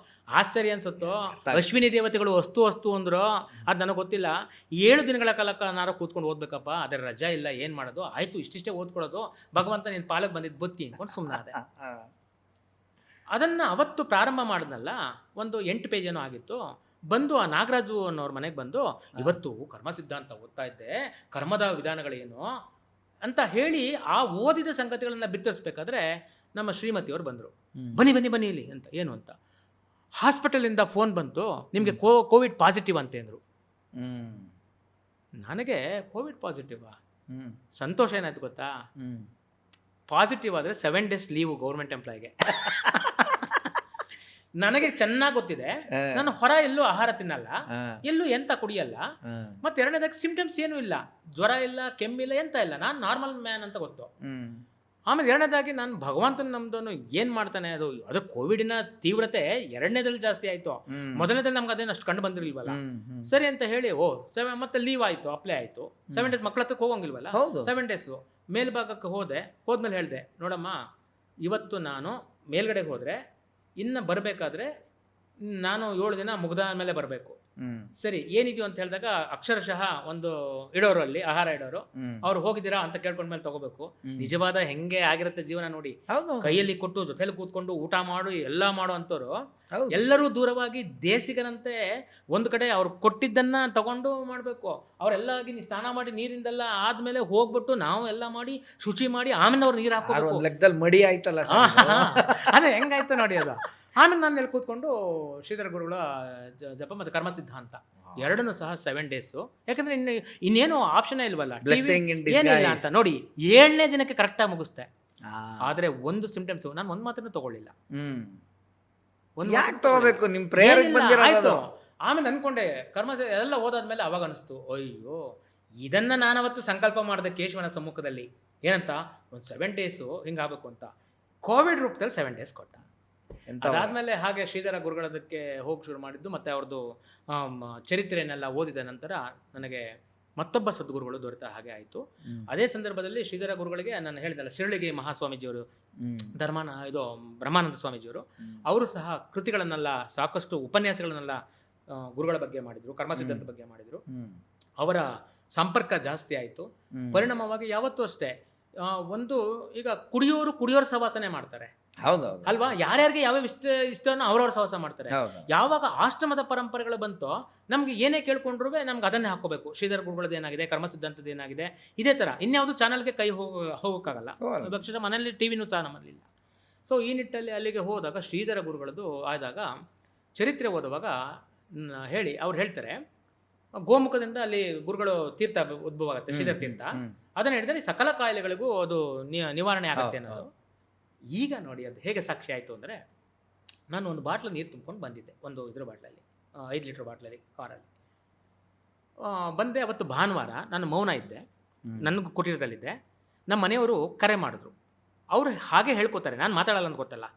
ಆಶ್ಚರ್ಯ ಅನ್ಸುತ್ತೋ, ಅಶ್ವಿನಿ ದೇವತೆಗಳು ವಸ್ತು ಅಂದ್ರು, ಅದು ನನಗೆ ಗೊತ್ತಿಲ್ಲ. 7 ದಿನಗಳ ಕಾಲಕ್ಕೆ ನಾನು ಕೂತ್ಕೊಂಡು ಓದ್ಬೇಕಪ್ಪ, ಅದರ ರಜಾ ಇಲ್ಲ, ಏನು ಮಾಡೋದು, ಆಯಿತು ಇಷ್ಟಿಷ್ಟೇ ಓದ್ಕೊಳ್ಳೋದು, ಭಗವಂತ ನಿನ್ನ ಪಾಲಕ್ಕೆ ಬಂದಿದ್ದು ಬತ್ತಿ ಅಂದ್ಕೊಂಡು ಸುಮ್ಮನಾದೆ. ಅದನ್ನು ಅವತ್ತು ಪ್ರಾರಂಭ ಮಾಡಿದ್ನಲ್ಲ, ಒಂದು 8 ಪೇಜೇನೋ ಆಗಿತ್ತು. ಬಂದು ಆ ನಾಗರಾಜು ಅನ್ನೋರ ಮನೆಗೆ ಬಂದು, ಇವತ್ತು ಕರ್ಮ ಸಿದ್ಧಾಂತ ಓದ್ತಾ ಇದ್ದೆ, ಕರ್ಮದ ವಿಧಾನಗಳೇನು ಅಂತ ಹೇಳಿ ಆ ಓದಿದ ಸಂಗತಿಗಳನ್ನು ಬಿತ್ತರಿಸ್ಬೇಕಾದ್ರೆ ನಮ್ಮ ಶ್ರೀಮತಿಯವರು ಬಂದರು. ಬನ್ನಿ ಇಲ್ಲಿ ಅಂತ. ಏನು ಅಂತ, ಹಾಸ್ಪಿಟಲಿಂದ ಫೋನ್ ಬಂತು, ನಿಮಗೆ ಕೋವಿಡ್ ಪಾಸಿಟಿವ್ ಅಂತ ಅಂದರು. ನನಗೆ ಕೋವಿಡ್ ಪಾಸಿಟಿವಾ? ಸಂತೋಷ ಏನಾಯ್ತು ಗೊತ್ತಾ? ಪಾಸಿಟಿವ್ ಆದರೆ 7 days ಲೀವು ಗೌರ್ಮೆಂಟ್ ಎಂಪ್ಲಾಯಿಗೆ. ನನಗೆ ಚೆನ್ನಾಗಿ ಗೊತ್ತಿದೆ, ನಾನು ಹೊರ ಎಲ್ಲೂ ಆಹಾರ ತಿನ್ನಲ್ಲ, ಎಲ್ಲೂ ಎಂತ ಕುಡಿಯಲ್ಲ, ಮತ್ತೆ 2ನೇದಾಗಿ ಸಿಂಪ್ಟಮ್ಸ್ ಏನೂ ಇಲ್ಲ, ಜ್ವರ ಇಲ್ಲ, ಕೆಮ್ಮಿಲ್ಲ, ಎಂತ ಇಲ್ಲ, ನಾನು ನಾರ್ಮಲ್ ಮ್ಯಾನ್ ಅಂತ ಗೊತ್ತು. ಆಮೇಲೆ 2ನೇದಾಗಿ ನಾನು ಭಗವಂತನ ನಮ್ದನು ಏನು ಮಾಡ್ತಾನೆ, ಅದು ಕೋವಿಡಿನ ತೀವ್ರತೆ 2ನೇದಲ್ಲಿ ಜಾಸ್ತಿ ಆಯಿತು. 1ನೇದಲ್ಲಿ ನಮ್ಗೆ ಅದೇನು ಅಷ್ಟು ಕಂಡು ಬಂದಿರಲಿಲ್ವಲ್ಲ. ಸರಿ ಅಂತ ಹೇಳಿ ಮತ್ತೆ ಲೀವ್ ಆಯಿತು, ಅಪ್ಲೈ ಆಯಿತು. 7 days ಮಕ್ಕಳ ಹತ್ರಕ್ಕೆ ಹೋಗಂಗಿಲ್ವಲ್ಲ, 7 days ಮೇಲ್ಭಾಗಕ್ಕೆ ಹೋದ್ಮೇಲೆ ಹೇಳಿದೆ, ನೋಡಮ್ಮ, ಇವತ್ತು ನಾನು ಮೇಲ್ಗಡೆಗೆ ಹೋದರೆ ಇನ್ನು ಬರಬೇಕಾದ್ರೆ ನಾನು 7 ದಿನ ಮುಗ್ದ ಮೇಲೆ ಬರಬೇಕು. ಸರಿ, ಏನಿದೆಯೋ ಅಂತ ಹೇಳಿದಾಗ ಅಕ್ಷರಶಃ ಒಂದು ಇಡೋರು, ಅಲ್ಲಿ ಆಹಾರ ಇಡೋರು, ಅವ್ರು ಹೋಗಿದ್ದೀರಾ ಅಂತ ಕೇಳ್ಕೊಂಡ್ಮೇಲೆ ತಗೋಬೇಕು. ನಿಜವಾದ ಹೆಂಗೆ ಆಗಿರುತ್ತೆ ಜೀವನ ನೋಡಿ, ಕೈಯಲ್ಲಿ ಕೊಟ್ಟು ಜೊತೆಲಿ ಕೂತ್ಕೊಂಡು ಊಟ ಮಾಡು ಎಲ್ಲ ಮಾಡೋ ಅಂಥವ್ರು ಎಲ್ಲರೂ ದೂರವಾಗಿ ದೇಸಿಗರಂತೆ ಒಂದು ಕಡೆ ಅವ್ರು ಕೊಟ್ಟಿದ್ದನ್ನ ತಗೊಂಡು ಮಾಡಬೇಕು. ಅವರೆಲ್ಲ ಆಗಿ ಸ್ನಾನ ಮಾಡಿ ನೀರಿಂದೆಲ್ಲ ಆದ್ಮೇಲೆ ಹೋಗ್ಬಿಟ್ಟು ನಾವು ಎಲ್ಲ ಮಾಡಿ ಶುಚಿ ಮಾಡಿ ಆಮೇಲೆ ಅವ್ರು ನೀರು ಹಾಕೋಬೇಕು. ಲೆಕ್ಕದಲ್ಲಿ ಮಡಿ ಆಯ್ತಲ್ಲ, ಅದೇ ಹೆಂಗಾಯ್ತು ನೋಡಿ ಅದು. ಆಮೇಲೆ ನಾನು ಇಲ್ಲಿ ಕೂತ್ಕೊಂಡು ಶ್ರೀಧರ ಗುರುಗಳ ಜಪ ಮತ್ತು ಕರ್ಮ ಸಿದ್ಧಾಂತ 2 ಸಹ 7 days. ಯಾಕಂದ್ರೆ ಇನ್ನೇನು ಆಪ್ಷನ್ ಇಲ್ವಲ್ಲ, ಏನಿಲ್ಲ ಅಂತ ನೋಡಿ 7ನೇ ದಿನಕ್ಕೆ ಕರೆಕ್ಟಾಗಿ ಮುಗಿಸ್ತೆ. ಆದರೆ ಒಂದು ಸಿಂಪ್ಟಮ್ಸ್ ನಾನು ಒಂದು ಮಾತನ್ನು ತಗೊಳ್ಳಿಲ್ಲ. ಆಯ್ತು. ಆಮೇಲೆ ಅನ್ಕೊಂಡೆ, ಕರ್ಮ ಎಲ್ಲ ಓದಾದ್ಮೇಲೆ ಅವಾಗ ಅನಿಸ್ತು, ಅಯ್ಯೋ, ಇದನ್ನ ನಾನವತ್ತು ಸಂಕಲ್ಪ ಮಾಡಿದೆ ಕೇಶವನ ಸಮ್ಮುಖದಲ್ಲಿ. ಏನಂತ, ಒಂದು 7 days ಹಿಂಗಾಗಬೇಕು ಅಂತ. ಕೋವಿಡ್ ರೂಪದಲ್ಲಿ 7 days ಕೊಟ್ಟ. ಅದಾದಮೇಲೆ ಹಾಗೆ ಶ್ರೀಧರ ಗುರುಗಳದಕ್ಕೆ ಹೋಗಿ ಶುರು ಮಾಡಿದ್ದು. ಮತ್ತು ಅವ್ರದ್ದು ಚರಿತ್ರೆಯನ್ನೆಲ್ಲ ಓದಿದ ನಂತರ ನನಗೆ ಮತ್ತೊಬ್ಬ ಸದ್ಗುರುಗಳು ದೊರೆತ ಹಾಗೆ ಆಯಿತು. ಅದೇ ಸಂದರ್ಭದಲ್ಲಿ ಶ್ರೀಧರ ಗುರುಗಳಿಗೆ ನಾನು ಹೇಳಿದಲ್ಲ, ಶಿರಳಿಗೆ ಮಹಾಸ್ವಾಮೀಜಿಯವರು, ಬ್ರಹ್ಮಾನಂದ ಸ್ವಾಮೀಜಿಯವರು, ಅವರು ಸಹ ಕೃತಿಗಳನ್ನೆಲ್ಲ, ಸಾಕಷ್ಟು ಉಪನ್ಯಾಸಗಳನ್ನೆಲ್ಲ ಗುರುಗಳ ಬಗ್ಗೆ ಮಾಡಿದರು, ಕರ್ಮಸಿದ್ಧಾಂತ ಬಗ್ಗೆ ಮಾಡಿದರು. ಅವರ ಸಂಪರ್ಕ ಜಾಸ್ತಿ ಆಯಿತು. ಪರಿಣಾಮವಾಗಿ ಯಾವತ್ತೂ ಅಷ್ಟೇ, ಒಂದು ಈಗ ಕುಡಿಯೋರು ಸಹವಾಸನೆ ಮಾಡ್ತಾರೆ, ಹೌದೌದು ಅಲ್ವಾ? ಯಾರ್ಯಾರಿಗೆ ಯಾವ್ಯಾವ ಇಷ್ಟನೋ ಅವ್ರವ್ರ ಸಹವಾಸ ಮಾಡ್ತಾರೆ. ಯಾವಾಗ ಆಶ್ರಮದ ಪರಂಪರೆಗಳು ಬಂತೋ ನಮ್ಗೆ ಏನೇ ಕೇಳ್ಕೊಂಡ್ರು ನಮ್ಗೆ ಅದನ್ನೇ ಹಾಕೋಬೇಕು. ಶ್ರೀಧರ ಗುರುಗಳದ್ದು ಏನಾಗಿದೆ, ಕರ್ಮಸಿದ್ಧಾಂತದ ಏನಾಗಿದೆ, ಇದೇ ಥರ ಇನ್ಯಾವುದು ಚಾನಲ್ಗೆ ಕೈ ಹೋಗೋಕ್ಕಾಗಲ್ಲ. ಪಕ್ಷ ಮನೆಯಲ್ಲಿ ಟಿವಿನೂ ಸಹ ನಮ್ಮಲ್ಲಿಲ್ಲ. ಸೊ ಈ ನಿಟ್ಟಲ್ಲಿ ಅಲ್ಲಿಗೆ ಹೋದಾಗ ಶ್ರೀಧರ ಗುರುಗಳದ್ದು ಆದಾಗ ಚರಿತ್ರೆ ಓದುವಾಗ ಅವ್ರು ಹೇಳ್ತಾರೆ, ಗೋಮುಖದಿಂದ ಅಲ್ಲಿ ಗುರುಗಳು ತೀರ್ಥ ಉದ್ಭವ ಆಗುತ್ತೆ, ಶ್ರೀಧರ ತೀರ್ಥ. ಅದನ್ನು ಹೇಳಿದರೆ ಸಕಲ ಕಾಯಿಲೆಗಳಿಗೂ ಅದು ನಿವಾರಣೆ ಆಗುತ್ತೆ ಅನ್ನೋದು. ಈಗ ನೋಡಿ ಅದು ಹೇಗೆ ಸಾಕ್ಷಿ ಆಯಿತು ಅಂದರೆ, ನಾನು ಒಂದು ಬಾಟ್ಲು ನೀರು ತುಂಬ್ಕೊಂಡು ಬಂದಿದ್ದೆ, ಒಂದು ಇದ್ರ ಬಾಟ್ಲಲ್ಲಿ, 5 ಲೀಟ್ರ್ ಬಾಟ್ಲಲ್ಲಿ, ಕಾರಲ್ಲಿ ಬಂದೆ. ಅವತ್ತು ಭಾನುವಾರ, ನಾನು ಮೌನ ಇದ್ದೆ, ನನಗೂ ಕುಟೀರದಲ್ಲಿದ್ದೆ. ನಮ್ಮ ಮನೆಯವರು ಕರೆ ಮಾಡಿದ್ರು. ಅವರು ಹಾಗೆ ಹೇಳ್ಕೊತಾರೆ, ನಾನು ಮಾತಾಡಲ್ಲ ಅಂತ ಗೊತ್ತಲ್ಲ.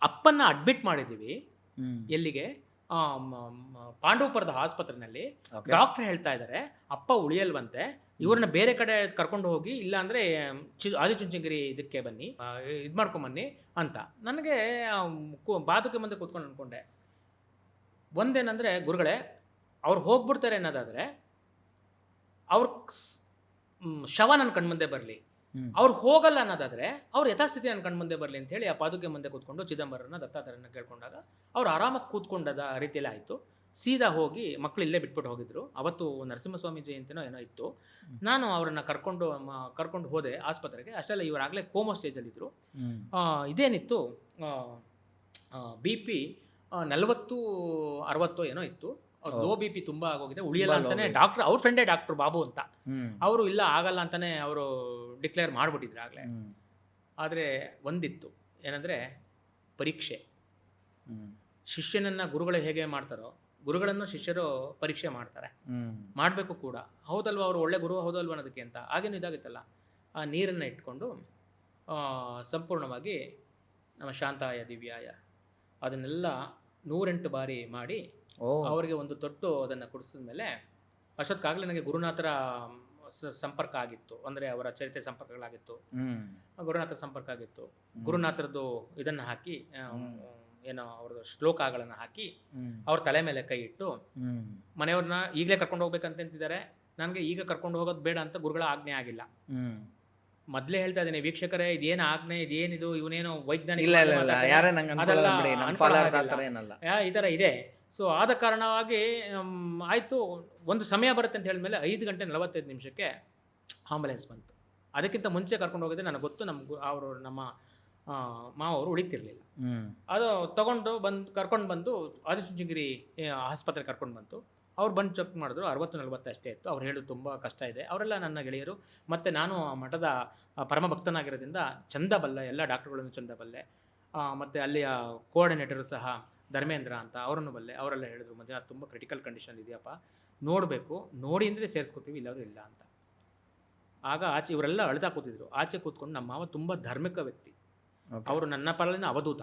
ಅಪ್ಪನ್ನ ಅಡ್ಮಿಟ್ ಮಾಡಿದ್ದೀವಿ, ಎಲ್ಲಿಗೆ, ಪಾಂಡವಪುರದ ಆಸ್ಪತ್ರೆಯಲ್ಲಿ. ಡಾಕ್ಟರ್ ಹೇಳ್ತಾ ಇದ್ದಾರೆ ಅಪ್ಪ ಉಳಿಯಲ್ವಂತೆ, ಇವ್ರನ್ನ ಬೇರೆ ಕಡೆ ಕರ್ಕೊಂಡು ಹೋಗಿ, ಇಲ್ಲಾಂದರೆ ಆದಿಚುಂಚನಗಿರಿ ಇದಕ್ಕೆ ಬನ್ನಿ, ಇದು ಮಾಡ್ಕೊಂಬನ್ನಿ ಅಂತ. ನನಗೆ ಬಾದುಕೆ ಮುಂದೆ ಕೂತ್ಕೊಂಡು ಅಂದ್ಕೊಂಡೆ, ಒಂದೇನಂದರೆ, ಗುರುಗಳೇ ಅವ್ರು ಹೋಗ್ಬಿಡ್ತಾರೆ ಅನ್ನೋದಾದರೆ ಅವ್ರ ಶವ ನನ್ನ ಕಣ್ಮುಂದೆ ಬರಲಿ, ಅವ್ರು ಹೋಗಲ್ಲ ಅನ್ನೋದಾದರೆ ಅವ್ರು ಯಥಾಸ್ಥಿತಿ ನನ್ನ ಕಣ್ಮುಂದೆ ಬರಲಿ ಅಂತ ಹೇಳಿ ಆ ಪಾದುಕೆ ಮುಂದೆ ಕೂತ್ಕೊಂಡು ಚಿದಂಬರನ, ದತ್ತಾತ್ರೇಯನ ಕೇಳ್ಕೊಂಡಾಗ ಅವ್ರು ಆರಾಮಾಗಿ ಕೂತ್ಕೊಂಡದ ರೀತಿಯಲ್ಲಿ ಆಯಿತು. ಸೀದಾ ಹೋಗಿ ಮಕ್ಕಳು ಇಲ್ಲೇ ಬಿಟ್ಬಿಟ್ಟು ಹೋಗಿದ್ರು. ಅವತ್ತು ನರಸಿಂಹಸ್ವಾಮಿ ಜಯಂತಿನೋ ಏನೋ ಇತ್ತು. ನಾನು ಅವರನ್ನು ಕರ್ಕೊಂಡು ಹೋದೆ ಆಸ್ಪತ್ರೆಗೆ. ಅಷ್ಟೆಲ್ಲ ಇವರಾಗಲೇ ಕೋಮೋ ಸ್ಟೇಜಲ್ಲಿದ್ದರು. ಇದೇನಿತ್ತು, BP 40-60 ಏನೋ ಇತ್ತು. ಲೋ BP ತುಂಬ ಆಗೋಗಿದೆ, ಉಳಿಯಲ್ಲ ಅಂತಾನೆ ಡಾಕ್ಟ್ರ್, ಅವ್ರ ಫ್ರೆಂಡೇ ಡಾಕ್ಟ್ರ್ ಬಾಬು ಅಂತ, ಅವರು ಇಲ್ಲ ಆಗಲ್ಲ ಅಂತಾನೆ ಅವರು ಡಿಕ್ಲೇರ್ ಮಾಡಿಬಿಟ್ಟಿದ್ರು ಆಗಲೇ. ಆದರೆ ಒಂದಿತ್ತು, ಏನಂದರೆ ಪರೀಕ್ಷೆ. ಶಿಷ್ಯನನ್ನು ಗುರುಗಳು ಹೇಗೆ ಮಾಡ್ತಾರೋ, ಗುರುಗಳನ್ನು ಶಿಷ್ಯರು ಪರೀಕ್ಷೆ ಮಾಡ್ತಾರೆ, ಮಾಡಬೇಕು ಕೂಡ. ಹೌದಲ್ವ, ಅವರು ಒಳ್ಳೆ ಗುರು ಹೌದಲ್ವ ಅನ್ನೋದಕ್ಕೆ ಅಂತ. ಆಗೇನು ಇದಾಗಿತ್ತಲ್ಲ, ಆ ನೀರನ್ನು ಇಟ್ಕೊಂಡು ಸಂಪೂರ್ಣವಾಗಿ ನಮ್ಮ ಶಾಂತಾಯ ದಿವ್ಯಾಯ ಅದನ್ನೆಲ್ಲ 108 ಬಾರಿ ಮಾಡಿ ಅವರಿಗೆ ಒಂದು ತೊಟ್ಟು ಅದನ್ನು ಕುಡಿಸಿದ ಮೇಲೆ, ಅಷ್ಟೊತ್ತಿಗಾಗಲೇ ನನಗೆ ಗುರುನಾಥರ ಸಂಪರ್ಕ ಆಗಿತ್ತು. ಅಂದರೆ ಅವರ ಚರಿತ್ರೆ ಸಂಪರ್ಕಗಳಾಗಿತ್ತು, ಗುರುನಾಥರ ಸಂಪರ್ಕ ಆಗಿತ್ತು. ಗುರುನಾಥರದ್ದು ಇದನ್ನು ಹಾಕಿ, ಏನೋ ಅವ್ರದ್ದು ಶ್ಲೋಕಗಳನ್ನು ಹಾಕಿ ಅವ್ರ ತಲೆ ಮೇಲೆ ಕೈ ಇಟ್ಟು, ಮನೆಯವ್ರನ್ನ ಈಗಲೇ ಕರ್ಕೊಂಡು ಹೋಗ್ಬೇಕಂತಿದ್ದಾರೆ. ನನಗೆ ಈಗ ಕರ್ಕೊಂಡು ಹೋಗೋದು ಬೇಡ ಅಂತ ಗುರುಗಳ ಆಜ್ಞೆ ಆಗಿಲ್ಲ. ಮೊದಲೇ ಹೇಳ್ತಾ ಇದ್ದೀನಿ ವೀಕ್ಷಕರೇ, ಇದೇನು ಆಜ್ಞೆ, ಇದೇನಿದು, ಇವನೇನೋ ವೈಜ್ಞಾನಿಕ ಈ ಥರ ಇದೆ. ಸೊ ಆದ ಕಾರಣವಾಗಿ ಆಯಿತು. ಒಂದು ಸಮಯ ಬರುತ್ತೆ ಅಂತ ಹೇಳಿದ್ಮೇಲೆ 5:45 ಆಂಬುಲೆನ್ಸ್ ಬಂತು. ಅದಕ್ಕಿಂತ ಮುಂಚೆ ಕರ್ಕೊಂಡು ಹೋಗಿದ್ದೆ ನನಗೆ ಗೊತ್ತು. ನಮ್ಮ ಮಾವರು ಉಳಿತಿರ್ಲಿಲ್ಲ. ಅದು ಕರ್ಕೊಂಡು ಬಂದು ಆದಿಚುಂಚನಗಿರಿ ಆಸ್ಪತ್ರೆ ಕರ್ಕೊಂಡು ಬಂತು. ಅವ್ರು ಬಂದು ಚೆಕ್ ಮಾಡಿದ್ರು, 60-40 ಅಷ್ಟೇ ಇತ್ತು. ಅವ್ರು ಹೇಳೋದು ತುಂಬ ಕಷ್ಟ ಇದೆ. ಅವರೆಲ್ಲ ನನ್ನ ಗೆಳೆಯರು. ಮತ್ತು ನಾನು ಮಠದ ಪರಮ ಭಕ್ತನಾಗಿರೋದ್ರಿಂದ ಚಂದ ಬಲ್ಲೆ, ಎಲ್ಲ ಡಾಕ್ಟ್ರುಗಳನ್ನು ಚಂದ ಬಲ್ಲೆ. ಮತ್ತು ಅಲ್ಲಿಯ ಕೋಆರ್ಡಿನೇಟರು ಸಹ ಧರ್ಮೇಂದ್ರ ಅಂತ, ಅವರನ್ನು ಬಲ್ಲೆ. ಅವರೆಲ್ಲ ಹೇಳಿದ್ರು, ಮಂಜುನಾಥ್ ತುಂಬ ಕ್ರಿಟಿಕಲ್ ಕಂಡೀಷನ್ ಇದೆಯಪ್ಪ, ನೋಡಬೇಕು, ನೋಡಿ ಅಂದರೆ ಸೇರಿಸ್ಕೊತೀವಿ, ಇಲ್ಲವರು ಇಲ್ಲ ಅಂತ. ಆಗ ಆಚೆ ಇವರೆಲ್ಲ ಅಳ್ತಾ ಕೂತಿದ್ರು. ಆಚೆ ಕೂತ್ಕೊಂಡು ನಮ್ಮ ಮಾವ ತುಂಬ ಧಾರ್ಮಿಕ ವ್ಯಕ್ತಿ, ಅವರು ನನ್ನ ಪಾಲಿನ ಅವಧೂತ,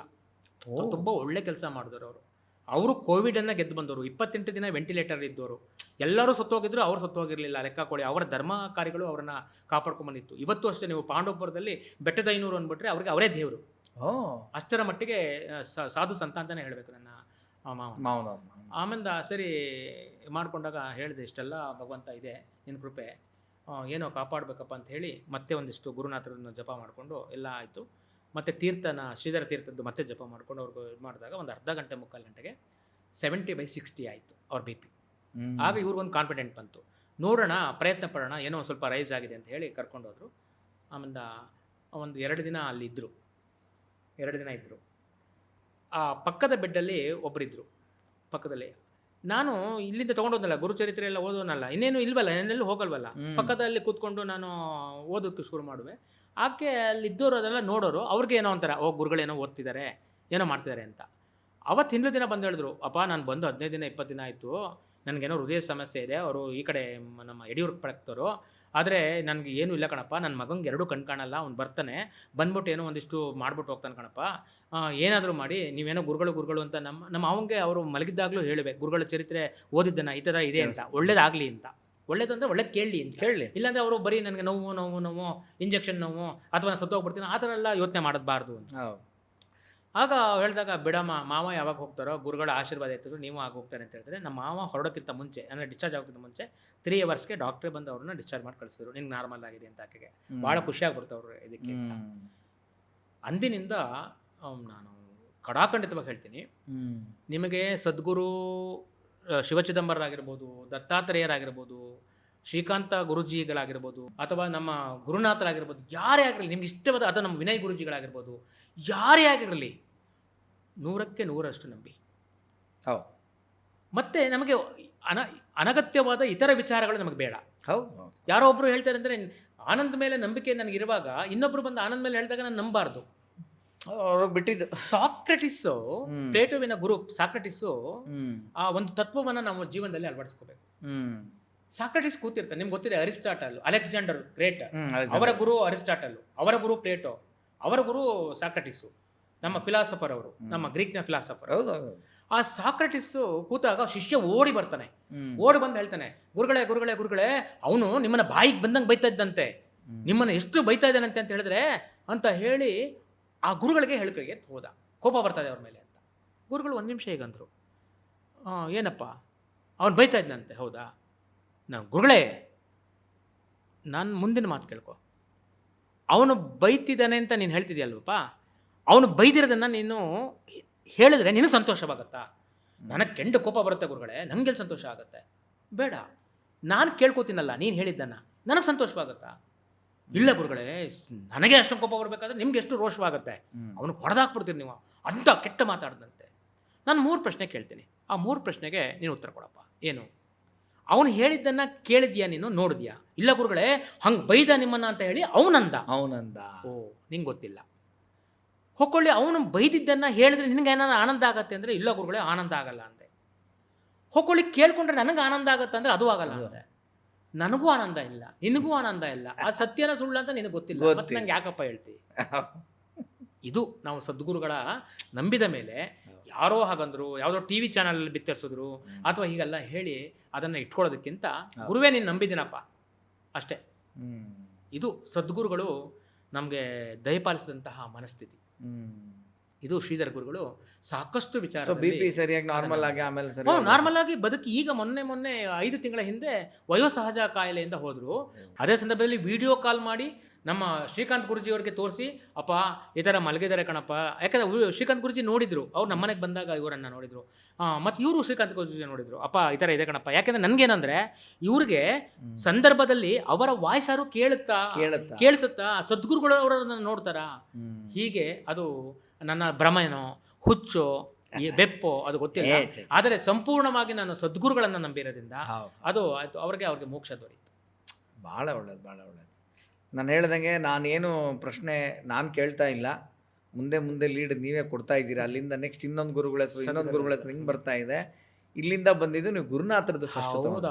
ತುಂಬ ಒಳ್ಳೆ ಕೆಲಸ ಮಾಡಿದವರು. ಅವರು ಕೋವಿಡನ್ನು ಗೆದ್ದು ಬಂದವರು. 28 ದಿನ ವೆಂಟಿಲೇಟರ್ ಇದ್ದವರು. ಎಲ್ಲರೂ ಸತ್ತೋಗಿದ್ರು, ಅವ್ರು ಸತ್ತೋಗಿರಲಿಲ್ಲ. ಲೆಕ್ಕ ಕೊಡಿ, ಅವರ ಧರ್ಮ ಕಾರ್ಯಗಳು ಅವರನ್ನು ಕಾಪಾಡ್ಕೊಂಡ್ಬಂದಿತ್ತು. ಇವತ್ತು ಅಷ್ಟೇ ನೀವು ಪಾಂಡವಪುರದಲ್ಲಿ ಬೆಟ್ಟದ 500 ಅಂದ್ಬಿಟ್ರೆ ಅವ್ರಿಗೆ ಅವರೇ ದೇವರು. ಅಷ್ಟರ ಮಟ್ಟಿಗೆ ಸಾಧು ಸಂತ ಅಂತಲೇ ಹೇಳಬೇಕು ನನ್ನ ಮಾವ. ಆಮೇಲೆ ಸರಿ ಮಾಡಿಕೊಂಡಾಗ ಹೇಳಿದೆ, ಇಷ್ಟೆಲ್ಲ ಭಗವಂತ ಇದೆ, ನಿನ್ನ ಕೃಪೆ, ಏನೋ ಕಾಪಾಡಬೇಕಪ್ಪ ಅಂತ ಹೇಳಿ ಮತ್ತೆ ಒಂದಿಷ್ಟು ಗುರುನಾಥರನ್ನು ಜಪ ಮಾಡಿಕೊಂಡು ಎಲ್ಲ ಆಯಿತು. ಮತ್ತು ಶ್ರೀಧರ ತೀರ್ಥದ್ದು ಮತ್ತೆ ಜಪ ಮಾಡ್ಕೊಂಡು ಅವ್ರಿಗೆ ಇದು ಮಾಡಿದಾಗ ಒಂದು ಅರ್ಧ ಗಂಟೆ 3/4 ಗಂಟೆಗೆ 70/60 ಆಯಿತು ಅವ್ರ BP. ಆಗ ಇವ್ರಿಗೊಂದು ಕಾನ್ಫಿಡೆಂಟ್ ಬಂತು, ನೋಡೋಣ, ಪ್ರಯತ್ನ ಪಡೋಣ, ಏನೋ ಒಂದು ಸ್ವಲ್ಪ ರೈಸ್ ಆಗಿದೆ ಅಂತ ಹೇಳಿ ಕರ್ಕೊಂಡು ಹೋದರು. ಆಮೇಲೆ ಒಂದು 2 ದಿನ ಅಲ್ಲಿ ಇದ್ದರು. 2 ದಿನ ಇದ್ದರು. ಆ ಪಕ್ಕದ ಬೆಡ್ಡಲ್ಲಿ ಒಬ್ಬರಿದ್ದರು. ಪಕ್ಕದಲ್ಲಿ ನಾನು ಇಲ್ಲಿಂದ ತೊಗೊಂಡೋದಲ್ಲ, ಗುರುಚರಿತ್ರೆ ಎಲ್ಲ ಓದೋನಲ್ಲ, ಇನ್ನೇನು ಇಲ್ವಲ್ಲ, ಏನೆಲ್ಲೂ ಹೋಗಲ್ವಲ್ಲ, ಪಕ್ಕದಲ್ಲಿ ಕೂತ್ಕೊಂಡು ನಾನು ಓದೋಕ್ಕೆ ಶುರು ಮಾಡುವೆ. ಆಕೆ ಅಲ್ಲಿದ್ದವರು ಅದೆಲ್ಲ ನೋಡೋರು, ಅವ್ರಿಗೆ ಏನೋ ಒಂಥರ, ಗುರುಗಳೇನೋ ಓದ್ತಿದ್ದಾರೆ, ಏನೋ ಮಾಡ್ತಿದ್ದಾರೆ ಅಂತ. ಅವತ್ತು ಹಿಂದಿನ ದಿನ ಬಂದು ಹೇಳಿದ್ರು, ಅಪ್ಪ ನಾನು ಬಂದು 15 ದಿನ 20 ದಿನ ಆಯಿತು, ನನಗೇನೋ ಹೃದಯ ಸಮಸ್ಯೆ ಇದೆ, ಅವರು ಈ ಕಡೆ ನಮ್ಮ ಯಡಿಯೂರು ಪಡಕ್ತವರು, ಆದರೆ ನನಗೆ ಏನೂ ಇಲ್ಲ ಕಣಪ್ಪ, ನನ್ನ ಮಗಂಗೆ ಎರಡೂ ಕಣ್ ಕಾಣಲ್ಲ, ಅವ್ನು ಬರ್ತಾನೆ, ಬಂದ್ಬಿಟ್ಟು ಏನೋ ಒಂದಿಷ್ಟು ಮಾಡ್ಬಿಟ್ಟು ಹೋಗ್ತಾನೆ ಕಣಪ್ಪ, ಏನಾದರೂ ಮಾಡಿ ನೀವೇನೋ ಗುರುಗಳು ಅಂತ ನಮ್ಮ ಅವಂಗೆ ಅವರು ಮಲಗಿದ್ದಾಗಲೂ ಹೇಳಬೇಕು, ಗುರುಗಳ ಚರಿತ್ರೆ ಓದಿದ್ದನ್ನು ಈ ಥರ ಇದೆ ಅಂತ, ಒಳ್ಳೇದಾಗಲಿ ಅಂತ. ಒಳ್ಳೇದು ಅಂದರೆ ಒಳ್ಳೇದು ಕೇಳಲಿ ಅಂತ ಕೇಳಲಿ, ಇಲ್ಲಾಂದರೆ ಅವರು ಬರೀ ನನಗೆ ನೋವು ಇಂಜೆಕ್ಷನ್ ನೋವು ಅಥವಾ ನಾನು ಸತ್ತೋಗ್ಬಿಡ್ತೀನಿ ಆ ಥರ ಎಲ್ಲ ಯೋಚನೆ ಮಾಡಬಾರ್ದು ಅಂತ. ಆಗ ಹೇಳಿದಾಗ ಬಿಡಮ್ಮ, ಮಾವ ಯಾವಾಗ ಹೋಗ್ತಾರೋ ಗುರುಗಳ ಆಶೀರ್ವಾದ ಇರ್ತದ್ರು, ನೀವು ಆಗ ಹೋಗ್ತಾರೆ ಅಂತ ಹೇಳಿದ್ರೆ, ನಮ್ಮ ಮಾವ ಹೊರಡೋಕ್ಕಿಂತ ಮುಂಚೆ ಅಂದರೆ ಡಿಸ್ಚಾರ್ಜ್ ಆಗೋಕ್ಕಿಂತ ಮುಂಚೆ 3 ಅವರ್ಸ್ಗೆ ಡಾಕ್ಟ್ರೇ ಬಂದು ಅವ್ರನ್ನ ಡಿಸ್ಚಾರ್ಜ್ ಮಾಡಿ ಕಳಿಸಿದ್ರು. ನಿಮ್ಗೆ ನಾರ್ಮಲ್ ಆಗಿದೆ ಅಂತ. ಆಕೆಗೆ ಭಾಳ ಖುಷಿಯಾಗ್ಬಿಡ್ತು ಅವರು ಇದಕ್ಕೆ. ಅಂದಿನಿಂದ ನಾನು ಕಡಾಖಂಡಿತವಾಗಿ ಹೇಳ್ತೀನಿ, ನಿಮಗೆ ಸದ್ಗುರು ಶಿವಚಿದಂಬರರಾಗಿರ್ಬೋದು, ದತ್ತಾತ್ರೇಯರಾಗಿರ್ಬೋದು, ಶ್ರೀಕಾಂತ ಗುರುಜಿಗಳಾಗಿರ್ಬೋದು, ಅಥವಾ ನಮ್ಮ ಗುರುನಾಥರಾಗಿರ್ಬೋದು, ಯಾರೇ ಆಗಿರಲಿ ನಿಮ್ಗೆ ಇಷ್ಟವಾದ, ಅಥವಾ ನಮ್ಮ ವಿನಯ್ ಗುರುಜಿಗಳಾಗಿರ್ಬೋದು, ಯಾರೇ ಆಗಿರಲಿ 100ಕ್ಕೆ 100ರಷ್ಟು ನಂಬಿ. ಮತ್ತು ನಮಗೆ ಅನಗತ್ಯವಾದ ಇತರ ವಿಚಾರಗಳು ನಮಗೆ ಬೇಡ. ಯಾರೋ ಒಬ್ಬರು ಹೇಳ್ತಾರೆ ಅಂದರೆ ಆನಂದ್ ಮೇಲೆ ನಂಬಿಕೆ ನನಗಿರುವಾಗ ಇನ್ನೊಬ್ರು ಬಂದು ಆನಂದ್ ಮೇಲೆ ಹೇಳಿದಾಗ ನಾನು ನಂಬಾರ್ದು. ಬಿಟ್ಟಿದ್ದು ಸಾಕ್ರೆಟಿಸ್ಸು, ಪ್ಲೇಟೋವಿನ ಗುರು ಸಾಕ್ರೆಟಿಸ್ಸು ಆ ಒಂದು ತತ್ವವನ್ನು ನಾವು ಜೀವನದಲ್ಲಿ ಅಳವಡಿಸ್ಕೋಬೇಕು. ಸಾಕ್ರೆಟಿಸ್ ಕೂತಿರ್ತಾರೆ, ನಿಮ್ಗೆ ಗೊತ್ತಿದೆ, ಅರಿಸ್ಟಾಟಲ್, ಅಲೆಕ್ಸಾಂಡರ್ ಗ್ರೇಟ್, ಅವರ ಗುರು ಅರಿಸ್ಟಾಟಲ್, ಅವರ ಗುರು ಪ್ಲೇಟೋ, ಅವರ ಗುರು ಸಾಕ್ರೆಟಿಸ್ಸು, ನಮ್ಮ ಫಿಲಾಸಫರ್ ಅವರು, ನಮ್ಮ ಗ್ರೀಕ್ನ ಫಿಲಾಸಫರ್. ಆ ಸಾಕ್ರೆಟಿಸ್ಸು ಕೂತಾಗ ಶಿಷ್ಯ ಓಡಿ ಬರ್ತಾನೆ, ಓಡಿ ಬಂದು ಹೇಳ್ತಾನೆ, ಗುರುಗಳೇ ಅವನು ನಿಮ್ಮನ್ನ ಬಾಯಿಗೆ ಬಂದಂಗೆ ಬೈತಾ ಇದ್ದಂತೆ, ನಿಮ್ಮನ್ನು ಎಷ್ಟು ಬೈತಾ ಇದ್ದಾನಂತೆ ಅಂತ ಹೇಳಿದ್ರೆ ಅಂತ ಹೇಳಿ ಆ ಗುರುಗಳಿಗೆ ಹೇಳಿಕೆಗೆ ಹೋದ. ಕೋಪ ಬರ್ತದೆ ಅವ್ರ ಮೇಲೆ ಅಂತ. ಗುರುಗಳು 1 ನಿಮಿಷ ಹೇಗಂದ್ರು, ಏನಪ್ಪ ಅವನು ಬೈತಾ ಇದ್ದಂತೆ, ಹೌದಾ? ಗುರುಗಳೇ, ನಾನು ಮುಂದಿನ ಮಾತು ಕೇಳ್ಕೊ, ಅವನು ಬೈತಿದ್ದಾನೆ ಅಂತ ನೀನು ಹೇಳ್ತಿದ್ಯಲ್ವಪ್ಪ, ಅವನು ಬೈದಿರೋದನ್ನು ನೀನು ಹೇಳಿದ್ರೆ ನಿನಗೆ ಸಂತೋಷವಾಗತ್ತಾ? ನನಗೆ ಕೆಂಡ ಕೋಪ ಬರುತ್ತೆ ಗುರುಗಳೇ, ನನಗೆಲ್ಲಿ ಸಂತೋಷ ಆಗುತ್ತೆ? ಬೇಡ, ನಾನು ಕೇಳ್ಕೊತೀನಲ್ಲ ನೀನು ಹೇಳಿದ್ದನ್ನು, ನನಗೆ ಸಂತೋಷವಾಗತ್ತಾ? ಇಲ್ಲ ಗುರುಗಳೇ, ನನಗೆ ಅಷ್ಟೊಂದು ಕೋಪ ಬರಬೇಕಾದ್ರೆ ನಿಮ್ಗೆ ಎಷ್ಟು ರೋಷವಾಗುತ್ತೆ, ಅವನು ಹೊಡೆದಾಕ್ಬಿಡ್ತೀರಿ ನೀವು ಅಂತ ಕೆಟ್ಟ ಮಾತಾಡ್ದಂತೆ. ನಾನು 3 ಪ್ರಶ್ನೆ ಕೇಳ್ತೀನಿ, ಆ 3 ಪ್ರಶ್ನೆಗೆ ನೀನು ಉತ್ತರ ಕೊಡಪ್ಪ. ಏನು? ಅವನು ಹೇಳಿದ್ದನ್ನು ಕೇಳಿದ್ಯಾ, ನೀನು ನೋಡಿದ್ಯಾ? ಇಲ್ಲ ಗುರುಗಳೇ, ಹಂಗೆ ಬೈದ ನಿಮ್ಮನ್ನ ಅಂತ ಹೇಳಿ ಅವನಂದ. ಓ, ನಿಂಗೆ ಗೊತ್ತಿಲ್ಲ. ಹೊಕ್ಕೊಳ್ಳಿ, ಅವನು ಬೈದಿದ್ದನ್ನು ಹೇಳಿದ್ರೆ ನಿನಗೆ ಏನಾದ್ರು ಆನಂದ ಆಗತ್ತೆ ಅಂದರೆ, ಇಲ್ಲ ಗುರುಗಳೇ ಆನಂದ ಆಗಲ್ಲ ಅಂದೆ. ಹೊಕ್ಕೊಳ್ಳಿ, ಕೇಳ್ಕೊಂಡ್ರೆ ನನಗೆ ಆನಂದ ಆಗತ್ತೆ ಅಂದರೆ ಅದು ಆಗಲ್ಲ ಅಂದೆ. ನನಗೂ ಆನಂದ ಇಲ್ಲ, ನಿನಗೂ ಆನಂದ ಇಲ್ಲ, ಆ ಸತ್ಯನ ಸುಳ್ಳು ಅಂತ ನಿನಗೆ ಗೊತ್ತಿಲ್ಲ, ಮತ್ತೆ ನಂಗೆ ಯಾಕಪ್ಪ ಹೇಳ್ತೀವಿ? ಇದು ನಾವು ಸದ್ಗುರುಗಳ ನಂಬಿದ ಮೇಲೆ ಯಾರೋ ಹಾಗಂದ್ರು, ಯಾವುದೋ TV ಚಾನಲಲ್ಲಿ ಬಿತ್ತರಿಸಿದ್ರು ಅಥವಾ ಹೀಗೆಲ್ಲ ಹೇಳಿ ಅದನ್ನು ಇಟ್ಕೊಳ್ಳೋದಕ್ಕಿಂತ ಗುರುವೇ ನೀನು ನಂಬಿದ್ದೀನಪ್ಪ ಅಷ್ಟೇ. ಇದು ಸದ್ಗುರುಗಳು ನಮಗೆ ದಯಪಾಲಿಸಿದಂತಹ ಮನಸ್ಥಿತಿ. ಇದು ಶ್ರೀಧರ್ ಗುರುಗಳು ಸಾಕಷ್ಟು ವಿಚಾರ ನಾರ್ಮಲ್ ಆಗಿ ಬದುಕಿ ಈಗ ಮೊನ್ನೆ 5 ತಿಂಗಳ ಹಿಂದೆ ವಯೋಸಹಜ ಕಾಯಿಲೆಯಿಂದ ಹೋದರು. ಅದೇ ಸಂದರ್ಭದಲ್ಲಿ ವಿಡಿಯೋ ಕಾಲ್ ಮಾಡಿ ನಮ್ಮ ಶ್ರೀಕಾಂತ್ ಗುರುಜಿಯವ್ರಿಗೆ ತೋರಿಸಿ, ಅಪ್ಪ ಈ ಥರ ಮಲಗಿದ್ದಾರೆ ಕಣಪ್ಪ, ಯಾಕಂದರೆ ಶ್ರೀಕಾಂತ್ ಗುರುಜಿ ನೋಡಿದ್ರು, ಅವ್ರು ನಮ್ಮ ಮನೆಗೆ ಬಂದಾಗ ಇವರನ್ನು ನೋಡಿದ್ರು, ಮತ್ತು ಇವರು ಶ್ರೀಕಾಂತ್ ಗುರುಜಿ ನೋಡಿದ್ರು, ಅಪ್ಪ ಈ ಥರ ಇದೆ ಕಣಪ್ಪ. ಯಾಕೆಂದರೆ ನನಗೇನಂದರೆ ಇವ್ರಿಗೆ ಸಂದರ್ಭದಲ್ಲಿ ಅವರ ವಾಯ್ಸಾರು ಕೇಳಿಸುತ್ತಾ, ಸದ್ಗುರುಗಳು ಅವರನ್ನು ನೋಡ್ತಾರ, ಹೀಗೆ ಅದು ನನ್ನ ಭ್ರಮೆನೋ ಹುಚ್ಚೋ ಬೆಪ್ಪೋ ಅದು ಗೊತ್ತಿಲ್ಲ. ಆದರೆ ಸಂಪೂರ್ಣವಾಗಿ ನಾನು ಸದ್ಗುರುಗಳನ್ನು ನಂಬಿರೋದ್ರಿಂದ ಅದು ಆಯಿತು, ಅವ್ರಿಗೆ ಮೋಕ್ಷ ದೊರೆಯಿತು. ಭಾಳ ಒಳ್ಳೇದು. ನಾನು ಹೇಳ್ದಂಗೆ ನಾನೇನು ಪ್ರಶ್ನೆ ನಾನು ಕೇಳ್ತಾ ಇಲ್ಲ, ಮುಂದೆ ಲೀಡ್ ನೀವೇ ಕೊಡ್ತಾ ಇದ್ದೀರಾ. ಅಲ್ಲಿಂದ ನೆಕ್ಸ್ಟ್ ಇನ್ನೊಂದು ಗುರುಗಳ ಹೆಸರು ಹಿಂಗೆ ಬರ್ತಾ ಇದೆ. ಇಲ್ಲಿಂದ ಬಂದಿದ್ದು ನೀವು ಗುರುನಾಥರದ್ದು ಫಸ್ಟ್.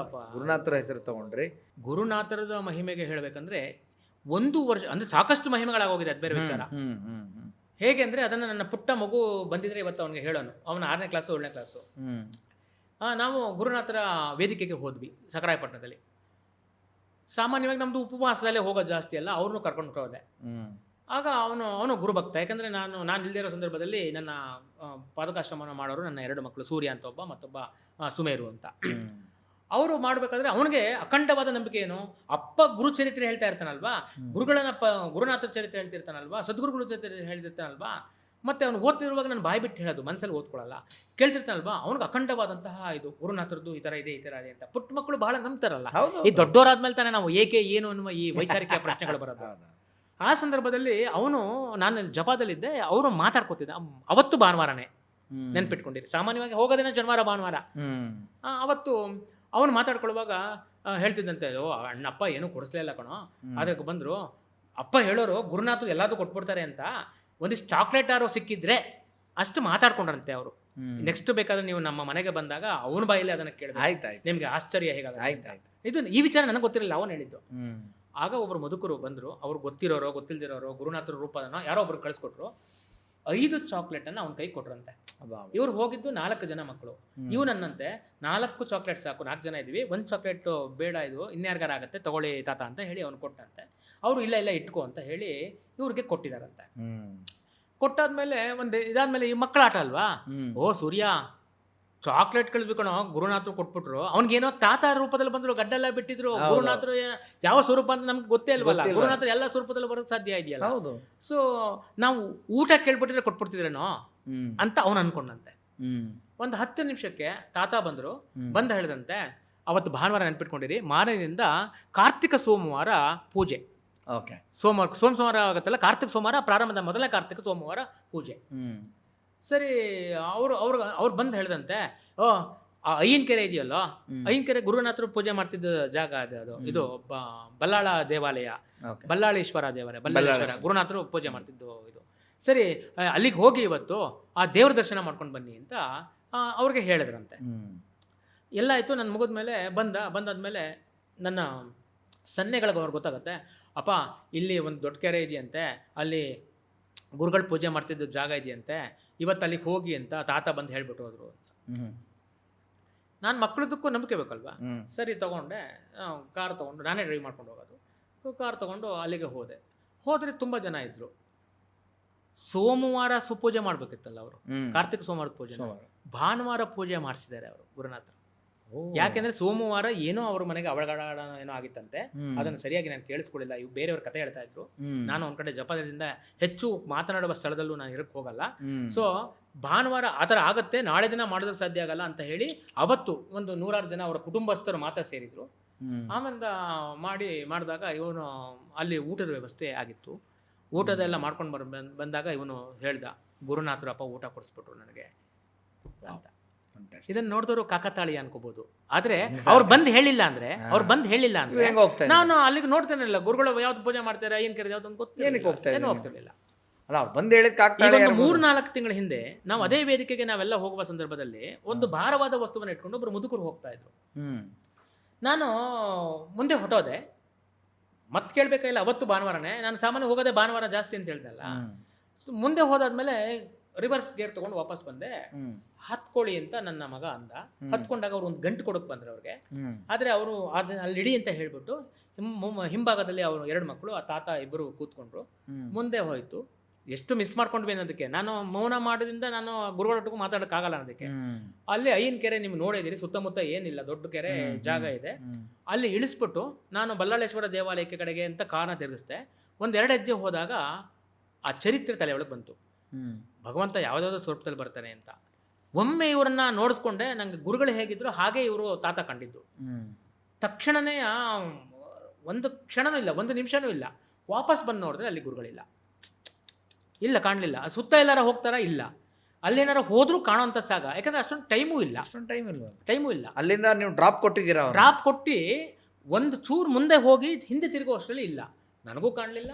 ಗುರುನಾಥರ ಹೆಸರು ತಗೊಂಡ್ರಿ. ಗುರುನಾಥರದ ಮಹಿಮೆಗೆ ಹೇಳಬೇಕಂದ್ರೆ 1 ವರ್ಷ ಅಂದರೆ ಸಾಕಷ್ಟು ಮಹಿಮೆಗಳಾಗೋಗಿದೆ, ಅದು ಬೇರೆ ವಿಚಾರ. ಹೇಗೆ ಅಂದರೆ ಅದನ್ನು ನನ್ನ ಪುಟ್ಟ ಮಗು ಬಂದಿದ್ರೆ ಇವತ್ತು ಅವನಿಗೆ ಹೇಳೋನು, ಅವನು 6ನೇ ಕ್ಲಾಸು 7ನೇ ಕ್ಲಾಸು. ನಾವು ಗುರುನಾಥರ ವೇದಿಕೆಗೆ ಹೋದ್ವಿ ಸಕರಾಯಪಟ್ಟಣದಲ್ಲಿ. ಸಾಮಾನ್ಯವಾಗಿ ನಮ್ಮದು ಉಪವಾಸದಲ್ಲೇ ಹೋಗೋದು ಜಾಸ್ತಿ ಅಲ್ಲ, ಅವ್ರನ್ನೂ ಕರ್ಕೊಂಡು ಹೋದೆ. ಆಗ ಅವನು ಗುರುಭಕ್ತ. ಯಾಕಂದರೆ ನಾನು ಇಲ್ಲದೇ ಇರೋ ಸಂದರ್ಭದಲ್ಲಿ ನನ್ನ ಪಾದಕಾಶ್ರಮನ ಮಾಡೋರು ನನ್ನ 2 ಮಕ್ಕಳು, ಸೂರ್ಯ ಅಂತ ಒಬ್ಬ, ಮತ್ತೊಬ್ಬ ಸುಮೇರು ಅಂತ. ಅವರು ಮಾಡಬೇಕಾದ್ರೆ ಅವನಿಗೆ ಅಖಂಡವಾದ ನಂಬಿಕೆ ಏನು, ಅಪ್ಪ ಗುರು ಚರಿತ್ರೆ ಹೇಳ್ತಾ ಇರ್ತಾನಲ್ವಾ, ಗುರುನಾಥರ ಚರಿತ್ರೆ ಹೇಳ್ತಿರ್ತಾನಲ್ವಾ, ಸದ್ಗುರುಗಳ ಚರಿತ್ರೆ ಹೇಳ್ತಿರ್ತಾನಲ್ವಾ, ಮತ್ತು ಅವನು ಓದ್ತಿರುವಾಗ ನಾನು ಬಾಯಿ ಬಿಟ್ಟು ಹೇಳೋದು, ಮನಸ್ಸಲ್ಲಿ ಓದ್ಕೊಳ್ಳಲ್ಲ, ಕೇಳ್ತಿರ್ತಾನಲ್ವಾ, ಅವ್ನಿಗೆ ಅಖಂಡವಾದಂತಹ ಇದು ಗುರುನಾಥರದ್ದು ಈ ಥರ ಇದೆ ಅಂತ. ಪುಟ್ಟ ಮಕ್ಕಳು ಬಹಳ ನಂಬ್ತಾರಲ್ಲ, ಈ ದೊಡ್ಡವರಾದ್ಮೇಲೆ ತಾನೇ ನಾವು ಏಕೆ ಏನು ಅನ್ನುವ ಈ ವೈಚಾರಿಕ ಪ್ರಶ್ನೆಗಳು ಬರೋದು. ಆ ಸಂದರ್ಭದಲ್ಲಿ ನಾನು ಜಪದಲ್ಲಿದ್ದೆ, ಅವರು ಮಾತಾಡ್ಕೋತಿದ್ದೆ. ಅವತ್ತು ಭಾನುವಾರನೇ, ನೆನ್ಪಿಟ್ಕೊಂಡಿರಿ, ಸಾಮಾನ್ಯವಾಗಿ ಹೋಗೋದೇನೋ ಶನಿವಾರ ಭಾನುವಾರ. ಅವತ್ತು ಅವನು ಮಾತಾಡ್ಕೊಳ್ಳುವಾಗ ಹೇಳ್ತಿದ್ದಂತೆ, ಅಣ್ಣಪ್ಪ ಏನೂ ಕೊಡಿಸ್ಲೇ ಇಲ್ಲ ಕಣೋ, ಅದಕ್ಕೆ ಬಂದರು ಅಪ್ಪ ಹೇಳೋರು ಗುರುನಾಥರು ಎಲ್ಲದೂ ಕೊಟ್ಬಿಡ್ತಾರೆ ಅಂತ, ಒಂದಿಷ್ಟು ಚಾಕ್ಲೇಟ್ ಆರೋ ಸಿಕ್ಕಿದ್ರೆ ಅಷ್ಟು ಮಾತಾಡ್ಕೊಂಡ್ರಂತೆ ಅವರು. ನೆಕ್ಸ್ಟ್ ಬೇಕಾದ್ರೆ ನೀವು ನಮ್ಮ ಮನೆಗೆ ಬಂದಾಗ ಅವನ ಬಾಯಲ್ಲಿ ಅದನ್ನು ಕೇಳಬೇಕು. ಆಯ್ತಾಯ್ತು ನಿಮಗೆ ಆಶ್ಚರ್ಯ ಹೇಗಾಗುತ್ತೆ. ಆಯ್ತಾಯ್ತು. ಇದು ಈ ವಿಚಾರ ನನಗೆ ಗೊತ್ತಿರಲಿಲ್ಲ, ಅವನು ಹೇಳಿದ್ದು. ಆಗ ಒಬ್ಬರು ಮುದುಕರು ಬಂದರು, ಅವ್ರು ಗೊತ್ತಿರೋರೋ ಗೊತ್ತಿಲ್ದಿರೋರೋ ಗುರುನಾಥರ ರೂಪದನೋ ಯಾರೋ ಒಬ್ರು ಕಳಿಸ್ಕೊಟ್ರು. 5 ಚಾಕ್ಲೇಟನ್ನು ಅವ್ನ ಕೈ ಕೊಟ್ರಂತೆ. ಇವ್ರು ಹೋಗಿದ್ದು 4 ಜನ ಮಕ್ಕಳು. ಇವನನ್ನಂತೆ 4 ಚಾಕ್ಲೇಟ್ ಸಾಕು, 4 ಜನ ಇದ್ವಿ, 1 ಚಾಕ್ಲೇಟ್ ಬೇಡ, ಇದು ಇನ್ಯಾರಿಗಾರ ಆಗುತ್ತೆ ತಗೊಳ್ಳಿ ತಾತ ಅಂತ ಹೇಳಿ ಅವ್ನು ಕೊಟ್ಟಂತೆ. ಅವರು ಇಲ್ಲ ಇಟ್ಕೋ ಅಂತ ಹೇಳಿ ಇವ್ರಿಗೆ ಕೊಟ್ಟಿದ್ದಾರಂತೆ. ಕೊಟ್ಟಾದ್ಮೇಲೆ ಇದಾದ್ಮೇಲೆ ಈ ಮಕ್ಕಳ ಆಟ ಅಲ್ವಾ, ಓ ಸೂರ್ಯ ಚಾಕ್ಲೇಟ್ ಕಳಿಸ್ಬೇಕಣೋ, ಗುರುನಾಥರು ಕೊಟ್ಬಿಟ್ರು. ಅವ್ನಿಗೇನೋ ತಾತ ರೂಪದಲ್ಲಿ ಬಂದ್ರು, ಗಡ್ಡೆಲ್ಲ ಬಿಟ್ಟಿದ್ರು. ಗುರುನಾಥರು ಯಾವ ಸ್ವರೂಪ ಅಂತ ನಮ್ಗೆ ಗೊತ್ತೇ ಇಲ್ವಲ್ಲ. ಗುರುನಾಥರು ಎಲ್ಲ ಸ್ವರೂಪದಲ್ಲಿ ಬರೋದು ಸಾಧ್ಯ ಇದೆಯಲ್ಲ. ಸೊ ನಾವು ಊಟ ಕೇಳ್ಬಿಟ್ಟಿದ್ರೆ ಕೊಟ್ಬಿಡ್ತಿದ್ರೇನೋ ಅಂತ ಅವನು ಅನ್ಕೊಂಡಂತೆ. ಒಂದು 10 ನಿಮಿಷಕ್ಕೆ ತಾತ ಬಂದರು. ಬಂದು ಹೇಳಿದಂತೆ, ಅವತ್ತು ಭಾನುವಾರ ನೆನ್ಪಿಟ್ಕೊಂಡಿರಿ, ಮಾರನೆಯಿಂದ ಕಾರ್ತಿಕ ಸೋಮವಾರ ಪೂಜೆ. ಸೋಮವಾರ ಆಗುತ್ತಲ್ಲ, ಕಾರ್ತಿಕ ಸೋಮವಾರ ಪ್ರಾರಂಭದ ಮೊದಲನೇ ಕಾರ್ತಿಕ ಸೋಮವಾರ ಪೂಜೆ. ಸರಿ, ಅವ್ರು ಬಂದು ಹೇಳಿದಂತೆ, ಆ ಅಯ್ಯನಕೆರೆ ಇದೆಯಲ್ಲೋ, ಅಯ್ಯನಕೆರೆ ಗುರುನಾಥರು ಪೂಜೆ ಮಾಡ್ತಿದ್ದ ಜಾಗ ಅದು. ಇದು ಬಲ್ಲಾಳ ದೇವಾಲಯ, ಬಲ್ಲಾಳೇಶ್ವರ ದೇವಾಲಯ, ಬಲ್ಲಾಳೇಶ್ವರ ಗುರುನಾಥರು ಪೂಜೆ ಮಾಡ್ತಿದ್ದು ಇದು. ಸರಿ, ಅಲ್ಲಿಗೆ ಹೋಗಿ ಇವತ್ತು ಆ ದೇವ್ರ ದರ್ಶನ ಮಾಡ್ಕೊಂಡು ಬನ್ನಿ ಅಂತ ಅವ್ರಿಗೆ ಹೇಳಿದ್ರಂತೆ. ಎಲ್ಲ ಆಯಿತು. ನನ್ನ ಮುಗಿದ್ಮೇಲೆ ಬಂದಾದ್ಮೇಲೆ ನನ್ನ ಸನ್ನೆಗಳಿಗೆ ಅವ್ರಿಗೆ ಗೊತ್ತಾಗುತ್ತೆ, ಅಪ್ಪ ಇಲ್ಲಿ ಒಂದು ದೊಡ್ಡ ಕೆರೆ ಇದೆಯಂತೆ, ಅಲ್ಲಿ ಗುರುಗಳು ಪೂಜೆ ಮಾಡ್ತಿದ್ದ ಜಾಗ ಇದೆಯಂತೆ, ಇವತ್ತು ಅಲ್ಲಿಗೆ ಹೋಗಿ ಅಂತ ತಾತ ಬಂದು ಹೇಳ್ಬಿಟ್ಟು ಹೋದ್ರು ಅಂತ. ನಾನು ಮಕ್ಕಳದಕ್ಕೂ ನಂಬಿಕೆ ಬೇಕಲ್ವಾ. ಸರಿ ತಗೊಂಡೆ, ಕಾರ್ ತೊಗೊಂಡು, ನಾನೇ ಡ್ರೈವ್ ಮಾಡ್ಕೊಂಡು ಹೋಗೋದು. ಕಾರ್ ತೊಗೊಂಡು ಅಲ್ಲಿಗೆ ಹೋದರೆ ತುಂಬ ಜನ ಇದ್ದರು. ಸೋಮವಾರ ಸುಪೂಜೆ ಮಾಡಬೇಕಿತ್ತಲ್ಲ ಅವರು, ಕಾರ್ತಿಕ ಸೋಮವಾರ ಪೂಜೆ, ಭಾನುವಾರ ಪೂಜೆ ಮಾಡಿಸಿದ್ದಾರೆ ಅವರು ಗುರುನಾಥರು. ಯಾಕೆಂದ್ರೆ ಸೋಮವಾರ ಏನೋ ಅವ್ರ ಮನೆಗೆ ಅವಳಗಡ ಏನೋ ಆಗಿತ್ತಂತೆ, ಅದನ್ನು ಸರಿಯಾಗಿ ನಾನು ಕೇಳಿಸ್ಕೊಳ್ಳಿಲ್ಲ. ಇವು ಬೇರೆಯವ್ರ ಕತೆ ಹೇಳ್ತಾ ಇದ್ರು. ನಾನು ಒಂದ್ ಕಡೆ ಜಪದಿಂದ ಹೆಚ್ಚು ಮಾತನಾಡುವ ಸ್ಥಳದಲ್ಲೂ ನಾನು ಇರಕ್ಕೆ ಹೋಗಲ್ಲ. ಸೊ ಭಾನುವಾರ ಆ ಥರ ಆಗುತ್ತೆ, ನಾಳೆ ದಿನ ಮಾಡೋದಕ್ಕೆ ಸಾಧ್ಯ ಆಗಲ್ಲ ಅಂತ ಹೇಳಿ ಅವತ್ತು ಒಂದು 100 ಜನ ಅವರ ಕುಟುಂಬಸ್ಥರು ಮಾತ್ರ ಸೇರಿದ್ರು. ಆಮೇಲೆ ಮಾಡಿದಾಗ ಇವನು ಅಲ್ಲಿ ಊಟದ ವ್ಯವಸ್ಥೆ ಆಗಿತ್ತು. ಊಟದೆಲ್ಲ ಮಾಡ್ಕೊಂಡು ಬಂದಾಗ ಇವನು ಹೇಳ್ದ, ಗುರುನಾಥರು ಅಪ್ಪ ಊಟ ಕೊಡಿಸ್ಬಿಟ್ರು ನನಗೆ ಅಂತ. ಇದನ್ನ ನೋಡಿದವರು ಕಾಕತಾಳಿ ಅನ್ಕೋಬಹುದು. ಆದ್ರೆ ಅವ್ರು ಬಂದು ಹೇಳಿಲ್ಲ ಅಂದ್ರೆ ನಾನು ಅಲ್ಲಿಗೆ ನೋಡ್ತೇನಲ್ಲ, ಗುರುಗಳು ಯಾವ್ದು ಪೂಜೆ ಮಾಡ್ತಾರೆ, ಏನ್ ಕರೀತಾರೆ ಯಾವ್ದು ಹೋಗ್ತಿರ್ಲಿಲ್ಲ. 3-4 ತಿಂಗಳ ಹಿಂದೆ ನಾವು ಅದೇ ವೇದಿಕೆಗೆ ನಾವೆಲ್ಲ ಹೋಗುವ ಸಂದರ್ಭದಲ್ಲಿ ಒಂದು ಭಾರವಾದ ವಸ್ತುವನ್ನು ಇಟ್ಕೊಂಡು ಒಬ್ರು ಮುದುಕರು ಹೋಗ್ತಾ ಇದ್ರು. ನಾನು ಮುಂದೆ ಹೊಟ್ಟೋದೆ, ಮತ್ತೆ ಕೇಳ್ಬೇಕಾಗಿಲ್ಲ, ಅವತ್ತು ಭಾನುವಾರನೇ. ನಾನು ಸಾಮಾನ್ಯ ಹೋಗೋದೇ ಭಾನುವಾರ ಜಾಸ್ತಿ ಅಂತ ಹೇಳ್ದಲ್ಲ. ಮುಂದೆ ಹೋದಾದ್ಮೇಲೆ ರಿವರ್ಸ್ ಗೇರ್ ತಗೊಂಡು ವಾಪಸ್ ಬಂದೆ. ಹತ್ಕೊಳ್ಳಿ ಅಂತ ನನ್ನ ಮಗ ಅಂದ. ಹತ್ಕೊಂಡಾಗ ಅವ್ರು ಒಂದು ಗಂಟು ಕೊಡಕ್ ಬಂದ್ರೆ ಅವ್ರಿಗೆ. ಆದ್ರೆ ಅವರು ಅದನ್ನ ಅಲ್ಲಿ ಇಡಿ ಅಂತ ಹೇಳ್ಬಿಟ್ಟು ಹಿಂಭಾಗದಲ್ಲಿ ಅವರು 2 ಮಕ್ಕಳು, ಆ ತಾತ ಇಬ್ಬರು ಕೂತ್ಕೊಂಡ್ರು. ಮುಂದೆ ಹೋಯ್ತು. ಎಷ್ಟು ಮಿಸ್ ಮಾಡ್ಕೊಂಡ್ವಿ ಅನ್ನೋದಕ್ಕೆ. ನಾನು ಮೌನ ಮಾಡೋದ್ರಿಂದ ನಾನು ಗುರುಗಳೊಟ್ಟಿಗೂ ಮಾತಾಡೋಕ್ಕಾಗಲ್ಲ ಅನ್ನೋದಕ್ಕೆ. ಅಲ್ಲಿ ಅಯ್ಯನಕೆರೆ ನಿಮ್ಗೆ ನೋಡಿದಿರಿ, ಸುತ್ತಮುತ್ತ ಏನಿಲ್ಲ, ದೊಡ್ಡ ಕೆರೆ ಜಾಗ ಇದೆ. ಅಲ್ಲಿ ಇಳಿಸ್ಬಿಟ್ಟು ನಾನು ಬಲ್ಲಾಳೇಶ್ವರ ದೇವಾಲಯಕ್ಕೆ ಕಡೆಗೆ ಅಂತ ಕಾರಣ ತಿರುಗಿಸ್ದೆ. 1-2 ಹೆಜ್ಜೆ ಹೋದಾಗ ಆ ಚರಿತ್ರೆ ತಲೆ ಒಳಗೆ ಬಂತು. ಭಗವಂತ ಯಾವುದಾದ್ರೂ ಸ್ವರೂಪದಲ್ಲಿ ಬರ್ತಾನೆ ಅಂತ. ಒಮ್ಮೆ ಇವರನ್ನ ನೋಡಿಸ್ಕೊಂಡೆ. ನಂಗೆ ಗುರುಗಳು ಹೇಗಿದ್ರು ಹಾಗೆ ಇವರು ತಾತ ಕಂಡಿದ್ದು. ತಕ್ಷಣನೇ ಒಂದು ಕ್ಷಣನೂ ಇಲ್ಲ, 1 ನಿಮಿಷನೂ ಇಲ್ಲ. ವಾಪಸ್ ಬಂದು ನೋಡಿದ್ರೆ ಅಲ್ಲಿ ಗುರುಗಳಿಲ್ಲ, ಇಲ್ಲ ಕಾಣಲಿಲ್ಲ. ಸುತ್ತ ಎಲ್ಲಾರ ಹೋಗ್ತಾರಾ, ಇಲ್ಲ. ಅಲ್ಲೇನಾರ ಹೋದ್ರೂ ಕಾಣೋಂಥ ಜಾಗ, ಯಾಕಂದ್ರೆ ಅಷ್ಟೊಂದು ಟೈಮೂ ಇಲ್ಲ. ಅಲ್ಲಿಂದ ನೀವು ಡ್ರಾಪ್ ಕೊಟ್ಟಿದ್ದೀರಾ? ಡ್ರಾಪ್ ಕೊಟ್ಟು ಒಂದು ಚೂರು ಮುಂದೆ ಹೋಗಿ ಹಿಂದೆ ತಿರುಗೋ ಅಷ್ಟರಲ್ಲಿ ಇಲ್ಲ. ನನಗೂ ಕಾಣಲಿಲ್ಲ,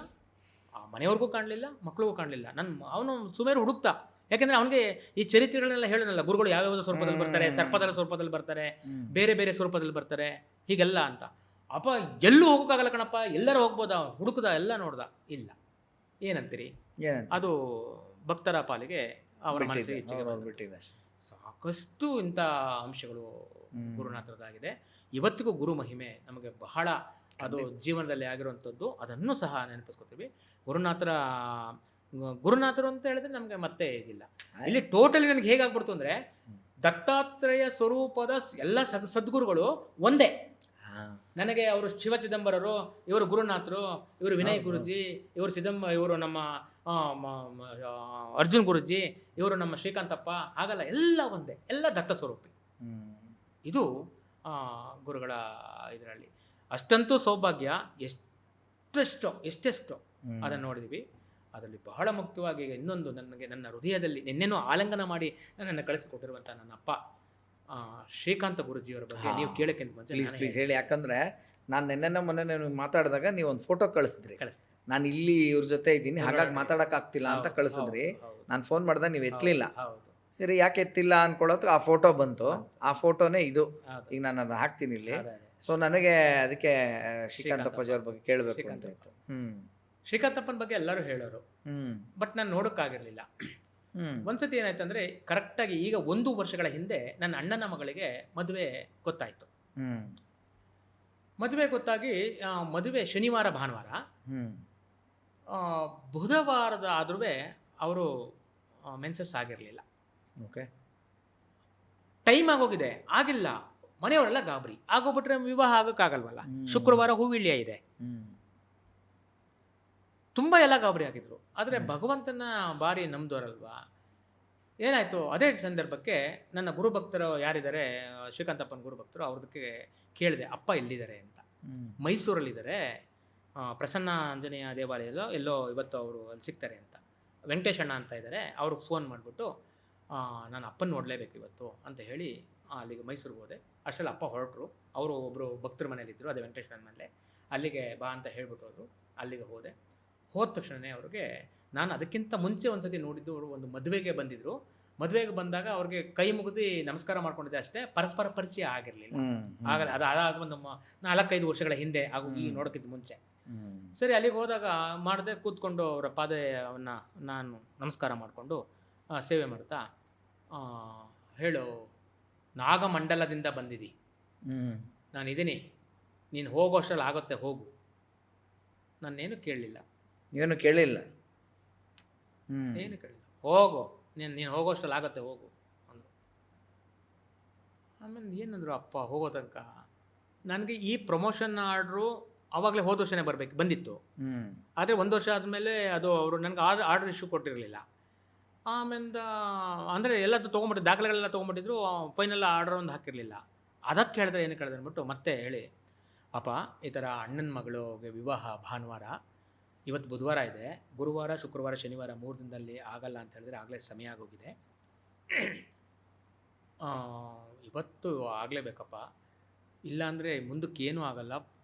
ಆ ಮನೆಯವ್ರಿಗೂ ಕಾಣಲಿಲ್ಲ, ಮಕ್ಕಳಿಗೂ ಕಾಣಲಿಲ್ಲ. ಅವನು ಸುಮಾರು ಹುಡುಕ್ತಾ, ಯಾಕೆಂದರೆ ಅವನಿಗೆ ಈ ಚರಿತ್ರೆಗಳನ್ನೆಲ್ಲ ಹೇಳೋಣಲ್ಲ, ಗುರುಗಳು ಯಾವ್ಯಾವ ಸ್ವರೂಪದಲ್ಲಿ ಬರ್ತಾರೆ, ಸರ್ಪದರ ಸ್ವರೂಪದಲ್ಲಿ ಬರ್ತಾರೆ, ಬೇರೆ ಬೇರೆ ಸ್ವರೂಪದಲ್ಲಿ ಬರ್ತಾರೆ, ಹೀಗೆಲ್ಲ ಅಂತ. ಅಪ್ಪ ಎಲ್ಲೂ ಹೋಗೋಕ್ಕಾಗಲ್ಲ ಕಣಪ್ಪ, ಎಲ್ಲರೂ ಹೋಗ್ಬೋದಾ, ಹುಡುಕದ ಎಲ್ಲ ನೋಡ್ದ, ಇಲ್ಲ. ಏನಂತೀರಿ? ಅದು ಭಕ್ತರ ಪಾಲಿಗೆ ಅವರ ಮನಸ್ಸಿಗೆ ಇಚ್ಛೆಗೆ ಸಾಕಷ್ಟು ಇಂಥ ಅಂಶಗಳು ಗುರುನಾಥರದಾಗಿದೆ. ಇವತ್ತಿಗೂ ಗುರು ಮಹಿಮೆ ನಮಗೆ ಬಹಳ, ಅದು ಜೀವನದಲ್ಲಿ ಆಗಿರುವಂಥದ್ದು. ಅದನ್ನು ಸಹ ನೆನಪಿಸ್ಕೊತೀವಿ. ಗುರುನಾಥರು ಅಂತ ಹೇಳಿದ್ರೆ ನಮಗೆ ಮತ್ತೆ ಇದಿಲ್ಲ. ಇಲ್ಲಿ ಟೋಟಲಿ ನನಗೆ ಹೇಗಾಗ್ಬಿಡ್ತು ಅಂದರೆ, ದತ್ತಾತ್ರೇಯ ಸ್ವರೂಪದ ಎಲ್ಲ ಸದ್ಗುರುಗಳು ಒಂದೇ. ನನಗೆ ಅವರು ಶಿವ ಚಿದಂಬರರು, ಇವರು ಗುರುನಾಥರು, ಇವರು ವಿನಯ್ ಗುರುಜಿ, ಇವರು ನಮ್ಮ ಅರ್ಜುನ್ ಗುರುಜಿ, ಇವರು ನಮ್ಮ ಶ್ರೀಕಾಂತಪ್ಪ, ಹಾಗಲ್ಲ, ಎಲ್ಲ ಒಂದೇ, ಎಲ್ಲ ದತ್ತ ಸ್ವರೂಪಿ. ಇದು ಗುರುಗಳ ಇದರಲ್ಲಿ ಅಷ್ಟಂತೂ ಸೌಭಾಗ್ಯ. ಎಷ್ಟೆಷ್ಟೋ ಅದನ್ನು ನೋಡಿದ್ವಿ. ಅದರಲ್ಲಿ ಬಹಳ ಮುಖ್ಯವಾಗಿ ಇನ್ನೊಂದು, ನನ್ನ ಹೃದಯದಲ್ಲಿ ನಿನ್ನೆನೂ ಆಲಿಂಗನ ಮಾಡಿ ನನ್ನನ್ನು ಕಳಿಸಿಕೊಟ್ಟಿರುವಂಥ ನನ್ನ ಅಪ್ಪ ಶ್ರೀಕಾಂತ ಗುರುಜಿಯವರ ಬಗ್ಗೆ ನೀವು ಕೇಳಕ್ಕೆ ಪ್ಲೀಸ್ ಹೇಳಿ. ಯಾಕಂದರೆ ನಾನು ನಿನ್ನೆ ಮೊನ್ನೆ ಮಾತಾಡಿದಾಗ ನೀವು ಒಂದು ಫೋಟೋ ಕಳಿಸಿದ್ರಿ. ನಾನು ಇಲ್ಲಿ ಇವ್ರ ಜೊತೆ ಇದ್ದೀನಿ, ಹಾಗಾಗಿ ಮಾತಾಡೋಕ್ಕಾಗ್ತಿಲ್ಲ ಅಂತ ಕಳಿಸಿದ್ರಿ. ನಾನು ಫೋನ್ ಮಾಡಿದಾಗ ನೀವು ಎತ್ತಲಿಲ್ಲ. ಸರಿ, ಯಾಕೆ ಎತ್ತಿಲ್ಲ ಅನ್ಕೊಳ್ಳೋದು ಆ ಫೋಟೋ ಬಂತು. ಆ ಫೋಟೋನೇ ಇದು. ಹೌದು. ಈಗ ನಾನು ಅದು ಹಾಕ್ತೀನಿ ಇಲ್ಲಿ. ಅದೇ, ಅದೇ. ಸೊ ನನಗೆ ಅದಕ್ಕೆ ಶ್ರೀಕಾಂತ್ ಅಪ್ಪಾಜಿ ಅವ್ರ ಬಗ್ಗೆ ಕೇಳಬೇಕು ಅಂತ ಇತ್ತು. ಶ್ರೀಕಾಂತಪ್ಪನ ಬಗ್ಗೆ ಎಲ್ಲರೂ ಹೇಳೋರು, ಹ್ಮ್ ಬಟ್ ನಾನು ನೋಡೋಕ್ಕಾಗಿರಲಿಲ್ಲ. ಹ್ಮ್ ಒಂದ್ಸತಿ ಏನಾಯ್ತಂದ್ರೆ, ಕರೆಕ್ಟಾಗಿ ಈಗ 1 ವರ್ಷಗಳ ಹಿಂದೆ ನನ್ನ ಅಣ್ಣನ ಮಗಳಿಗೆ ಮದುವೆ ಗೊತ್ತಾಯಿತು. ಹ್ಮ್ ಮದುವೆ ಗೊತ್ತಾಗಿ ಮದುವೆ ಶನಿವಾರ ಭಾನುವಾರ, ಹ್ಮ್ ಬುಧವಾರದ ಆದ್ರೂ ಅವರು ಮೆನ್ಸಸ್ ಆಗಿರಲಿಲ್ಲ. ಓಕೆ. ಟೈಮ್ ಆಗೋಗಿದೆ, ಆಗಿಲ್ಲ. ಮನೆಯವರೆಲ್ಲ ಗಾಬರಿ ಆಗೋಗ್ಬಿಟ್ರೆ ವಿವಾಹ ಆಗೋಕ್ಕಾಗಲ್ವಲ್ಲ. ಶುಕ್ರವಾರ ಹೂವಿಳ್ಯ ಇದೆ. ತುಂಬ ಎಲ್ಲ ಗಾಬರಿ ಆಗಿದ್ರು. ಆದರೆ ಭಗವಂತನ ಬಾರಿ ನಮ್ದೋರಲ್ವಾ. ಏನಾಯಿತು, ಅದೇ ಸಂದರ್ಭಕ್ಕೆ ನನ್ನ ಗುರುಭಕ್ತರು ಯಾರಿದ್ದಾರೆ, ಶ್ರೀಕಾಂತಪ್ಪನ ಗುರುಭಕ್ತರು, ಅವ್ರದಕ್ಕೆ ಕೇಳಿದೆ, ಅಪ್ಪ ಎಲ್ಲಿದ್ದಾರೆ ಅಂತ. ಮೈಸೂರಲ್ಲಿದ್ದಾರೆ, ಪ್ರಸನ್ನ ಆಂಜನೇಯ ದೇವಾಲಯದಲ್ಲೋ ಎಲ್ಲೋ ಇವತ್ತು ಅವರು ಅಲ್ಲಿ ಸಿಗ್ತಾರೆ ಅಂತ. ವೆಂಕಟೇಶಣ್ಣ ಅಂತ ಇದ್ದಾರೆ, ಅವ್ರಿಗೆ ಫೋನ್ ಮಾಡಿಬಿಟ್ಟು ನಾನು ಅಪ್ಪನ ನೋಡಲೇಬೇಕು ಇವತ್ತು ಅಂತ ಹೇಳಿ ಅಲ್ಲಿಗೆ ಮೈಸೂರಿಗೆ ಹೋದೆ. ಅಷ್ಟರಲ್ಲಿ ಅಪ್ಪ ಹೊರಟರು. ಅವರು ಒಬ್ಬರು ಭಕ್ತರ ಮನೇಲಿದ್ದರು, ಅದೇ ವೆಂಕಟೇಶ್ವರನ ಮನೇಲೆ. ಅಲ್ಲಿಗೆ ಬಾ ಅಂತ ಹೇಳ್ಬಿಟ್ಟು ಅವರು ಅಲ್ಲಿಗೆ ಹೋದೆ. ಹೋದ ತಕ್ಷಣವೇ ಅವ್ರಿಗೆ, ನಾನು ಅದಕ್ಕಿಂತ ಮುಂಚೆ ಒಂದು ಸತಿ ನೋಡಿದ್ದು, ಅವರು ಒಂದು ಮದುವೆಗೆ ಬಂದಿದ್ದರು. ಮದುವೆಗೆ ಬಂದಾಗ ಅವ್ರಿಗೆ ಕೈ ಮುಗಿದು ನಮಸ್ಕಾರ ಮಾಡ್ಕೊಂಡಿದ್ದೆ ಅಷ್ಟೇ, ಪರಸ್ಪರ ಪರಿಚಯ ಆಗಿರಲಿಲ್ಲ. ಆಗಲ್ಲ, ಅದು ಅದಾದ ಒಂದು 4-5 ವರ್ಷಗಳ ಹಿಂದೆ ಹಾಗೂ ಈ ನೋಡೋಕ್ಕಿಂತ ಮುಂಚೆ. ಸರಿ, ಅಲ್ಲಿಗೆ ಹೋದಾಗ ಮಾಡಿದೆ, ಕೂತ್ಕೊಂಡು ಅವರ ಪಾದವನ್ನು ನಾನು ನಮಸ್ಕಾರ ಮಾಡಿಕೊಂಡು ಸೇವೆ ಮಾಡ್ತಾ, ಹೇಳು, ನಾಗಮಂಡಲದಿಂದ ಬಂದಿದ್ದಿ, ನಾನಿದ್ದೀನಿ, ನೀನು ಹೋಗೋಷ್ಟರಲ್ಲಿ ಆಗುತ್ತೆ, ಹೋಗು. ನಾನೇನು ಕೇಳಲಿಲ್ಲ, ಏನು ಕೇಳಿಲ್ಲ, ಏನು ಕೇಳಿಲ್ಲ, ಹೋಗು, ನೀನು ಹೋಗೋಷ್ಟರಲ್ಲಿ ಆಗುತ್ತೆ, ಹೋಗು ಅಂದರು. ಆಮೇಲೆ ಏನಂದರು ಅಪ್ಪ ಹೋಗೋ ತನಕ. ನನಗೆ ಈ ಪ್ರಮೋಷನ್ ಆರ್ಡ್ರು ಆವಾಗಲೇ ಹೋದ ವರ್ಷನೇ ಬಂದಿತ್ತು. ಆದರೆ 1 ವರ್ಷ ಆದಮೇಲೆ ಅದು ಅವರು ನನಗೆ ಆರ್ಡರ್ ಇಶ್ಯೂ ಕೊಟ್ಟಿರಲಿಲ್ಲ. ಆಮೇಲೆ ಅಂದರೆ ಎಲ್ಲದು ತೊಗೊಂಬಿಟ್ಟು, ದಾಖಲೆಗಳೆಲ್ಲ ತೊಗೊಂಬಿಟ್ಟಿದ್ರು, ಫೈನಲ್ ಆರ್ಡರ್ ಒಂದು ಹಾಕಿರಲಿಲ್ಲ. ಅದಕ್ಕೆ ಹೇಳಿದ್ರೆ ಏನು ಕೇಳಿದೆ ಅಂದ್ಬಿಟ್ಟು ಮತ್ತೆ ಹೇಳಿ, ಅಪ್ಪ ಈ ಥರ ಅಣ್ಣನ ಮಗಳಿಗೆ ವಿವಾಹ ಭಾನುವಾರ, ಇವತ್ತು ಬುಧವಾರ ಇದೆ, ಗುರುವಾರ ಶುಕ್ರವಾರ ಶನಿವಾರ 3 ದಿನದಲ್ಲಿ ಆಗಲ್ಲ ಅಂತ ಹೇಳಿದ್ರೆ ಆಗಲೇ ಸಮಯ ಆಗೋಗಿದೆ, ಇವತ್ತು ಆಗಲೇಬೇಕಪ್ಪ, ಇಲ್ಲಾಂದರೆ ಮುಂದಕ್ಕೆ ಏನೂ ಆಗಲ್ಲ,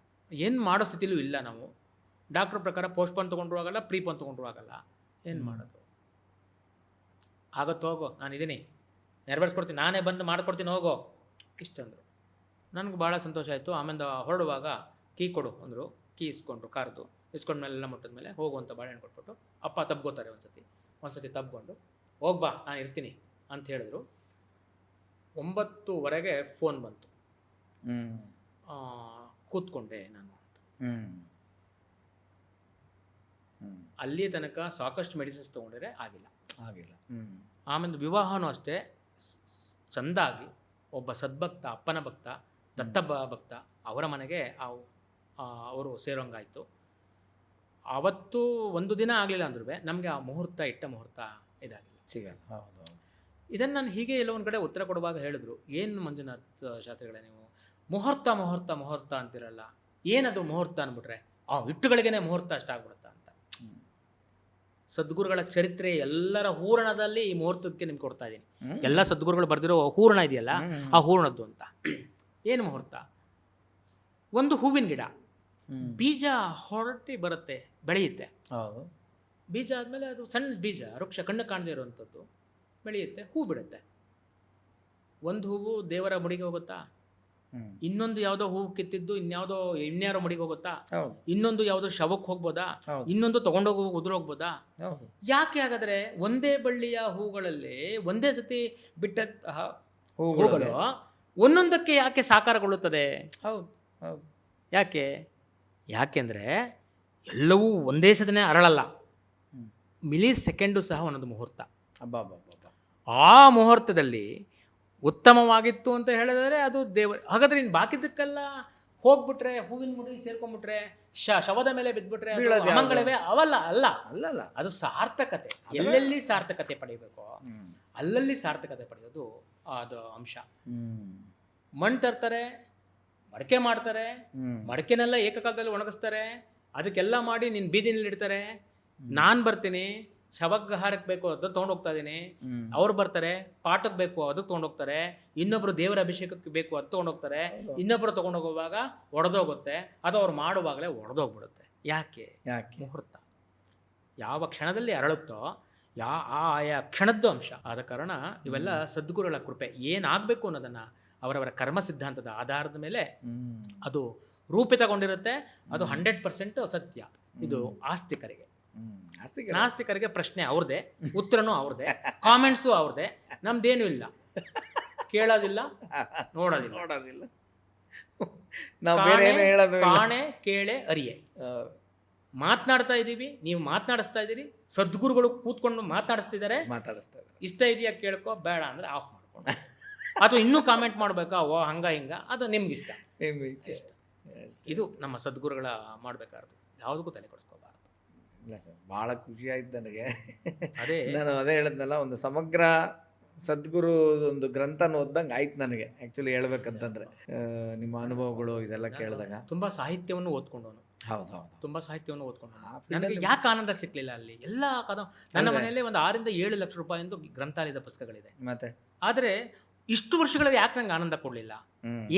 ಏನು ಮಾಡೋ ಸ್ಥಿತಿಲೂ ಇಲ್ಲ ನಾವು. ಡಾಕ್ಟ್ರ್ ಪ್ರಕಾರ ಪೋಸ್ಟ್ಪೋನ್ ತೊಗೊಂಡ್ರೂ ಆಗಲ್ಲ, ಪ್ರೀಪೋನ್ ತೊಗೊಂಡ್ರೂ ಆಗಲ್ಲ, ಏನು ಮಾಡೋದು. ಆಗುತ್ತೆ, ಹೋಗೋ, ನಾನಿದ್ದೀನಿ, ನೆರವೇರಿಸ್ಕೊಡ್ತೀನಿ, ನಾನೇ ಬಂದು ಮಾಡಿಕೊಡ್ತೀನಿ, ಹೋಗೋ, ಇಷ್ಟಂದರು. ನನಗೆ ಭಾಳ ಸಂತೋಷ ಆಯಿತು. ಆಮೇಲೆ ಹೊರಡುವಾಗ ಕೀ ಕೊಡು ಅಂದರು. ಕೀ ಇಸ್ಕೊಂಡ್ರು, ಕಾರ್ದು ಇಸ್ಕೊಂಡ್ಮೇಲೆ ಎಲ್ಲ ಮುಟ್ಟಿದ ಮೇಲೆ ಹೋಗುವಂಥ ಬಾಳೆಹಣ್ಣು ಕೊಟ್ಬಿಟ್ಟು, ಅಪ್ಪ ತಬ್ಗೋತಾರೆ ಒಂದು ಸತಿ ತಬ್ಕೊಂಡು, ಹೋಗ್ಬಾ ನಾನು ಇರ್ತೀನಿ ಅಂತ ಹೇಳಿದ್ರು. 9:15 ಫೋನ್ ಬಂತು. ಕೂತ್ಕೊಂಡೆ ನಾನು ಅಂತ. ಅಲ್ಲಿ ತನಕ ಸಾಕಷ್ಟು ಮೆಡಿಸಿನ್ಸ್ ತೊಗೊಂಡಿದ್ರೆ ಆಗಿಲ್ಲ. ಆಮೇಲೆ ವಿವಾಹನೂ ಅಷ್ಟೇ ಚೆಂದಾಗಿ ಒಬ್ಬ ಸದ್ಭಕ್ತ, ಅಪ್ಪನ ಭಕ್ತ, ದತ್ತಬ್ಬ ಭಕ್ತ, ಅವರ ಮನೆಗೆ ಅವರು ಸೇರೋಂಗಾಯಿತು. ಆವತ್ತು 1 ದಿನ ಆಗಲಿಲ್ಲ ಅಂದ್ರೂ ನಮಗೆ ಆ ಮುಹೂರ್ತ, ಇಟ್ಟ ಮುಹೂರ್ತ ಇದಾಗಿಲ್ಲ, ಸಿಗಲ್ಲ. ಹೌದು. ಇದನ್ನು ನಾನು ಹೀಗೆ ಎಲ್ಲೋ ಒಂದು ಕಡೆ ಉತ್ತರ ಕೊಡುವಾಗ ಹೇಳಿದ್ರು, ಏನು ಮಂಜುನಾಥ್ ಶಾಸ್ತ್ರಿಗಳೇ ನೀವು ಮುಹೂರ್ತ ಮುಹೂರ್ತ ಮುಹೂರ್ತ ಅಂತಿರಲ್ಲ, ಏನದು ಮುಹೂರ್ತ ಅಂದ್ಬಿಟ್ರೆ ಇಟ್ಟುಗಳಿಗೇ ಮುಹೂರ್ತ ಅಷ್ಟಾಗ್ಬಿಡುತ್ತಾ ಅಂತ. ಸದ್ಗುರುಗಳ ಚರಿತ್ರೆ ಎಲ್ಲರ ಹೂರಣದಲ್ಲಿ ಈ ಮುಹೂರ್ತಕ್ಕೆ ನಿಮ್ಗೆ ಕೊಡ್ತಾ ಇದ್ದೀನಿ. ಎಲ್ಲ ಸದ್ಗುರುಗಳು ಬರೆದಿರೋ ಹೂರಣ ಇದೆಯಲ್ಲ, ಆ ಹೂರಣದ್ದು ಅಂತ. ಏನು ಮುಹೂರ್ತ? ಒಂದು ಹೂವಿನ ಗಿಡ, ಬೀಜ ಹೊರಟಿ ಬರುತ್ತೆ, ಬೆಳೆಯುತ್ತೆ. ಬೀಜ ಆದಮೇಲೆ ಅದು ಸಣ್ಣ ಬೀಜ, ವೃಕ್ಷ, ಕಣ್ಣು ಕಾಣದೇ ಇರುವಂಥದ್ದು, ಬೆಳೆಯುತ್ತೆ, ಹೂ ಬಿಡುತ್ತೆ. ಒಂದು ಹೂವು ದೇವರ ಮುಡಿಗೆ ಹೋಗುತ್ತಾ, ಇನ್ನೊಂದು ಯಾವುದೋ ಹೂವು ಕಿತ್ತಿದ್ದು ಇನ್ಯಾರೋ ಮುಡಿಗೆ ಹೋಗುತ್ತಾ, ಇನ್ನೊಂದು ಯಾವುದೋ ಶವಕ್ಕೆ ಹೋಗ್ಬೋದಾ, ಇನ್ನೊಂದು ತಗೊಂಡೋಗಿ ಉದುರೋಗ್ಬೋದಾ? ಯಾಕೆ ಹಾಗಾದರೆ ಒಂದೇ ಬಳ್ಳಿಯ ಹೂಗಳಲ್ಲಿ ಒಂದೇ ಸತಿ ಬಿಟ್ಟಂತಹ ಹೂಗಳು ಒಂದೊಂದಕ್ಕೆ ಯಾಕೆ ಸಾಕಾರಗೊಳ್ಳುತ್ತದೆ? ಯಾಕೆಂದರೆ ಎಲ್ಲವೂ ಒಂದೇ ಸತಿನೇ ಅರಳಲ್ಲ, ಮಿಲಿ ಸೆಕೆಂಡು ಸಹ ಒಂದೊಂದು ಮುಹೂರ್ತ. ಆ ಮುಹೂರ್ತದಲ್ಲಿ ಉತ್ತಮವಾಗಿತ್ತು ಅಂತ ಹೇಳಿದರೆ ಅದು ಹಾಗಾದ್ರೆ ಇನ್ನು ಬಾಕಿದ್ದಕ್ಕೆಲ್ಲ ಹೋಗ್ಬಿಟ್ರೆ, ಹೂವಿನ ಮುಡಿ ಸೇರ್ಕೊಂಡ್ಬಿಟ್ರೆ, ಶವದ ಮೇಲೆ ಬಿದ್ದುಬಿಟ್ರೆ ಅಮಂಗಳವೇ ಅವಲ್ಲ. ಅಲ್ಲ, ಅದು ಸಾರ್ಥಕತೆ. ಎಲ್ಲೆಲ್ಲಿ ಸಾರ್ಥಕತೆ ಪಡೆಯಬೇಕೋ ಅಲ್ಲಲ್ಲಿ ಸಾರ್ಥಕತೆ ಪಡೆಯೋದು ಅದು ಅಂಶ. ಮಣ್ಣು ತರ್ತಾರೆ, ಮಡಕೆ ಮಾಡ್ತಾರೆ, ಮಡಕೆನೆಲ್ಲ ಏಕಕಾಲದಲ್ಲಿ ಒಣಗಿಸ್ತಾರೆ, ಅದಕ್ಕೆಲ್ಲ ಮಾಡಿ ನಿನ್ನ ಬೀದಿನಲ್ಲಿ ಇಡ್ತಾರೆ. ನಾನು ಬರ್ತೀನಿ, ಶವಕ್ಕೆ ಹಾರಕ್ಕೆ ಬೇಕು ಅದು ತೊಗೊಂಡೋಗ್ತಾ ಇದ್ದೀನಿ, ಅವ್ರು ಬರ್ತಾರೆ, ಪಾಠಕ್ಕೆ ಬೇಕು ಅದು ತೊಗೊಂಡೋಗ್ತಾರೆ, ಇನ್ನೊಬ್ರು ದೇವರ ಅಭಿಷೇಕಕ್ಕೆ ಬೇಕು ಅದು ತೊಗೊಂಡೋಗ್ತಾರೆ, ಇನ್ನೊಬ್ರು ತೊಗೊಂಡೋಗುವಾಗ ಒಡೆದೋಗುತ್ತೆ, ಅದು ಅವ್ರು ಮಾಡುವಾಗಲೇ ಒಡೆದೋಗ್ಬಿಡುತ್ತೆ. ಯಾಕೆ? ಮುಹೂರ್ತ ಯಾವ ಕ್ಷಣದಲ್ಲಿ ಅರಳುತ್ತೋ, ಆಯಾ ಕ್ಷಣದ್ದು ಅಂಶ ಆದ ಕಾರಣ ಇವೆಲ್ಲ ಸದ್ಗುರುಗಳ ಕೃಪೆ. ಏನಾಗಬೇಕು ಅನ್ನೋದನ್ನು ಅವರವರ ಕರ್ಮ ಸಿದ್ಧಾಂತದ ಆಧಾರದ ಮೇಲೆ ಅದು ರೂಪಿತಗೊಂಡಿರುತ್ತೆ. ಅದು 100% ಸತ್ಯ. ಇದು ಆಸ್ತಿಕರಿಗೆ. ನಾಸ್ತಿಕರಿಗೆ ಪ್ರಶ್ನೆ ಅವ್ರದ್ದೇ, ಉತ್ತರನೂ ಅವ್ರದ್ದೇ, ಕಾಮೆಂಟ್ಸು ಅವ್ರದ್ದೇ, ನಮ್ದೇನೂ ಇಲ್ಲ, ಕೇಳೋದಿಲ್ಲ, ನೋಡೋದಿಲ್ಲ. ಕಾಣೆ ಕೇಳೆ ಅರಿಯೆ. ಮಾತನಾಡ್ತಾ ಇದ್ದೀವಿ, ನೀವು ಮಾತನಾಡಿಸ್ತಾ ಇದ್ದೀರಿ, ಸದ್ಗುರುಗಳು ಕೂತ್ಕೊಂಡು ಮಾತನಾಡಿಸ್ತಿದ್ದಾರೆ, ಇಷ್ಟ ಇದೆಯಾ ಕೇಳ್ಕೊ, ಬೇಡ ಅಂದರೆ ಆಫ್ ಮಾಡ್ಕೊಂಡು, ಅಥವಾ ಇನ್ನೂ ಕಾಮೆಂಟ್ ಮಾಡಬೇಕಾ, ಓ ಹಂಗ ಹಿಂಗ, ಅದು ನಿಮ್ಗೆ ಇಷ್ಟ. ಇದು ನಮ್ಮ ಸದ್ಗುರುಗಳ ಮಾಡಬೇಕಾದ್ರು, ಯಾವುದಕ್ಕೂ ತಲೆ ಕೊಡಿಸ್ಕೋಬಾರ್ದು. ಇಲ್ಲ ಸರ್, ಭಾಳ ಖುಷಿ ಆಯ್ತು ನನಗೆ. ನಾನು ಅದೇ ಹೇಳಿದ್ನಲ್ಲ, ಒಂದು ಸಮಗ್ರ ಸದ್ಗುರು ಒಂದು ಗ್ರಂಥನ ಓದ್ದಂಗೆ ಆಯ್ತು ನನಗೆ. ಆ್ಯಕ್ಚುಲಿ ಹೇಳ್ಬೇಕಂತಂದ್ರೆ ನಿಮ್ಮ ಅನುಭವಗಳು ಇದೆಲ್ಲ ಕೇಳಿದಾಗ ತುಂಬ ಸಾಹಿತ್ಯವನ್ನು ಓದ್ಕೊಂಡವನು. ಹೌದು, ತುಂಬ ಸಾಹಿತ್ಯವನ್ನು ಓದ್ಕೊಂಡು ನನಗೆ ಯಾಕೆ ಆನಂದ ಸಿಕ್ಕಲಿಲ್ಲ ಅಲ್ಲಿ ಎಲ್ಲ ನನ್ನ ಮನೆಯಲ್ಲಿ ಒಂದು 6 ರಿಂದ 7 ಲಕ್ಷ ರೂಪಾಯಿಂದು ಗ್ರಂಥಾಲಯದ ಪುಸ್ತಕಗಳಿದೆ. ಮತ್ತೆ ಆದರೆ ಇಷ್ಟು ವರ್ಷಗಳಲ್ಲಿ ಯಾಕೆ ನಂಗೆ ಆನಂದ ಕೊಡಲಿಲ್ಲ?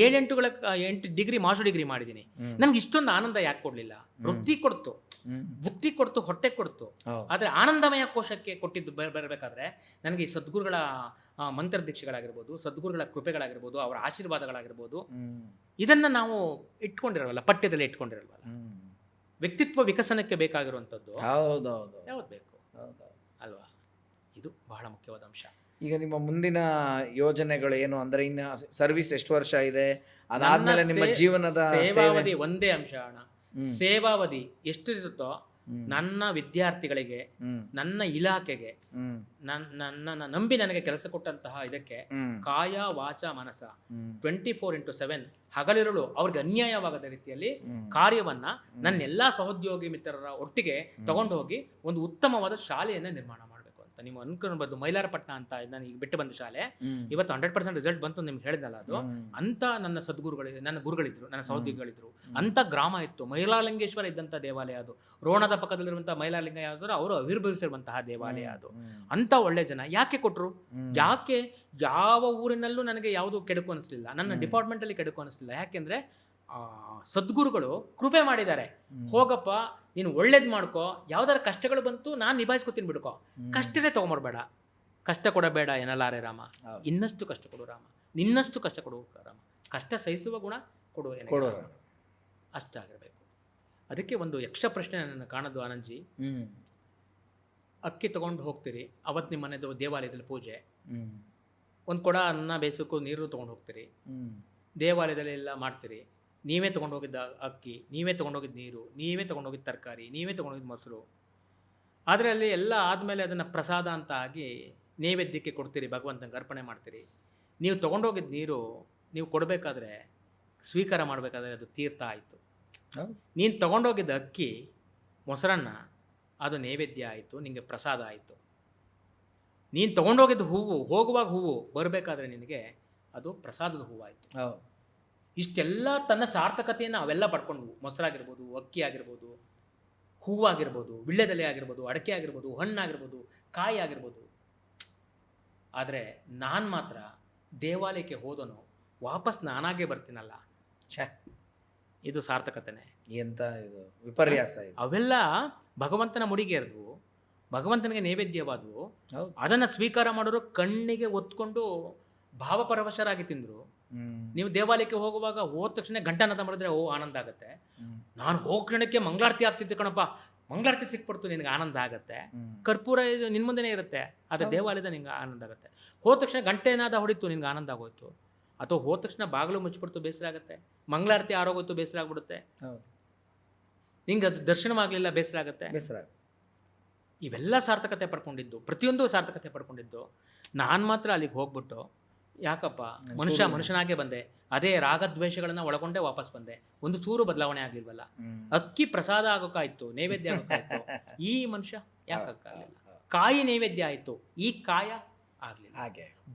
8 ಡಿಗ್ರಿ ಮಾಸ್ಟರ್ ಡಿಗ್ರಿ ಮಾಡಿದ್ದೀನಿ, ನನ್ಗೆ ಇಷ್ಟೊಂದು ಆನಂದ ಯಾಕೆ ಕೊಡಲಿಲ್ಲ? ವೃತ್ತಿ ಕೊಡ್ತು, ಹೊಟ್ಟೆ ಕೊಡ್ತು, ಆದರೆ ಆನಂದಮಯ ಕೋಶಕ್ಕೆ ಕೊಟ್ಟಿದ್ದು ಬರಬೇಕಾದ್ರೆ ನನಗೆ ಈ ಸದ್ಗುರುಗಳ ಮಂತ್ರದೀಕ್ಷೆಗಳಾಗಿರ್ಬೋದು, ಸದ್ಗುರುಗಳ ಕೃಪೆಗಳಾಗಿರ್ಬೋದು, ಅವರ ಆಶೀರ್ವಾದಗಳಾಗಿರ್ಬೋದು, ಇದನ್ನು ನಾವು ಇಟ್ಕೊಂಡಿರಲ್ವಲ್ಲ, ಪಠ್ಯದಲ್ಲಿ ಇಟ್ಕೊಂಡಿರಲ್ವಲ್ಲ. ವ್ಯಕ್ತಿತ್ವ ವಿಕಸನಕ್ಕೆ ಬೇಕಾಗಿರುವಂಥದ್ದು ಯಾವ್ದು ಬೇಕು ಅಲ್ವಾ? ಇದು ಬಹಳ ಮುಖ್ಯವಾದ ಅಂಶ. ಈಗ ನಿಮ್ಮ ಮುಂದಿನ ಯೋಜನೆಗಳು ಏನು ಅಂದರೆ, ಇನ್ನು ಸರ್ವಿಸ್ ಎಷ್ಟು ವರ್ಷ ಇದೆ, ಅದಾದ್ಮೇಲೆ ನಿಮ್ಮ ಜೀವನದ ಸೇವಾವಧಿ ಒಂದೇ ಅಂಶ ಅಣ್ಣ. ಸೇವಾವಧಿ ಎಷ್ಟು ಇರುತ್ತೋ ನನ್ನ ವಿದ್ಯಾರ್ಥಿಗಳಿಗೆ, ನನ್ನ ಇಲಾಖೆಗೆ, ನನ್ನ ನಂಬಿ ನನಗೆ ಕೆಲಸ ಕೊಟ್ಟಂತಹ ಇದಕ್ಕೆ ಕಾಯ ವಾಚ ಮನಸ 24/7 ಹಗಲಿರುಳು ಅವ್ರಿಗೆ ಅನ್ಯಾಯವಾಗದ ರೀತಿಯಲ್ಲಿ ಕಾರ್ಯವನ್ನ ನನ್ನೆಲ್ಲಾ ಸಹೋದ್ಯೋಗಿ ಮಿತ್ರರ ಒಟ್ಟಿಗೆ ತಗೊಂಡು ಹೋಗಿ ಒಂದು ಉತ್ತಮವಾದ ಶಾಲೆಯನ್ನ ನಿರ್ಮಾಣ ಮಾಡಬೇಕು ಅಂತ. ನೀವು ಅನ್ಕೊಳ್ಬೋದು, ಮೈಲಾರಪಟ್ಟಣ ಅಂತ ನಾನು ಈಗ ಬಿಟ್ಟು ಬಂದ ಶಾಲೆ ಇವತ್ತು 100% ರಿಸಲ್ಟ್ ಬಂತು ನಿಮ್ಗೆ ಹೇಳಿದ್ನಲ್ಲ, ಅದು ಅಂತ ನನ್ನ ಸದ್ಗುರುಗಳು, ನನ್ನ ಗುರುಗಳಿದ್ರು, ನನ್ನ ಸಹೋದ್ಯೋಗಿಗಳಿದ್ರು. ಅಂತ ಗ್ರಾಮ ಇತ್ತು, ಮೈಲಾರಲಿಂಗೇಶ್ವರ ಇದ್ದಂಥ ದೇವಾಲಯ ಅದು. ರೋಣದ ಪಕ್ಕದಲ್ಲಿರುವಂತಹ ಮೈಲಾರಲಿಂಗ ಯಾವ್ದಾದ್ರು ಅವರು ಆವಿರ್ಭವಿಸಿರುವಂತಹ ದೇವಾಲಯ ಅದು. ಅಂತ ಒಳ್ಳೆ ಜನ ಯಾಕೆ ಕೊಟ್ಟರು? ಯಾಕೆ ಯಾವ ಊರಿನಲ್ಲೂ ನನಗೆ ಯಾವುದು ಕೆಡುಕು ಅನಿಸ್ಲಿಲ್ಲ, ನನ್ನ ಡಿಪಾರ್ಟ್ಮೆಂಟಲ್ಲಿ ಕೆಡುಕು ಅನಿಸ್ಲಿಲ್ಲ. ಯಾಕೆಂದ್ರೆ ಸದ್ಗುರುಗಳು ಕೃಪೆ ಮಾಡಿದ್ದಾರೆ. ಹೋಗಪ್ಪ, ನೀನು ಒಳ್ಳೇದು ಮಾಡ್ಕೋ, ಯಾವ್ದಾರ ಕಷ್ಟಗಳು ಬಂತು ನಾನು ನಿಭಾಯಿಸ್ಕೊತೀನಿ, ಬಿಡ್ಕೋ, ಕಷ್ಟನೇ ತಗೊಂಬರ್ಬೇಡ, ಕಷ್ಟ ಕೊಡಬೇಡ ಎನ್ನಲಾರೆ ರಾಮ, ಇನ್ನಷ್ಟು ಕಷ್ಟ ಕೊಡು ರಾಮ, ನಿನ್ನಷ್ಟು ಕಷ್ಟ ಕೊಡು ರಾಮ, ಕಷ್ಟ ಸಹಿಸುವ ಗುಣ ಕೊಡು ಅಷ್ಟಾಗಿರ್ಬೇಕು. ಅದಕ್ಕೆ ಒಂದು ಯಕ್ಷ ಪ್ರಶ್ನೆ ನನ್ನ ಕಾಣೋದು ಆನಂದ್ಜಿ. ಅಕ್ಕಿ ತಗೊಂಡು ಹೋಗ್ತೀರಿ, ಅವತ್ತು ನಿಮ್ಮ ಮನೆದು ದೇವಾಲಯದಲ್ಲಿ ಪೂಜೆ, ಒಂದು ಕೊಡ ಅನ್ನ ಬೇಯಿಸೋಕ್ಕೂ ನೀರು ತೊಗೊಂಡು ಹೋಗ್ತೀರಿ, ದೇವಾಲಯದಲ್ಲಿ ಎಲ್ಲ ಮಾಡ್ತೀರಿ, ನೀವೇ ತೊಗೊಂಡೋಗಿದ್ದ ಅಕ್ಕಿ, ನೀವೇ ತೊಗೊಂಡೋಗಿದ್ದ ನೀರು, ನೀವೇ ತೊಗೊಂಡೋಗಿದ್ದ ತರಕಾರಿ, ನೀವೇ ತೊಗೊಂಡೋಗಿದ್ದ ಮೊಸರು. ಆದರೆ ಅಲ್ಲಿ ಎಲ್ಲ ಆದಮೇಲೆ ಅದನ್ನು ಪ್ರಸಾದ ಅಂತ ಆಗಿ ನೈವೇದ್ಯಕ್ಕೆ ಕೊಡ್ತೀರಿ, ಭಗವಂತನಿಗೆ ಅರ್ಪಣೆ ಮಾಡ್ತೀರಿ. ನೀವು ತೊಗೊಂಡೋಗಿದ್ದ ನೀರು ನೀವು ಕೊಡಬೇಕಾದ್ರೆ, ಸ್ವೀಕಾರ ಮಾಡಬೇಕಾದ್ರೆ ಅದು ತೀರ್ಥ ಆಯಿತು. ನೀನು ತೊಗೊಂಡೋಗಿದ್ದ ಅಕ್ಕಿ ಮೊಸರನ್ನ ಅದು ನೈವೇದ್ಯ ಆಯಿತು, ನಿನಗೆ ಪ್ರಸಾದ ಆಯಿತು. ನೀನು ತೊಗೊಂಡೋಗಿದ್ದ ಹೂವು, ಹೋಗುವಾಗ ಹೂವು, ಬರಬೇಕಾದ್ರೆ ನಿನಗೆ ಅದು ಪ್ರಸಾದದ ಹೂವಾಯಿತು. ಇಷ್ಟೆಲ್ಲ ತನ್ನ ಸಾರ್ಥಕತೆಯನ್ನು ಅವೆಲ್ಲ ಪಡ್ಕೊಂಡ್ವು. ಮೊಸರಾಗಿರ್ಬೋದು, ಅಕ್ಕಿ ಆಗಿರ್ಬೋದು, ಹೂವಾಗಿರ್ಬೋದು, ವಿಳ್ಳೆದೆಲೆ ಆಗಿರ್ಬೋದು, ಅಡಕೆ ಆಗಿರ್ಬೋದು, ಹಣ್ಣಾಗಿರ್ಬೋದು, ಕಾಯಿ ಆಗಿರ್ಬೋದು. ಆದರೆ ನಾನು ಮಾತ್ರ ದೇವಾಲಯಕ್ಕೆ ಹೋದನು, ವಾಪಸ್ ನಾನಾಗೇ ಬರ್ತೀನಲ್ಲ, ಇದು ಸಾರ್ಥಕತೆನೇ. ಎಂತ ಇದು ವಿಪರ್ಯಾಸ! ಅವೆಲ್ಲ ಭಗವಂತನ ಮುಡಿಗೆ ಇರಿದ್ವು, ಭಗವಂತನಿಗೆ ನೈವೇದ್ಯವಾದವು. ಅದನ್ನು ಸ್ವೀಕಾರ ಮಾಡೋರು ಕಣ್ಣಿಗೆ ಒತ್ಕೊಂಡು ಭಾವಪರವಶರಾಗಿ ತಿಂದರು. ನೀವು ದೇವಾಲಯಕ್ಕೆ ಹೋಗುವಾಗ ಹೋದ ತಕ್ಷಣ ಘಂಟಾನಾದ ಮಾಡಿದ್ರೆ ಆನಂದ ಆಗುತ್ತೆ. ನಾನು ಹೋಗೋ ಕ್ಷಣಕ್ಕೆ ಮಂಗಳಾರತಿ ಆಗ್ತಿದ್ದೆ ಕಣಪ್ಪ, ಮಂಗಳಾರತಿ ಸಿಕ್ಬಿಡ್ತು, ನಿನಗೆ ಆನಂದ ಆಗುತ್ತೆ. ಕರ್ಪೂರ ಇದು ನಿನ್ನ ಮುಂದೆನೇ ಇರುತ್ತೆ, ಅದು ದೇವಾಲಯದ ನಿಂಗೆ ಆನಂದ ಆಗುತ್ತೆ. ಹೋದ ತಕ್ಷಣ ಗಂಟೆನಾದ ಹೊಡಿತು, ನಿನ್ಗೆ ಆನಂದ ಆಗೋಯ್ತು. ಅಥವಾ ಹೋದ ತಕ್ಷಣ ಬಾಗಿಲು ಮುಚ್ಚಿಬಿಡ್ತು, ಬೇಸರ ಆಗುತ್ತೆ. ಮಂಗಳಾರತಿ ಆರೋಗೋಯ್ತು, ಬೇಸರ ಆಗ್ಬಿಡುತ್ತೆ. ನಿಂಗೆ ಅದು ದರ್ಶನವಾಗಲಿಲ್ಲ, ಬೇಸರ ಆಗುತ್ತೆ. ಇವೆಲ್ಲ ಸಾರ್ಥಕತೆ ಪಡ್ಕೊಂಡಿದ್ದು, ಪ್ರತಿಯೊಂದು ಸಾರ್ಥಕತೆ ಪಡ್ಕೊಂಡಿದ್ದು. ನಾನು ಮಾತ್ರ ಅಲ್ಲಿಗೆ ಹೋಗ್ಬಿಟ್ಟು, ಯಾಕಪ್ಪ ಮನುಷ್ಯನಾಗೆ ಬಂದೆ, ಅದೇ ರಾಗದ್ವೇಷಗಳನ್ನ ಒಳಗೊಂಡೇ ವಾಪಸ್ ಬಂದೆ, ಒಂದು ಚೂರು ಬದಲಾವಣೆ ಆಗ್ಲಿಲ್ವಲ್ಲ. ಅಕ್ಕಿ ಪ್ರಸಾದ ಆಗೋಕ್ಕಾಯ್ತು, ನೈವೇದ್ಯ ಆಗೋಕ್ಕಾಯ್ತು, ಈ ಮನುಷ್ಯ ಯಾಕಾಗಲಿಲ್ಲ. ಕಾಯಿ ನೈವೇದ್ಯ ಆಯ್ತು, ಈ ಕಾಯ ಆಗ್ಲಿಲ್ಲ.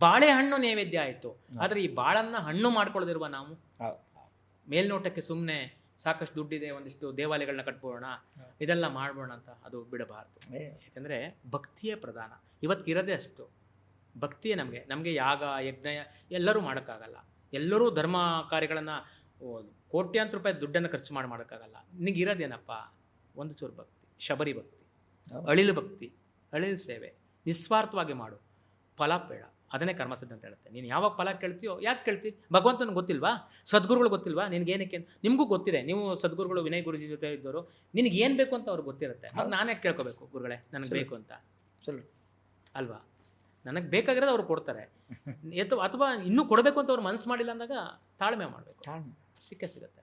ಬಾಳೆಹಣ್ಣು ನೈವೇದ್ಯ ಆಯ್ತು, ಆದ್ರೆ ಈ ಬಾಳನ್ನ ಹಣ್ಣು ಮಾಡ್ಕೊಳ್ಳದಿರುವ ನಾವು ಮೇಲ್ನೋಟಕ್ಕೆ ಸುಮ್ಮನೆ ಸಾಕಷ್ಟು ದುಡ್ಡಿದೆ, ಒಂದಿಷ್ಟು ದೇವಾಲಯಗಳನ್ನ ಕಟ್ಬೋಣ, ಇದೆಲ್ಲ ಮಾಡ್ಬೋಣ ಅಂತ ಅದು ಬಿಡಬಾರ್ದು. ಯಾಕಂದರೆ ಭಕ್ತಿಯೇ ಪ್ರಧಾನ. ಇವತ್ತಿರೋದೇ ಅಷ್ಟು ಭಕ್ತಿಯೇ. ನಮಗೆ ಯಾಗ ಯಜ್ಞ ಎಲ್ಲರೂ ಮಾಡೋಕ್ಕಾಗಲ್ಲ. ಎಲ್ಲರೂ ಧರ್ಮ ಕಾರ್ಯಗಳನ್ನು ಕೋಟ್ಯಾಂತರ ರೂಪಾಯಿ ದುಡ್ಡನ್ನು ಖರ್ಚು ಮಾಡೋಕ್ಕಾಗಲ್ಲ. ನಿನಗಿರೋದೇನಪ್ಪ? ಒಂದು ಚೂರು ಭಕ್ತಿ, ಶಬರಿ ಭಕ್ತಿ, ಅಳಿಲು ಭಕ್ತಿ, ಅಳಿಲು ಸೇವೆ, ನಿಸ್ವಾರ್ಥವಾಗಿ ಮಾಡು, ಫಲ ಬೇಡ. ಅದನ್ನೇ ಕರ್ಮಸಿದ್ಧ ಅಂತ ಹೇಳುತ್ತೆ. ನೀನು ಯಾವಾಗ ಫಲ ಕೇಳ್ತೀಯೋ, ಯಾಕೆ ಕೇಳ್ತಿ? ಭಗವಂತನಿಗೆ ಗೊತ್ತಿಲ್ವಾ? ಸದ್ಗುರುಗಳು ಗೊತ್ತಿಲ್ವಾ ನಿನಗೇನಕ್ಕೆ ಅಂತ? ನಿಮಗೂ ಗೊತ್ತಿದೆ, ನೀವು ಸದ್ಗುರುಗಳು ವಿನಯ್ ಗುರುಜಿ ಜೊತೆ ಇದ್ದವರು, ನಿನಗೆ ಏನು ಬೇಕು ಅಂತ ಅವ್ರಿಗೆ ಗೊತ್ತಿರುತ್ತೆ. ಮತ್ತು ನಾನೇ ಕೇಳ್ಕೋಬೇಕು, ಗುರುಗಳೇ ನನಗೆ ಬೇಕು ಅಂತ ಅಲ್ವಾ? ನನಗೆ ಬೇಕಾಗಿರೋದು ಅವ್ರು ಕೊಡ್ತಾರೆ. ಅಥವಾ ಇನ್ನೂ ಕೊಡಬೇಕು ಅಂತ ಅವ್ರು ಮನಸ್ಸು ಮಾಡಿಲ್ಲ ಅಂದಾಗ ತಾಳ್ಮೆ ಮಾಡಬೇಕು, ಸಿಗುತ್ತೆ.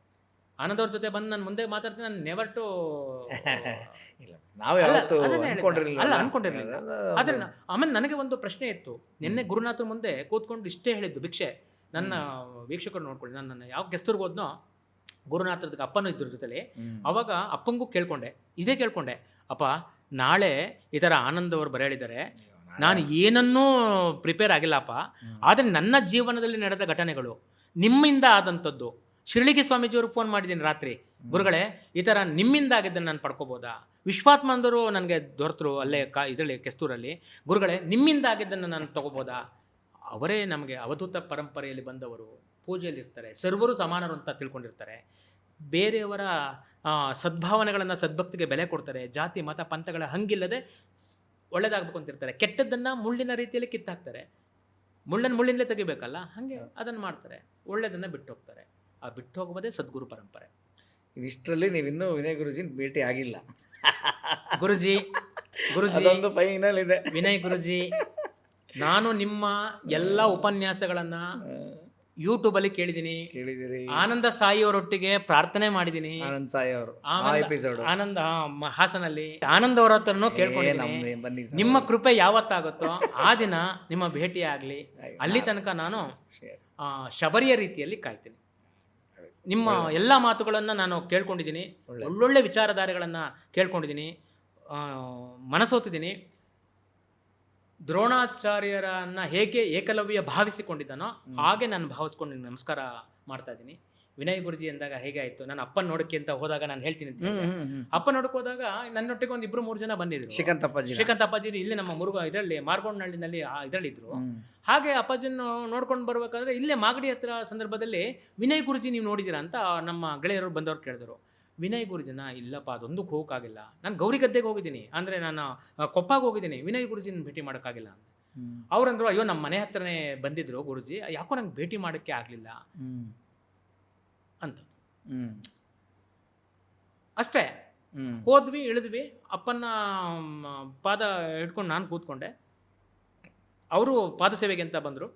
ಆನಂದ್ ಅವ್ರ ಜೊತೆ ಬಂದು ನಾನು ಮುಂದೆ ಮಾತಾಡ್ತೀನಿ. ನಾನು ನೆವರ್ ಟು ಅನ್ಕೊಂಡಿರಲಿಲ್ಲ. ಆದರೆ ಆಮೇಲೆ ನನಗೆ ಒಂದು ಪ್ರಶ್ನೆ ಇತ್ತು. ನಿನ್ನೆ ಗುರುನಾಥರ ಮುಂದೆ ಕೂತ್ಕೊಂಡು ಇಷ್ಟೇ ಹೇಳಿದ್ದು ಭಿಕ್ಷೆ. ನನ್ನ ವೀಕ್ಷಕರು ನೋಡ್ಕೊಳ್ಳಿ, ನನ್ನ ಯಾವ ಗೆಸ್ತರ್ಗೆ ಹೋದ್ನೋ ಗುರುನಾಥರದ ಅಪ್ಪನೂ ಇದ್ರ ಜೊತೆಲಿ, ಅವಾಗ ಅಪ್ಪಂಗೂ ಇದೇ ಕೇಳ್ಕೊಂಡೆ, ಅಪ್ಪ ನಾಳೆ ಈ ಥರ ಆನಂದ್ ಅವರು ಬರೆಯಲಿದ್ದಾರೆ, ನಾನು ಏನನ್ನೂ ಪ್ರಿಪೇರ್ ಆಗಿಲ್ಲಪ್ಪ, ಆದರೆ ನನ್ನ ಜೀವನದಲ್ಲಿ ನಡೆದ ಘಟನೆಗಳು ನಿಮ್ಮಿಂದ ಆದಂಥದ್ದು. ಶಿರಳಿಗೆ ಸ್ವಾಮೀಜಿಯವ್ರಿಗೆ ಫೋನ್ ಮಾಡಿದ್ದೀನಿ ರಾತ್ರಿ, ಗುರುಗಳೇ ಈ ಥರ ನಿಮ್ಮಿಂದ ಆಗಿದ್ದನ್ನು ನಾನು ಪಡ್ಕೋಬೋದಾ? ವಿಶ್ವಾತ್ಮಾನಂದರು ನನಗೆ ದೊರೆತರು ಅಲ್ಲೇ ಇದರಲ್ಲಿ ಕೆಸ್ತೂರಲ್ಲಿ, ಗುರುಗಳೇ ನಿಮ್ಮಿಂದ ಆಗಿದ್ದನ್ನು ನಾನು ತೊಗೋಬೋದಾ? ಅವರೇ ನಮಗೆ ಅವಧೂತ ಪರಂಪರೆಯಲ್ಲಿ ಬಂದವರು, ಪೂಜೆಯಲ್ಲಿರ್ತಾರೆ, ಸರ್ವರು ಸಮಾನರು ಅಂತ ತಿಳ್ಕೊಂಡಿರ್ತಾರೆ, ಬೇರೆಯವರ ಸದ್ಭಾವನೆಗಳನ್ನು ಸದ್ಭಕ್ತಿಗೆ ಬೆಲೆ ಕೊಡ್ತಾರೆ, ಜಾತಿ ಮತ ಪಂಥಗಳ ಹಂಗಿಲ್ಲದೆ ಒಳ್ಳೇದಾಗಬೇಕು ಅಂತಿರ್ತಾರೆ. ಕೆಟ್ಟದ್ದನ್ನು ಮುಳ್ಳಿನ ರೀತಿಯಲ್ಲಿ ಕಿತ್ತಾಕ್ತಾರೆ, ಮುಳ್ಳಿನಲ್ಲೇ ತೆಗಿಬೇಕಲ್ಲ, ಹಾಗೆ ಅದನ್ನು ಮಾಡ್ತಾರೆ, ಒಳ್ಳೆಯದನ್ನು ಬಿಟ್ಟು ಹೋಗ್ತಾರೆ. ಆ ಬಿಟ್ಟು ಹೋಗೋದೇ ಸದ್ಗುರು ಪರಂಪರೆ. ಇದಿಷ್ಟರಲ್ಲಿ ನೀವಿನ್ನೂ ವಿನಯ್ ಗುರುಜಿನ ಭೇಟಿ ಆಗಿಲ್ಲ. ಗುರುಜಿ ಅದೊಂದು ಫೈನಲ್ ಇದೆ. ವಿನಯ್ ಗುರುಜಿ, ನಾನು ನಿಮ್ಮ ಎಲ್ಲ ಉಪನ್ಯಾಸಗಳನ್ನು ಯೂಟ್ಯೂಬಲ್ಲಿ ಕೇಳಿದ್ದೀನಿ. ಆನಂದ ಸಾಯಿ ಅವರೊಟ್ಟಿಗೆ ಪ್ರಾರ್ಥನೆ ಮಾಡಿದ್ದೀನಿ. ಆನಂದ್ ಸಾಯಿ ಅವರು ಆನಂದ ಹಾಸನಲ್ಲಿ ಆನಂದ್ ಅವರ ಹತ್ರನೂ ಕೇಳ್ಕೊಂಡಿದ್ದೀನಿ. ನಿಮ್ಮ ಕೃಪೆ ಯಾವತ್ತಾಗುತ್ತೋ ಆ ದಿನ ನಿಮ್ಮ ಭೇಟಿ ಆಗಲಿ, ಅಲ್ಲಿ ತನಕ ನಾನು ಶಬರಿಯ ರೀತಿಯಲ್ಲಿ ಕಾಯ್ತೀನಿ. ನಿಮ್ಮ ಎಲ್ಲ ಮಾತುಗಳನ್ನು ನಾನು ಕೇಳ್ಕೊಂಡಿದ್ದೀನಿ, ಒಳ್ಳೊಳ್ಳೆ ವಿಚಾರಧಾರೆಗಳನ್ನು ಕೇಳ್ಕೊಂಡಿದ್ದೀನಿ, ಮನಸೋತಿದ್ದೀನಿ. ದ್ರೋಣಾಚಾರ್ಯರನ್ನು ಹೇಗೆ ಏಕಲವ್ಯ ಭಾವಿಸಿಕೊಂಡಿದ್ದಾನೋ ಹಾಗೆ ನಾನು ಭಾವಿಸ್ಕೊಂಡು ನಮಸ್ಕಾರ ಮಾಡ್ತಾ ಇದ್ದೀನಿ. ವಿನಯ್ ಗುರುಜಿ ಅಂದಾಗ ಹೇಗೆ ಆಯಿತು, ನಾನು ಅಪ್ಪನ ನೋಡಕ್ಕೆ ಅಂತ ಹೋದಾಗ ನಾನು ಹೇಳ್ತೀನಿ ಅಂತ ಅಪ್ಪ ನೋಡಕ್ಕೆ ಹೋದಾಗ ನನ್ನೊಟ್ಟಿಗೆ ಒಂದು 2-3 ಜನ ಬಂದಿದ್ರು. ಶ್ರೀಕಾಂತ್ ಅಪ್ಪಾಜಿ ಇಲ್ಲಿ ನಮ್ಮ ಇದರಲ್ಲಿ ಮಾರ್ಗೋಡ್ನಹಳ್ಳಿನಲ್ಲಿ ಇದರಲ್ಲಿದ್ದರು. ಹಾಗೆ ಅಪ್ಪಾಜಿನ ನೋಡ್ಕೊಂಡು ಬರ್ಬೇಕಾದ್ರೆ ಇಲ್ಲೇ ಮಾಗಡಿ ಹತ್ರ ಸಂದರ್ಭದಲ್ಲಿ ವಿನಯ್ ಗುರುಜಿ ನೀವು ನೋಡಿದ್ದೀರಾ ಅಂತ ನಮ್ಮ ಗೆಳೆಯರು ಬಂದವ್ರು ಕೇಳಿದ್ರು. ವಿನಯ್ ಗುರುಜಿನ ಇಲ್ಲಪ್ಪ ಅದೊಂದಕ್ಕೆ ಹೋಗೋಕ್ಕಾಗಿಲ್ಲ, ನಾನು ಗೌರಿ ಗದ್ದೆಗೆ ಹೋಗಿದ್ದೀನಿ, ಅಂದರೆ ನಾನು ಕೊಪ್ಪಾಗ ಹೋಗಿದ್ದೀನಿ, ವಿನಯ್ ಗುರುಜಿನ ಭೇಟಿ ಮಾಡೋಕ್ಕಾಗಿಲ್ಲ ಅಂತ. ಅವ್ರಂದ್ರು, ಅಯ್ಯೋ ನಮ್ಮ ಮನೆ ಹತ್ರನೇ ಬಂದಿದ್ರು ಗುರುಜಿ, ಯಾಕೋ ನಂಗೆ ಭೇಟಿ ಮಾಡೋಕ್ಕೆ ಆಗಲಿಲ್ಲ ಅಂತ. ಅಷ್ಟೇ, ಹೋದ್ವಿ, ಇಳಿದ್ವಿ, ಅಪ್ಪನ ಪಾದ ಹಿಡ್ಕೊಂಡು ನಾನು ಕೂತ್ಕೊಂಡೆ. ಅವರು ಪಾದ ಸೇವೆಗೆ ಅಂತ ಬಂದರು.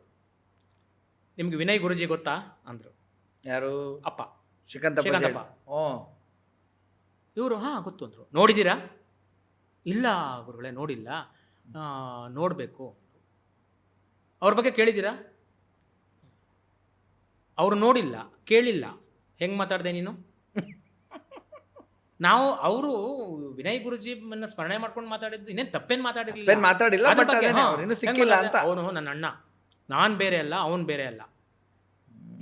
ನಿಮ್ಗೆ ವಿನಯ್ ಗುರುಜಿ ಗೊತ್ತಾ ಅಂದರು. ಯಾರು? ಅಪ್ಪ, ಶ್ರೀಕಾಂತಪ್ಪ. ಇವರು ಹಾಂ ಗೊತ್ತು ಅಂದರು. ನೋಡಿದ್ದೀರಾ? ಇಲ್ಲ ಗುರುಗಳೇ ನೋಡಿಲ್ಲ, ನೋಡಬೇಕು. ಅವ್ರ ಬಗ್ಗೆ ಕೇಳಿದ್ದೀರಾ? ಅವರು ನೋಡಿಲ್ಲ, ಕೇಳಿಲ್ಲ. ಹೆಂಗೆ ಮಾತಾಡಿದೆ ನೀನು? ಅವರು ವಿನಯ್ ಗುರುಜಿನ ಸ್ಮರಣೆ ಮಾಡ್ಕೊಂಡು ಮಾತಾಡಿದ್ದು, ಇನ್ನೇನು ತಪ್ಪೇನು ಮಾತಾಡಿರಲಿಲ್ಲ. ಅವನು ನನ್ನ ಅಣ್ಣ, ನಾನು ಬೇರೆ ಅಲ್ಲ, ಅವನು ಬೇರೆ ಅಲ್ಲ,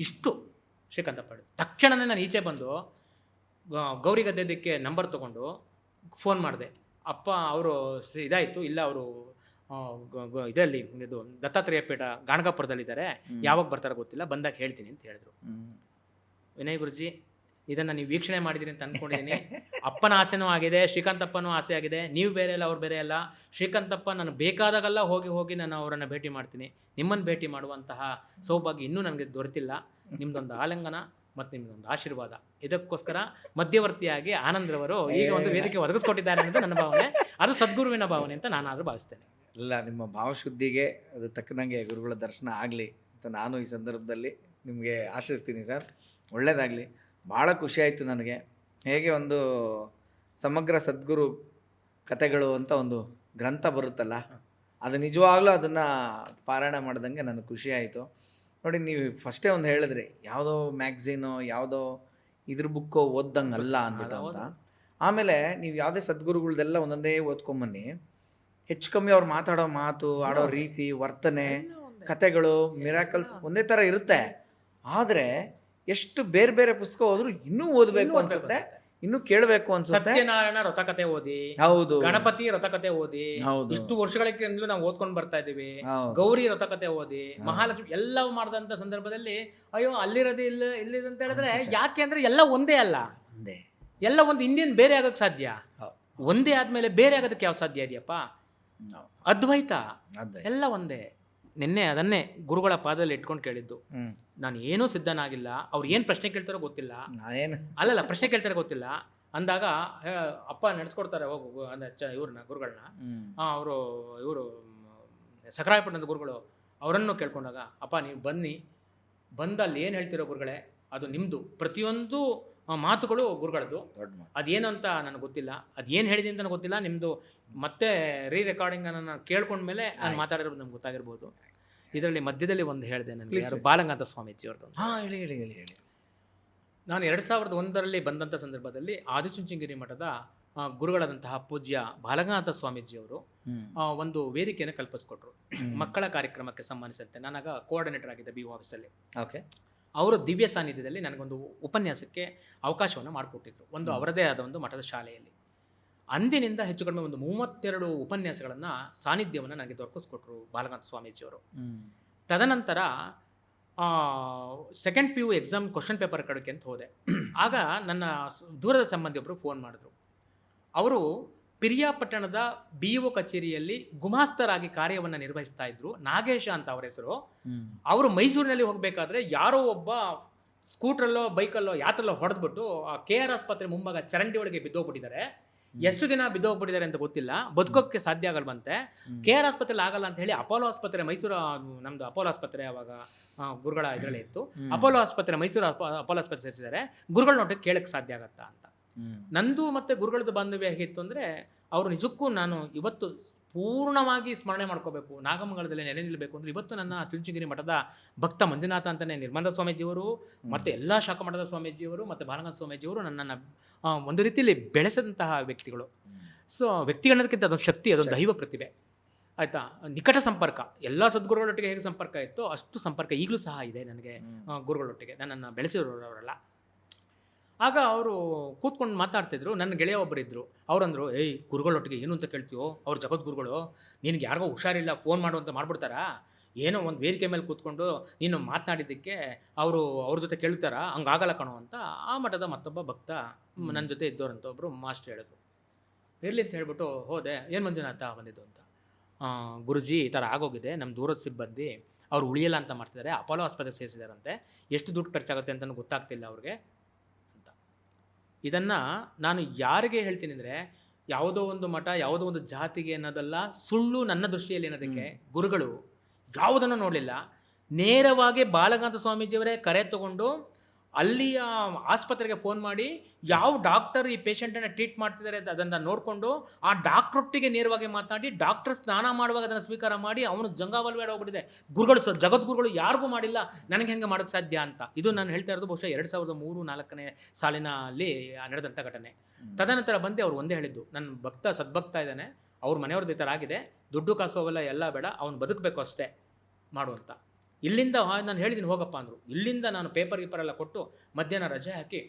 ಇಷ್ಟು ಶ್ರೀಕಾಂತಪ್ಪ. ತಕ್ಷಣವೇ ನಾನು ಈಚೆ ಬಂದು ಗೌರಿ ಗದ್ದೆದಕ್ಕೆ ನಂಬರ್ ತೊಗೊಂಡು ಫೋನ್ ಮಾಡಿದೆ. ಅಪ್ಪ ಅವರು ಇದಾಯಿತು, ಇಲ್ಲ ಅವರು ಇದರಲ್ಲಿ ಇದು ದತ್ತಾತ್ರೇಯ ಪೀಠ ಗಾಣಗಾಪುರದಲ್ಲಿದ್ದಾರೆ, ಯಾವಾಗ ಬರ್ತಾರೋ ಗೊತ್ತಿಲ್ಲ, ಬಂದಾಗ ಹೇಳ್ತೀನಿ ಅಂತ ಹೇಳಿದ್ರು. ವಿನಯ್ ಗುರುಜಿ, ಇದನ್ನು ನೀವು ವೀಕ್ಷಣೆ ಮಾಡಿದ್ದೀರಿ ಅಂತ ಅಂದ್ಕೊಂಡಿದ್ದೀನಿ. ಅಪ್ಪನ ಆಸೆನೂ ಆಗಿದೆ, ಶ್ರೀಕಾಂತಪ್ಪನೂ ಆಸೆ ಆಗಿದೆ. ನೀವು ಬೇರೆ ಅಲ್ಲ, ಅವ್ರು ಬೇರೆ ಅಲ್ಲ. ಶ್ರೀಕಾಂತಪ್ಪ ನಾನು ಬೇಕಾದಾಗೆಲ್ಲ ಹೋಗಿ ನಾನು ಅವರನ್ನು ಭೇಟಿ ಮಾಡ್ತೀನಿ. ನಿಮ್ಮನ್ನು ಭೇಟಿ ಮಾಡುವಂತಹ ಸೌಭಾಗ್ಯ ಇನ್ನೂ ನನಗೆ ದೊರೆತಿಲ್ಲ. ನಿಮ್ಮದೊಂದು ಆಲಿಂಗನ ಮತ್ತು ನಿಮ್ಮದೊಂದು ಆಶೀರ್ವಾದ, ಇದಕ್ಕೋಸ್ಕರ ಮಧ್ಯವರ್ತಿಯಾಗಿ ಆನಂದ್ರವರು ಈಗ ಒಂದು ವೇದಿಕೆ ಒದಗಿಸ್ಕೊಟ್ಟಿದ್ದಾರೆ ಅನ್ನೋದು ನನ್ನ ಭಾವನೆ. ಅದು ಸದ್ಗುರುವಿನ ಭಾವನೆ ಅಂತ ನಾನಾದರೂ ಭಾವಿಸ್ತೇನೆ. ಇಲ್ಲ, ನಿಮ್ಮ ಭಾವಶುದ್ಧಿಗೆ ಅದು ತಕ್ಕನಂಗೆ ಗುರುಗಳ ದರ್ಶನ ಆಗಲಿ ಅಂತ ನಾನು ಈ ಸಂದರ್ಭದಲ್ಲಿ ನಿಮಗೆ ಆಶಿಸ್ತೀನಿ ಸರ್. ಒಳ್ಳೆಯದಾಗಲಿ. ಭಾಳ ಖುಷಿಯಾಯಿತು ನನಗೆ. ಹೇಗೆ ಒಂದು ಸಮಗ್ರ ಸದ್ಗುರು ಕಥೆಗಳು ಅಂತ ಒಂದು ಗ್ರಂಥ ಬರುತ್ತಲ್ಲ, ಅದು ನಿಜವಾಗ್ಲೂ ಅದನ್ನು ಪಾರಾಯಣ ಮಾಡ್ದಂಗೆ ನನಗೆ ಖುಷಿಯಾಯಿತು. ನೋಡಿ, ನೀವು ಫಸ್ಟೇ ಒಂದು ಹೇಳಿದ್ರಿ, ಯಾವುದೋ ಮ್ಯಾಗ್ಝೀನೋ ಯಾವುದೋ ಇದ್ರ ಬುಕ್ಕೋ ಓದ್ದಂಗೆ ಅಲ್ಲ ಅಂದ್ಬಿಟ್ಟು ಅಂತ. ಆಮೇಲೆ ನೀವು ಯಾವುದೇ ಸದ್ಗುರುಗಳ್ದೆಲ್ಲ ಒಂದೊಂದೇ ಓದ್ಕೊಂಬನ್ನಿ, ಹೆಚ್ಚು ಕಮ್ಮಿ ಅವ್ರು ಮಾತಾಡೋ ಮಾತು, ಆಡೋ ರೀತಿ, ವರ್ತನೆ, ಕತೆಗಳು, ಮಿರಾಕಲ್ಸ್ ಒಂದೇ ಥರ ಇರುತ್ತೆ. ಆದರೆ ಎಷ್ಟು ಬೇರೆ ಬೇರೆ ಪುಸ್ತಕ ಹೋದ್ರು ಇನ್ನೂ ಓದಬೇಕು ಅನ್ಸುತ್ತೆ, ಇನ್ನೂ ಕೇಳಬೇಕು ಅನ್ಸುತ್ತೆ. ಸತ್ಯನಾರಾಯಣ ವ್ರತಕಥೆ ಓದಿ, ಹೌದು, ಗಣಪತಿ ವ್ರತಕಥೆ ಓದಿ, ಹೌದು, ಇಷ್ಟು ವರ್ಷಗಳಿಂದಲೂ ನಾವು ಓದ್ಕೊಂಡು ಬರ್ತಾ ಇದ್ದೀವಿ. ಗೌರಿ ವ್ರತಕಥೆ ಓದಿ, ಮಹಾಲಕ್ಷ್ಮಿ ಎಲ್ಲವೂ ಮಾಡಿದಂಥ ಸಂದರ್ಭದಲ್ಲಿ ಅಯ್ಯೋ ಅಲ್ಲಿರೋದು ಇಲ್ಲಿದೆ ಅಂತ ಹೇಳಿದ್ರೆ, ಯಾಕೆ ಅಂದರೆ ಎಲ್ಲ ಒಂದೇ ಅಲ್ಲ, ಎಲ್ಲ ಒಂದು ಇಂಡಿಯನ್ ಬೇರೆ ಆಗೋಕ್ಕೆ ಸಾಧ್ಯ, ಒಂದೇ ಆದಮೇಲೆ ಬೇರೆ ಆಗೋದಕ್ಕೆ ಯಾವ ಸಾಧ್ಯ ಇದೆಯಪ್ಪ? ಅದ್ವೈತ ಅದೇ. ಎಲ್ಲ ಒಂದೇ. ನಿನ್ನೆ ಅದನ್ನೇ ಗುರುಗಳ ಪಾದದಲ್ಲಿ ಇಟ್ಕೊಂಡು ಕೇಳಿದ್ದು. ನಾನು ಏನೂ ಸಿದ್ಧನಾಗಿಲ್ಲ, ಅವ್ರು ಏನು ಪ್ರಶ್ನೆ ಕೇಳ್ತಾರೋ ಗೊತ್ತಿಲ್ಲ. ಏನು ಅಲ್ಲಲ್ಲ, ಪ್ರಶ್ನೆ ಕೇಳ್ತಾರೋ ಗೊತ್ತಿಲ್ಲ ಅಂದಾಗ ಅಪ್ಪ ನಡೆಸ್ಕೊಡ್ತಾರೆ ಹೋಗು ಅಂದರೆ ಇವ್ರನ್ನ ಗುರುಗಳನ್ನ. ಅವರು ಇವರು ಸಕರಾಯಪಟ್ಟಣದ ಗುರುಗಳು ಅವರನ್ನು ಕೇಳ್ಕೊಂಡಾಗ, ಅಪ್ಪ ನೀವು ಬನ್ನಿ, ಬಂದಲ್ಲಿ ಏನು ಹೇಳ್ತಿರೋ ಗುರುಗಳೇ ಅದು ನಿಮ್ಮದು, ಪ್ರತಿಯೊಂದು ಮಾತುಗಳು ಗುರುಗಳದ್ದು, ಅದೇನು ಅಂತ ನನಗೆ ಗೊತ್ತಿಲ್ಲ, ಅದೇನು ಹೇಳಿದೆ ಅಂತ ನನಗೆ ಗೊತ್ತಿಲ್ಲ, ನಿಮ್ಮದು ಮತ್ತೆ ರೀ-ರೆಕಾರ್ಡಿಂಗ್ ನಾನು ಕೇಳ್ಕೊಂಡ್ಮೇಲೆ ನಾನು ಮಾತಾಡಿರೋದು ನಮ್ಗೆ ಗೊತ್ತಾಗಿರ್ಬೋದು. ಇದರಲ್ಲಿ ಮಧ್ಯದಲ್ಲಿ ಒಂದು ಹೇಳಿದೆ ನನಗೆ, ಯಾರು ಬಾಲಗಂಗಾಧರ ಸ್ವಾಮೀಜಿಯವ್ರದ್ದು. ಹೇಳಿ ಹೇಳಿ ಹೇಳಿ ಹೇಳಿ. ನಾನು 2001ರಲ್ಲಿ ಬಂದಂಥ ಸಂದರ್ಭದಲ್ಲಿ ಆದಿಚುಂಚನಗಿರಿ ಮಠದ ಗುರುಗಳಾದಂತಹ ಪೂಜ್ಯ ಬಾಲಗಂಗಾಧರ ಸ್ವಾಮೀಜಿಯವರು ಒಂದು ವೇದಿಕೆಯನ್ನು ಕಲ್ಪಿಸ್ಕೊಟ್ರು ಮಕ್ಕಳ ಕಾರ್ಯಕ್ರಮಕ್ಕೆ ಸಂಬಂಧಿಸಿದಂತೆ. ನಾನಾಗ ಕೋಆರ್ಡಿನೇಟರ್ ಆಗಿದ್ದೆ BO ಆಫೀಸಲ್ಲಿ. ಓಕೆ. ಅವರು ದಿವ್ಯ ಸಾನ್ನಿಧ್ಯದಲ್ಲಿ ನನಗೊಂದು ಉಪನ್ಯಾಸಕ್ಕೆ ಅವಕಾಶವನ್ನು ಮಾಡಿಕೊಟ್ಟಿದ್ರು, ಒಂದು ಅವರದೇ ಆದ ಒಂದು ಮಠದ ಶಾಲೆಯಲ್ಲಿ. ಅಂದಿನಿಂದ ಹೆಚ್ಚು ಕಡಿಮೆ ಒಂದು 32 ಉಪನ್ಯಾಸಗಳನ್ನು ಸಾನ್ನಿಧ್ಯವನ್ನು ನನಗೆ ದೊರಕಿಸ್ಕೊಟ್ರು ಬಾಲಗಂಗಾಧರ ಸ್ವಾಮೀಜಿಯವರು. ತದನಂತರ second PU exam question paper ಕಡೆಗೆ ಅಂತ ಹೋದೆ. ಆಗ ನನ್ನ ದೂರದ ಸಂಬಂಧಿಯೊಬ್ಬರು ಫೋನ್ ಮಾಡಿದ್ರು. ಅವರು ಪಿರಿಯಾಪಟ್ಟಣದ BO ಕಚೇರಿಯಲ್ಲಿ ಗುಮಾಸ್ತರಾಗಿ ಕಾರ್ಯವನ್ನು ನಿರ್ವಹಿಸ್ತಾ ಇದ್ರು. ನಾಗೇಶ ಅಂತ ಅವರ ಹೆಸರು. ಅವರು ಮೈಸೂರಿನಲ್ಲಿ ಹೋಗಬೇಕಾದ್ರೆ ಯಾರೋ ಒಬ್ಬ ಸ್ಕೂಟ್ರಲ್ಲೋ ಬೈಕಲ್ಲೋ ಯಾತ್ರಲ್ಲೋ ಹೊಡೆದ್ಬಿಟ್ಟು KR ಆಸ್ಪತ್ರೆ ಮುಂಭಾಗ ಚರಂಡಿ ಒಳಗೆ ಬಿದ್ದೋಗ್ಬಿಟ್ಟಿದ್ದಾರೆ. ಎಷ್ಟು ದಿನ ಬಿದ್ದೋಗ್ಬಿಟ್ಟಿದ್ದಾರೆ ಅಂತ ಗೊತ್ತಿಲ್ಲ, ಬದುಕೋಕ್ಕೆ ಸಾಧ್ಯ ಆಗಲ್ವಂತೆ. KR ಆಸ್ಪತ್ರೆಲಿ ಆಗಲ್ಲ ಅಂತ ಹೇಳಿ ಅಪೋಲೋ ಆಸ್ಪತ್ರೆ, ಮೈಸೂರು ನಮ್ಮದು ಅಪೋಲೋ ಆಸ್ಪತ್ರೆ ಅವಾಗ ಗುರುಗಳ ಇದರಲ್ಲೇ ಇತ್ತು, ಅಪೋಲೋ ಆಸ್ಪತ್ರೆ ಮೈಸೂರು ಅಪೋಲೋ ಆಸ್ಪತ್ರೆ ಸೇರಿಸಿದ್ದಾರೆ, ಗುರುಗಳ ನೋಟಕ್ಕೆ ಕೇಳಕ್ಕೆ ಸಾಧ್ಯ ಆಗತ್ತಾ ಅಂತ. ನಂದು ಮತ್ತು ಗುರುಗಳದ್ದು ಬಾಂಧವ್ಯ ಹೇಗಿತ್ತು ಅಂದರೆ, ಅವರು ನಿಜಕ್ಕೂ ನಾನು ಇವತ್ತು ಪೂರ್ಣವಾಗಿ ಸ್ಮರಣೆ ಮಾಡ್ಕೋಬೇಕು, ನಾಗಮಂಗಲದಲ್ಲಿ ನೆಲೆ ನಿಲ್ಲಬೇಕು ಅಂದರೆ ಇವತ್ತು ನನ್ನ ಚುಂಚನಗಿರಿ ಮಠದ ಭಕ್ತ ಮಂಜುನಾಥ ಅಂತಲೇ ನಿರ್ಮಲ ಸ್ವಾಮೀಜಿಯವರು ಮತ್ತು ಎಲ್ಲ ಶಾಖಾ ಮಠದ ಸ್ವಾಮೀಜಿಯವರು ಮತ್ತು ಬಾಲಗಂಗಾಧರ ಸ್ವಾಮೀಜಿಯವರು ನನ್ನನ್ನು ಒಂದು ರೀತಿಯಲ್ಲಿ ಬೆಳೆಸಿದಂತಹ ವ್ಯಕ್ತಿಗಳು. ಸೊ ವ್ಯಕ್ತಿಗಳನ್ನೋದಕ್ಕಿಂತ ಅದೊಂದು ಶಕ್ತಿ, ಅದೊಂದು ದೈವ ಪ್ರತಿಭೆ, ಆಯಿತಾ. ನಿಕಟ ಸಂಪರ್ಕ, ಎಲ್ಲ ಸದ್ಗುರುಗಳೊಟ್ಟಿಗೆ ಹೇಗೆ ಸಂಪರ್ಕ ಇತ್ತೋ ಅಷ್ಟು ಸಂಪರ್ಕ ಈಗಲೂ ಸಹ ಇದೆ ನನಗೆ ಗುರುಗಳೊಟ್ಟಿಗೆ, ನನ್ನನ್ನು ಬೆಳೆಸಿರೋರವರೆಲ್ಲ. ಆಗ ಅವರು ಕೂತ್ಕೊಂಡು ಮಾತಾಡ್ತಿದ್ರು. ನನ್ನ ಗೆಳೆಯ ಒಬ್ಬರಿದ್ದರು. ಅವರಂದರು, ಏಯ್ ಗುರುಗಳೊಟ್ಟಿಗೆ ಏನು ಅಂತ ಕೇಳ್ತೀವೋ, ಅವ್ರು ಜಗದ್ಗುರುಗಳು, ನಿನಗೆ ಯಾರಿಗೋ ಹುಷಾರಿಲ್ಲ ಫೋನ್ ಮಾಡು ಅಂತ ಮಾಡ್ಬಿಡ್ತಾರಾ, ಏನೋ ಒಂದು ವೇದಿಕೆ ಮೇಲೆ ಕೂತ್ಕೊಂಡು ನೀನು ಮಾತನಾಡಿದ್ದಕ್ಕೆ ಅವರು ಅವ್ರ ಜೊತೆ ಕೇಳ್ತಾರಾ, ಹಂಗಾಗಲ್ಲ ಕಣೋ ಅಂತ ಆ ಮಠದ ಮತ್ತೊಬ್ಬ ಭಕ್ತ ನನ್ನ ಜೊತೆ ಇದ್ದವರಂತ ಒಬ್ಬರು ಮಾಸ್ಟರ್ ಹೇಳಿದ್ರು. ಇರಲಿ ಅಂತ ಹೇಳ್ಬಿಟ್ಟು ಹೋದೆ. ಏನು ಮಂಜುನಾಥ ಬಂದಿದ್ದು ಅಂತ. ಗುರುಜಿ ಈ ಥರ ಆಗೋಗಿದೆ, ನಮ್ಮ ದೂರದ ಸಿಬ್ಬಂದಿ ಅವ್ರು ಉಳಿಯಲ್ಲ ಅಂತ ಮಾಡ್ತಿದ್ದಾರೆ, ಅಪೋಲೋ ಆಸ್ಪತ್ರೆಗೆ ಸೇರಿಸಿದಾರಂತೆ, ಎಷ್ಟು ದುಡ್ಡು ಖರ್ಚಾಗುತ್ತೆ ಅಂತಲೂ ಗೊತ್ತಾಗ್ತಿಲ್ಲ ಅವ್ರಿಗೆ ಅಂತ. ಇದನ್ನು ನಾನು ಯಾರಿಗೆ ಹೇಳ್ತೀನಿ ಅಂದರೆ, ಯಾವುದೋ ಒಂದು ಮಠ, ಯಾವುದೋ ಒಂದು ಜಾತಿಗೆ ಅನ್ನೋದಲ್ಲ, ಸುಳ್ಳು ನನ್ನ ದೃಷ್ಟಿಯಲ್ಲಿ ಅನ್ನೋದಕ್ಕೆ ಗುರುಗಳು ಯಾವುದನ್ನು ನೋಡಲಿಲ್ಲ. ನೇರವಾಗಿ ಬಾಲಗಂಗಾಧರ ಸ್ವಾಮೀಜಿಯವರೇ ಕರೆ ತಗೊಂಡು ಅಲ್ಲಿಯ ಆಸ್ಪತ್ರೆಗೆ ಫೋನ್ ಮಾಡಿ ಯಾವ ಡಾಕ್ಟರ್ ಈ ಪೇಷಂಟನ್ನು ಟ್ರೀಟ್ ಮಾಡ್ತಿದ್ದಾರೆ ಅಂತ ಅದನ್ನು ನೋಡಿಕೊಂಡು ಆ ಡಾಕ್ಟ್ರೊಟ್ಟಿಗೆ ನೇರವಾಗಿ ಮಾತನಾಡಿ, ಡಾಕ್ಟರ್ ಸ್ನಾನ ಮಾಡುವಾಗ ಅದನ್ನು ಸ್ವೀಕಾರ ಮಾಡಿ ಅವನು ಜಂಗಾವಲ್ವೇಡ ಹೋಗ್ಬಿಟ್ಟಿದೆ. ಗುರುಗಳು ಜಗದ್ಗುರುಗಳು ಯಾರಿಗೂ ಮಾಡಿಲ್ಲ, ನನಗೆ ಹೆಂಗೆ ಮಾಡೋಕ್ಕೆ ಸಾಧ್ಯ ಅಂತ. ಇದು ನಾನು ಹೇಳ್ತಾ ಇರೋದು ಬಹುಶಃ 2003-4ನೇ ಸಾಲಿನಲ್ಲಿ ನಡೆದಂಥ ಘಟನೆ. ತದನಂತರ ಬಂದು ಅವ್ರು ಒಂದೇ ಹೇಳಿದ್ದು, ನನ್ನ ಭಕ್ತ ಸದ್ಭಕ್ತ ಇದ್ದಾನೆ, ಅವ್ರ ಮನೆಯವ್ರದ್ದು ಈ ಥರ ಆಗಿದೆ, ದುಡ್ಡು ಕಾಸು ಅವೆಲ್ಲ ಎಲ್ಲ ಬೇಡ, ಅವ್ನು ಬದುಕಬೇಕು ಅಷ್ಟೇ ಮಾಡುವಂತ. ಇಲ್ಲಿಂದ ನಾನು ಹೇಳಿದ್ದೀನಿ ಹೋಗಪ್ಪ ಅಂದರು. ಇಲ್ಲಿಂದ ನಾನು ಪೇಪರ್ ಗೀಪರೆಲ್ಲ ಕೊಟ್ಟು ಮಧ್ಯಾಹ್ನ ರಜೆ ಹಾಕಿ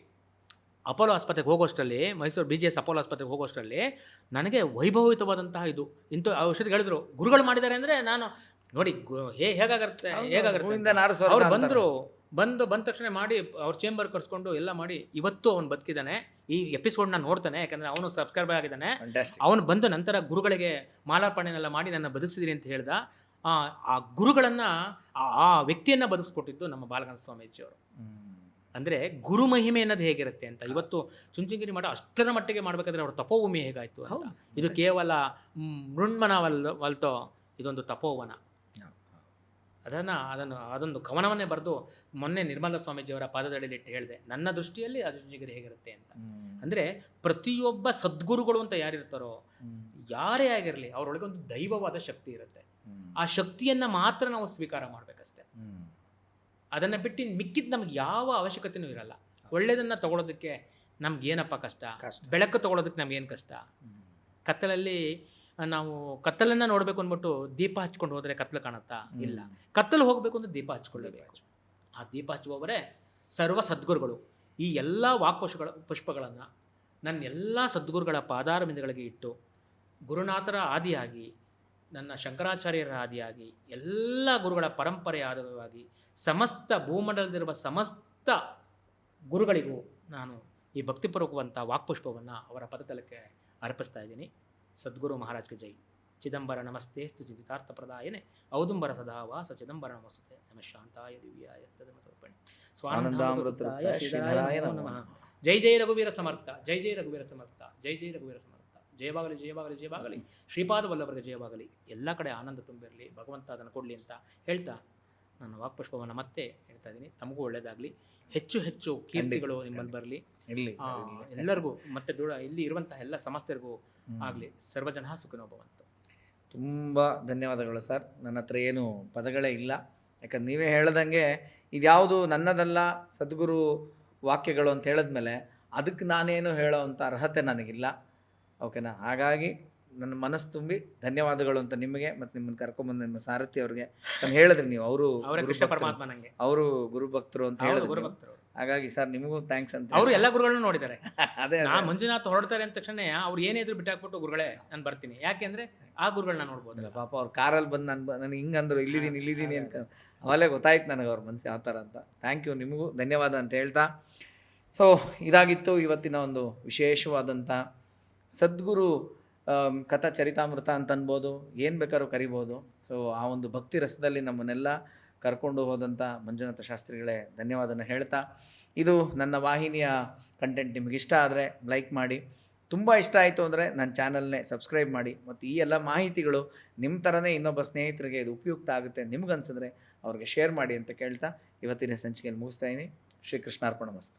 ಅಪೋಲೋ ಆಸ್ಪತ್ರೆಗೆ ಹೋಗೋಷ್ಟರಲ್ಲಿ, ಮೈಸೂರು BGS ಅಪೋಲೋ ಆಸ್ಪತ್ರೆಗೆ ಹೋಗೋಷ್ಟರಲ್ಲಿ ನನಗೆ ವೈಭವಿತವಾದಂತಹ ಇದು ಇಂಥ ಔಷಧಿ ಹೇಳಿದ್ರು. ಗುರುಗಳು ಮಾಡಿದ್ದಾರೆ ಅಂದರೆ ನಾನು ನೋಡಿ ಹೇಗಾಗುತ್ತೆ. ಅವ್ರು ಬಂದ ತಕ್ಷಣ ಮಾಡಿ ಅವ್ರ ಚೇಂಬರ್ ಕರ್ಸ್ಕೊಂಡು ಎಲ್ಲ ಮಾಡಿ ಇವತ್ತು ಅವನು ಬದುಕಿದ್ದಾನೆ. ಈ ಎಪಿಸೋಡ್ನ ನೋಡ್ತಾನೆ, ಯಾಕಂದರೆ ಅವನು ಸಬ್ಸ್ಕ್ರೈಬರ್ ಆಗಿದ್ದಾನೆ. ಅವನು ಬಂದ ನಂತರ ಗುರುಗಳಿಗೆ ಮಾಲಾರ್ಪಣೆನೆಲ್ಲ ಮಾಡಿ ನನ್ನ ಬದುಕಿಸಿದಿರಿ ಅಂತ ಹೇಳ್ದ. ಆ ಗುರುಗಳನ್ನು, ಆ ವ್ಯಕ್ತಿಯನ್ನು ಬದುಕಿಸ್ಕೊಟ್ಟಿದ್ದು ನಮ್ಮ ಬಾಲಗಂಗಾಧರ ಸ್ವಾಮೀಜಿಯವರು. ಅಂದರೆ ಗುರು ಮಹಿಮೆ ಅನ್ನೋದು ಹೇಗಿರುತ್ತೆ ಅಂತ. ಇವತ್ತು ಚುಂಚನಗಿರಿ ಮಠ ಅಷ್ಟರ ಮಟ್ಟಿಗೆ ಮಾಡಬೇಕಾದ್ರೆ ಅವ್ರ ತಪೋಭೂಮಿ ಹೇಗಾಯಿತು ಅಂತ. ಇದು ಕೇವಲ ಮೃಣ್ಮನವಲ್ತೋ, ಇದೊಂದು ತಪೋವನ. ಅದೊಂದು ಕವನವನ್ನೇ ಬರೆದು ಮೊನ್ನೆ ನಿರ್ಮಲ ಸ್ವಾಮೀಜಿಯವರ ಪಾದದಡಿಲಿಟ್ಟು ಹೇಳಿದೆ, ನನ್ನ ದೃಷ್ಟಿಯಲ್ಲಿ ಚುಂಚನಗಿರಿ ಹೇಗಿರುತ್ತೆ ಅಂತ. ಅಂದರೆ ಪ್ರತಿಯೊಬ್ಬ ಸದ್ಗುರುಗಳು ಅಂತ ಯಾರಿರ್ತಾರೋ, ಯಾರೇ ಆಗಿರಲಿ, ಅವರೊಳಗೆ ಒಂದು ದೈವವಾದ ಶಕ್ತಿ ಇರುತ್ತೆ. ಆ ಶಕ್ತಿಯನ್ನು ಮಾತ್ರ ನಾವು ಸ್ವೀಕಾರ ಮಾಡಬೇಕಷ್ಟೆ. ಅದನ್ನು ಬಿಟ್ಟು ಮಿಕ್ಕಿದ್ದು ನಮ್ಗೆ ಯಾವ ಅವಶ್ಯಕತೆಯೂ ಇರಲ್ಲ. ಒಳ್ಳೆಯದನ್ನು ತಗೊಳ್ಳೋದಕ್ಕೆ ನಮ್ಗೇನಪ್ಪ ಕಷ್ಟ, ಬೆಳಕು ತಗೊಳ್ಳೋದಕ್ಕೆ ನಮಗೇನು ಕಷ್ಟ. ಕತ್ತಲಲ್ಲಿ ನಾವು ಕತ್ತಲನ್ನು ನೋಡಬೇಕು ಅಂದ್ಬಿಟ್ಟು ದೀಪ ಹಚ್ಕೊಂಡು ಹೋದರೆ ಕತ್ತಲು ಕಾಣುತ್ತಾ? ಇಲ್ಲ. ಕತ್ತಲು ಹೋಗಬೇಕು ಅಂದರೆ ದೀಪ ಹಚ್ಕೊಳ್ಳೇಬೇಕು. ಆ ದೀಪ ಹಚ್ಚುವವರೇ ಸರ್ವ ಸದ್ಗುರುಗಳು. ಈ ಎಲ್ಲ ಪುಷ್ಪಗಳನ್ನು ನನ್ನ ಎಲ್ಲ ಸದ್ಗುರುಗಳ ಪಾದಾರವಿಂದಗಳಿಗೆ ಇಟ್ಟು, ಗುರುನಾಥರ ಆದಿಯಾಗಿ, ನನ್ನ ಶಂಕರಾಚಾರ್ಯರ ಆದಿಯಾಗಿ, ಎಲ್ಲ ಗುರುಗಳ ಪರಂಪರೆಯ ಆಧಾರವಾಗಿ ಸಮಸ್ತ ಭೂಮಂಡಲದಲ್ಲಿರುವ ಸಮಸ್ತ ಗುರುಗಳಿಗೂ ನಾನು ಈ ಭಕ್ತಿಪೂರ್ವಕವಂಥ ವಾಕ್ಪುಷ್ಪವನ್ನು ಅವರ ಪದತಲಕ್ಕೆ ಅರ್ಪಿಸ್ತಾ ಇದ್ದೀನಿ. ಸದ್ಗುರು ಮಹಾರಾಜ್ಗೆ ಜೈ. ಚಿದಂಬರ ನಮಸ್ತೆಸ್ತು ಚಿದಿತಾರ್ಥಪ್ರದಾಯನೆ ಔದುಂಬರ ಸದಾ ವಾಸ ಚಿದಂಬರ ನಮಸ್ತೆ ನಮ ಶಾಂತಾಯ ದಿವ್ಯಾಯ ತದಮ ಸಮರ್ಪಣೆ ಸ್ವಾನಂದಾಮೃತೃಪ್ತ ಶ್ರೀಧರಾಯ ನಮಃ. ಜೈ ಜೈ ರಘುವೀರ ಸಮರ್ಥ, ಜೈ ಜೈ ರಘುವೀರ ಸಮರ್ಥ, ಜೈ ಜೈ ರಘುವೀರ ಸಮರ್ಥ. ಜಯವಾಗಲಿ ಜಯವಾಗಲಿ ಜಯವಾಗಲಿ, ಶ್ರೀಪಾದ ವಲ್ಲಭರಿಗೆ ಜಯವಾಗಲಿ. ಎಲ್ಲ ಕಡೆ ಆನಂದ ತುಂಬಿರಲಿ, ಭಗವಂತ ಅದನ್ನು ಕೊಡಲಿ ಅಂತ ಹೇಳ್ತಾ ನನ್ನ ವಾಕ್ಪುಷ್ಪವನ್ನು ಮತ್ತೆ ಹೇಳ್ತಾ ಇದ್ದೀನಿ. ತಮಗೂ ಒಳ್ಳೆಯದಾಗಲಿ, ಹೆಚ್ಚು ಹೆಚ್ಚು ಕೀರ್ತಿಗಳು ನಿಮ್ಮಲ್ಲಿ ಬರಲಿ ಇರಲಿ ಎಲ್ಲರಿಗೂ, ಮತ್ತೆ ಇಲ್ಲಿ ಇರುವಂತಹ ಎಲ್ಲ ಸಮಸ್ತರಿಗೂ ಆಗಲಿ. ಸರ್ವಜನ ಸುಖಿನೋ ಭವಂತು. ತುಂಬ ಧನ್ಯವಾದಗಳು ಸರ್. ನನ್ನ ಹತ್ರ ಏನು ಪದಗಳೇ ಇಲ್ಲ. ಯಾಕಂದ್ರೆ ನೀವೇ ಹೇಳ್ದಂಗೆ ಇದ್ಯಾವುದು ನನ್ನದಲ್ಲ ಸದ್ಗುರು ವಾಕ್ಯಗಳು ಅಂತ ಹೇಳಿದ್ಮೇಲೆ ಅದಕ್ಕೆ ನಾನೇನು ಹೇಳೋ ಅಂಥ ಅರ್ಹತೆ ನನಗಿಲ್ಲ. ಓಕೆನಾ? ಹಾಗಾಗಿ ನನ್ನ ಮನಸ್ಸು ತುಂಬಿ ಧನ್ಯವಾದಗಳು ಅಂತ ನಿಮಗೆ ಮತ್ತು ನಿಮ್ಮನ್ನು ಕರ್ಕೊಂಬಂದು ನಿಮ್ಮ ಸಾರಥಿ ಅವ್ರಿಗೆ ನಾನು ಹೇಳಿದ್ರಿ. ನೀವು ಅವರು ಗುರುಭಕ್ತರು ಅಂತ ಹೇಳಿದ್ರು. ಹಾಗಾಗಿ ಸರ್ ನಿಮಗೂ ಥ್ಯಾಂಕ್ಸ್ ಅಂತ. ಅವರು ಎಲ್ಲ ಗುರುಗಳನ್ನ ನೋಡಿದ್ದಾರೆ. ಅದೇ ಮಂಜುನಾಥ್ ಹೊರಡ್ತಾರೆ ಅಂದ ತಕ್ಷಣ ಅವ್ರು ಏನೇ ಇದ್ರು ಬಿಟ್ಟಾಕ್ಬಿಟ್ಟು ಗುರುಗಳೇ ನಾನು ಬರ್ತೀನಿ, ಯಾಕೆಂದ್ರೆ ಆ ಗುರುಗಳನ್ನ ನೋಡ್ಬೋದು. ಪಾಪ ಅವ್ರು ಕಾರಲ್ಲಿ ಬಂದು ನನಗೆ ಹಿಂಗಂದ್ರು ಇಲ್ಲಿದ್ದೀನಿ ಅಂತ ಅವಾಗಲೇ ಗೊತ್ತಾಯ್ತು ನನಗೆ ಅವ್ರ ಮನಸ್ಸು ಯಾವ ಥರ ಅಂತ. ಥ್ಯಾಂಕ್ ಯು, ನಿಮಗೂ ಧನ್ಯವಾದ ಅಂತ ಹೇಳ್ತಾ. ಸೊ ಇದಾಗಿತ್ತು ಇವತ್ತಿನ ಒಂದು ವಿಶೇಷವಾದಂಥ ಸದ್ಗುರು ಕಥಾ ಚರಿತಾಮೃತ ಅಂತ ಅನ್ಬೋದು, ಏನು ಬೇಕಾದ್ರೂ ಕರಿಬೋದು. ಸೊ ಆ ಒಂದು ಭಕ್ತಿ ರಸದಲ್ಲಿ ನಮ್ಮನ್ನೆಲ್ಲ ಕರ್ಕೊಂಡು ಹೋದಂಥ ಮಂಜುನಾಥ ಶಾಸ್ತ್ರಿಗಳೇ ಧನ್ಯವಾದನ ಹೇಳ್ತಾ, ಇದು ನನ್ನ ವಾಹಿನಿಯ ಕಂಟೆಂಟ್ ನಿಮಗೆ ಇಷ್ಟ ಆದರೆ ಲೈಕ್ ಮಾಡಿ, ತುಂಬ ಇಷ್ಟ ಆಯಿತು ಅಂದರೆ ನನ್ನ ಚಾನಲ್ನೇ ಸಬ್ಸ್ಕ್ರೈಬ್ ಮಾಡಿ. ಮತ್ತು ಈ ಎಲ್ಲ ಮಾಹಿತಿಗಳು ನಿಮ್ಮ ಥರನೇ ಇನ್ನೊಬ್ಬ ಸ್ನೇಹಿತರಿಗೆ ಇದು ಉಪಯುಕ್ತ ಆಗುತ್ತೆ ನಿಮ್ಗನ್ಸಿದ್ರೆ ಅವ್ರಿಗೆ ಶೇರ್ ಮಾಡಿ ಅಂತ ಕೇಳ್ತಾ ಇವತ್ತಿನ ಸಂಚಿಕೆಯಲ್ಲಿ ಮುಗಿಸ್ತಾ ಇದ್ದೀನಿ. ಶ್ರೀಕೃಷ್ಣಾರ್ಪಣ ಮಸ್ತು.